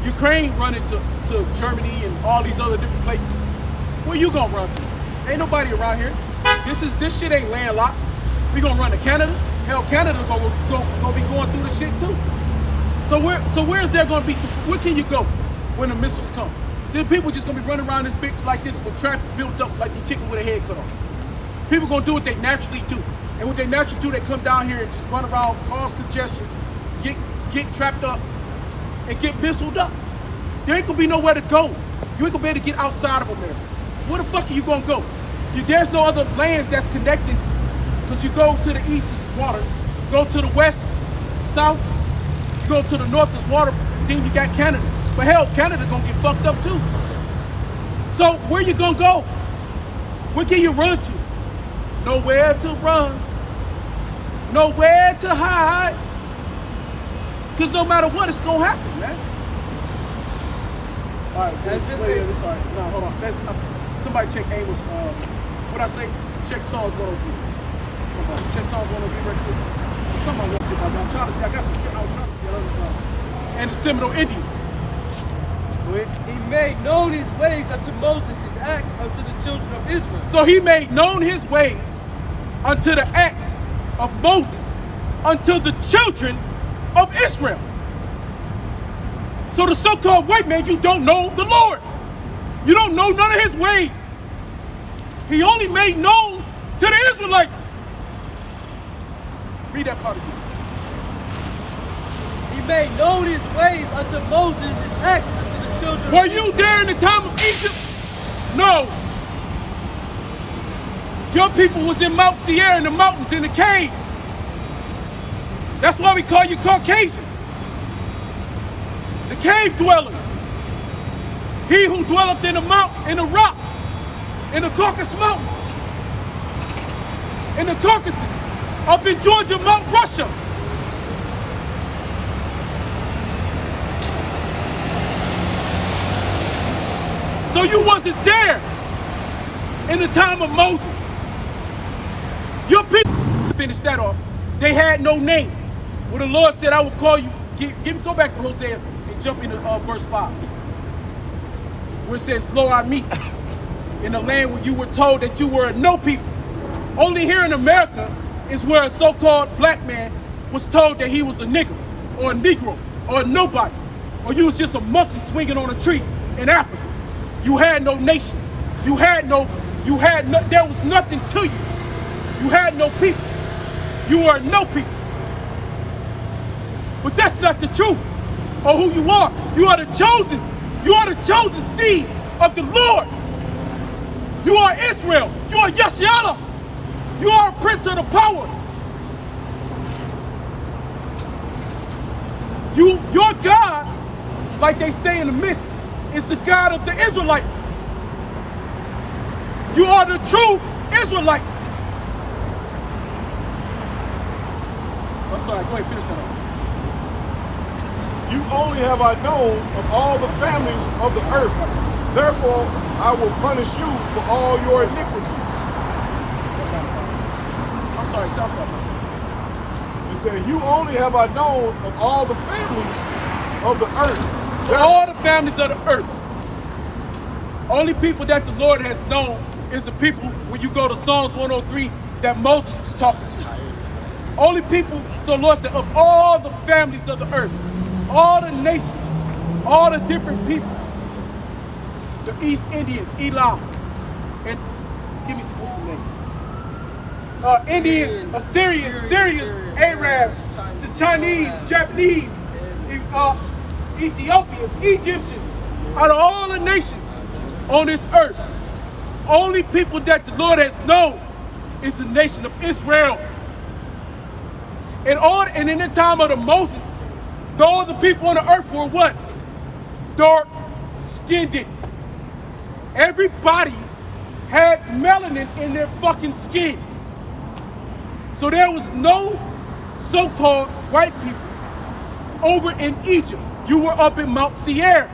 Ukraine running to Germany and all these other different places. Where you going to run to? Ain't nobody around here. This shit ain't landlocked. We going to run to Canada. Hell, Canada going to be going through the shit too. So where's there going to be? Where can you go when the missiles come? Then people just going to be running around this bitch like this with traffic built up like the chicken with a head cut off. People going to do what they naturally do. And what they naturally do, they come down here and just run around, cause congestion, get trapped up, and get missiled up. There ain't going to be nowhere to go. You ain't going to be able to get outside of America. Where the fuck are you going to go? There's no other lands that's connected, because you go to the east is water, go to the west, south, go to the north is water, then you got Canada. But hell, Canada gonna get fucked up too. So where you gonna go? Where can you run to? Nowhere to run. Nowhere to hide. Because no matter what, it's gonna happen, man. All right, That's it, wait, man. sorry. No, hold on. Somebody check Amos. What I say? Check Psalms 103. Somebody check Psalms 103 right quick. Somebody wants to see about that. I'm trying to see. I got some shit I was trying to see. And the Seminole Indians. Go ahead. He made known his ways unto Moses, his acts unto the children of Israel. So he made known his ways unto the acts of Moses, unto the children of Israel. So the so-called white man, you don't know the Lord. You don't know none of his ways. He only made known to the Israelites. Read that part again. He made known his ways unto Moses, his acts unto the children Were of you there in the time of Egypt? No. Your people was in Mount Seir, in the mountains, in the caves. That's why we call you Caucasian. The cave dwellers. He who dwelleth in the rocks, in the Caucasus Mountains. in the Caucasus, up in Georgia, Mount Russia. So you wasn't there in the time of Moses. Your people, finish that off, they had no name. When the Lord said, I will call you, go back to Hosea and jump into verse 5. Where it says, lo, I meet in the land where you were told that you were no people. Only here in America is where a so-called black man was told that he was a nigger, or a Negro, or a nobody, or you was just a monkey swinging on a tree in Africa. You had no nation. There was nothing to you. You had no people. You were no people. But that's not the truth of who you are. You are the chosen. You are the chosen seed of the Lord. You are Israel. You are Yashiala. You are a prince of the power. Your God, like they say in the myth, is the God of the Israelites. You are the true Israelites. I'm sorry, go ahead, finish that up. You only have I known of all the families of the earth. Therefore, I will punish you for all your iniquities. I'm sorry. You say, you only have I known of all the families of the earth. So all the families of the earth. Only people that the Lord has known is the people, when you go to Psalms 103, that Moses was talking to. Only people, so Lord said, of all the families of the earth, all the nations, all the different people, the East Indians, Elam, and give me what's the names? Indians, Assyrians, Syrians, Arabs, the Chinese, Japanese, Ethiopians, Egyptians, out of all the nations on this earth, only people that the Lord has known is the nation of Israel. And in the time of the Moses, all the people on the earth were what? Dark-skinned. Everybody had melanin in their fucking skin. So there was no so-called white people over in Egypt. You were up in Mount Seir.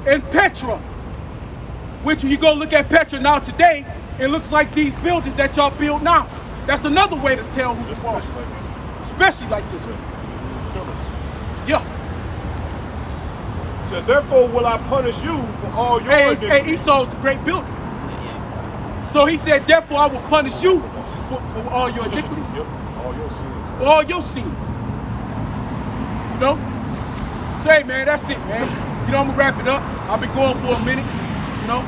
And Petra, which when you go look at Petra now today, it looks like these buildings that y'all build now. That's another way to tell who you are. Especially like this one. Yeah. So therefore will I punish you for all your iniquities. Hey, Esau's a great builder. So he said, therefore I will punish you for all your iniquities. Yep, all your sins. For all your sins. You know? Say, man, that's it, man. You know, I'm gonna wrap it up. I've been going for a minute, you know?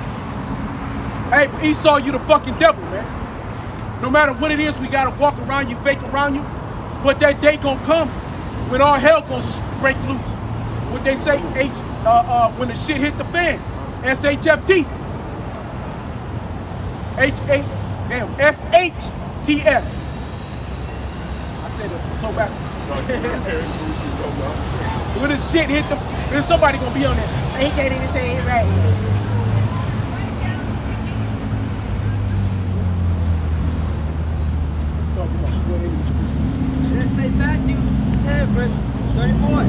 Hey, but Esau, you the fucking devil, man. No matter what it is, we gotta walk around you, fake around you. But that day gonna come when all hell gonna break loose. What they say, when the shit hit the fan, SHFT. SHTF. I said it so backwards. When the shit hit the, then somebody gonna be on there. He can't even say it right. Let's say Matthew 10, verse 34.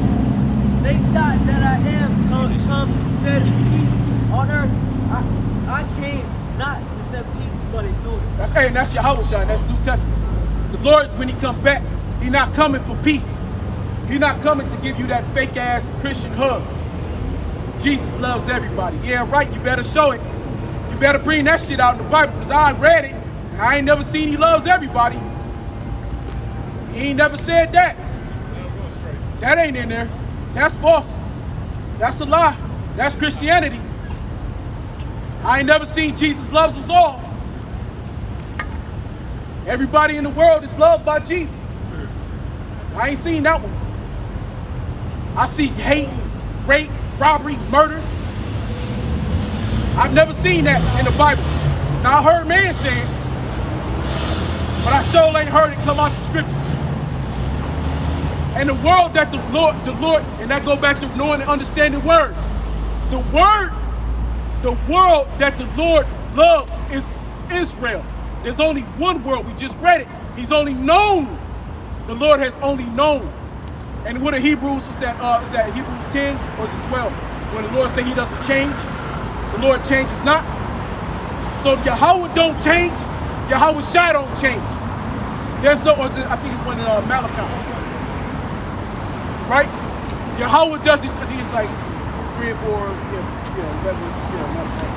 They thought that I am come to set peace on earth. I came not to set peace, but a sword. That's Yahweh Shai, that's New Testament. The Lord, when he come back, he not coming for peace. He not coming to give you that fake ass Christian hug. Jesus loves everybody. Yeah, right, you better show it. You better bring that shit out in the Bible, because I read it, and I ain't never seen he loves everybody. He ain't never said that. That ain't in there. That's false. That's a lie. That's Christianity. I ain't never seen Jesus loves us all. Everybody in the world is loved by Jesus. I ain't seen that one. I see hate, rape, robbery, murder. I've never seen that in the Bible. Now I heard man saying, but I sure ain't heard it come out the scriptures. And the world that the Lord, and that go back to knowing and understanding words. The world that the Lord loves is Israel. There's only one world. We just read it. He's only known. The Lord has only known. And what are Hebrews? Is that Hebrews 10 or is it 12? When the Lord say he doesn't change, the Lord changes not. So Yahweh don't change. Yahweh Shai don't change. There's no, or is it, I think it's one in Malachi. Right? Yahweh doesn't, I think it's like 3 or 4, 11, Malachi.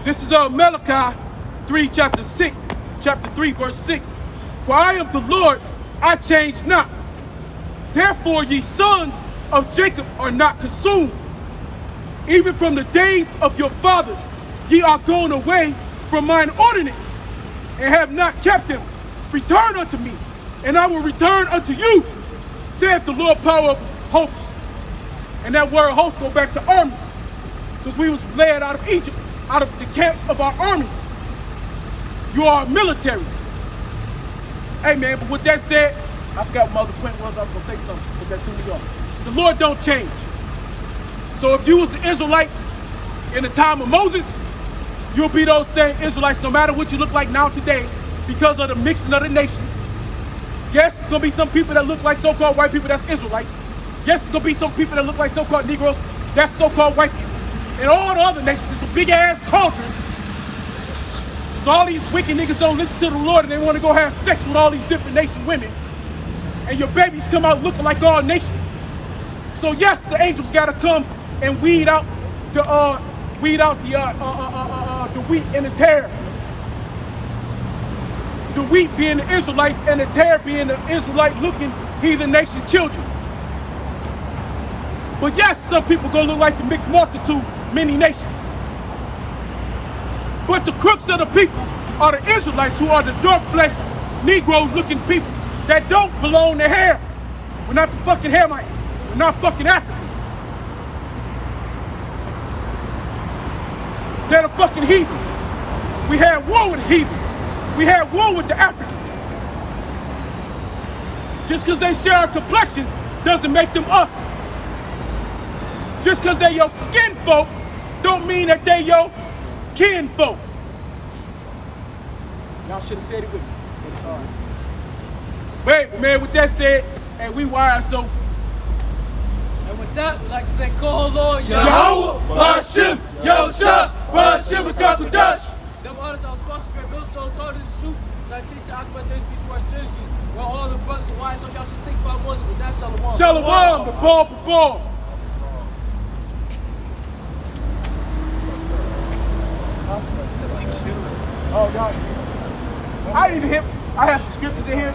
This is Malachi 3, chapter 3, verse 6. For I am the Lord, I change not. Therefore ye sons of Jacob are not consumed. Even from the days of your fathers ye are gone away from mine ordinance, and have not kept them. Return unto me, and I will return unto you, saith the Lord power of hosts. And that word host go back to armies, because we was led out of Egypt, out of the camps of our armies. You are military. Hey man, but with that said, I forgot what my other point was. I was gonna say something, but that threw me off. The Lord don't change. So if you was the Israelites in the time of Moses, you'll be those same Israelites no matter what you look like now today, because of the mixing of the nations. Yes, it's gonna be some people that look like so-called white people, that's Israelites. Yes, it's gonna be some people that look like so-called Negroes, that's so-called white people. And all the other nations, it's a big ass cauldron. So all these wicked niggas don't listen to the Lord and they want to go have sex with all these different nation women. And your babies come out looking like all nations. So yes, the angels gotta come and weed out the wheat and the tare. The wheat being the Israelites and the tare being the Israelite looking heathen nation children. But yes, some people gonna look like the mixed multitude, many nations. But the crooks of the people are the Israelites, who are the dark-fleshed, Negro-looking people that don't belong to Ham. We're not the fucking Hamites. We're not fucking African. They're the fucking heathens. We had war with the heathens. We had war with the Africans. Just because they share a complexion doesn't make them us. Just because they your skin folk don't mean that they your kin folk. Y'all should have said it with me, but it's all right. Wait, man, with that said, and we YSO. And with that, we'd like to say, Call Lord, Yahweh, Hashem, Yahusha, Hashem, Kakudash. Them artists are sponsored by Bill Soul, told to shoot. So I say, Akbar, there's peace for our citizenship. Where all the brothers of YSO, y'all should sing 5 ones, but that's Shalom. Shalom, the ball for ball. Oh, y'all. I didn't even hit. I had some scriptures in here.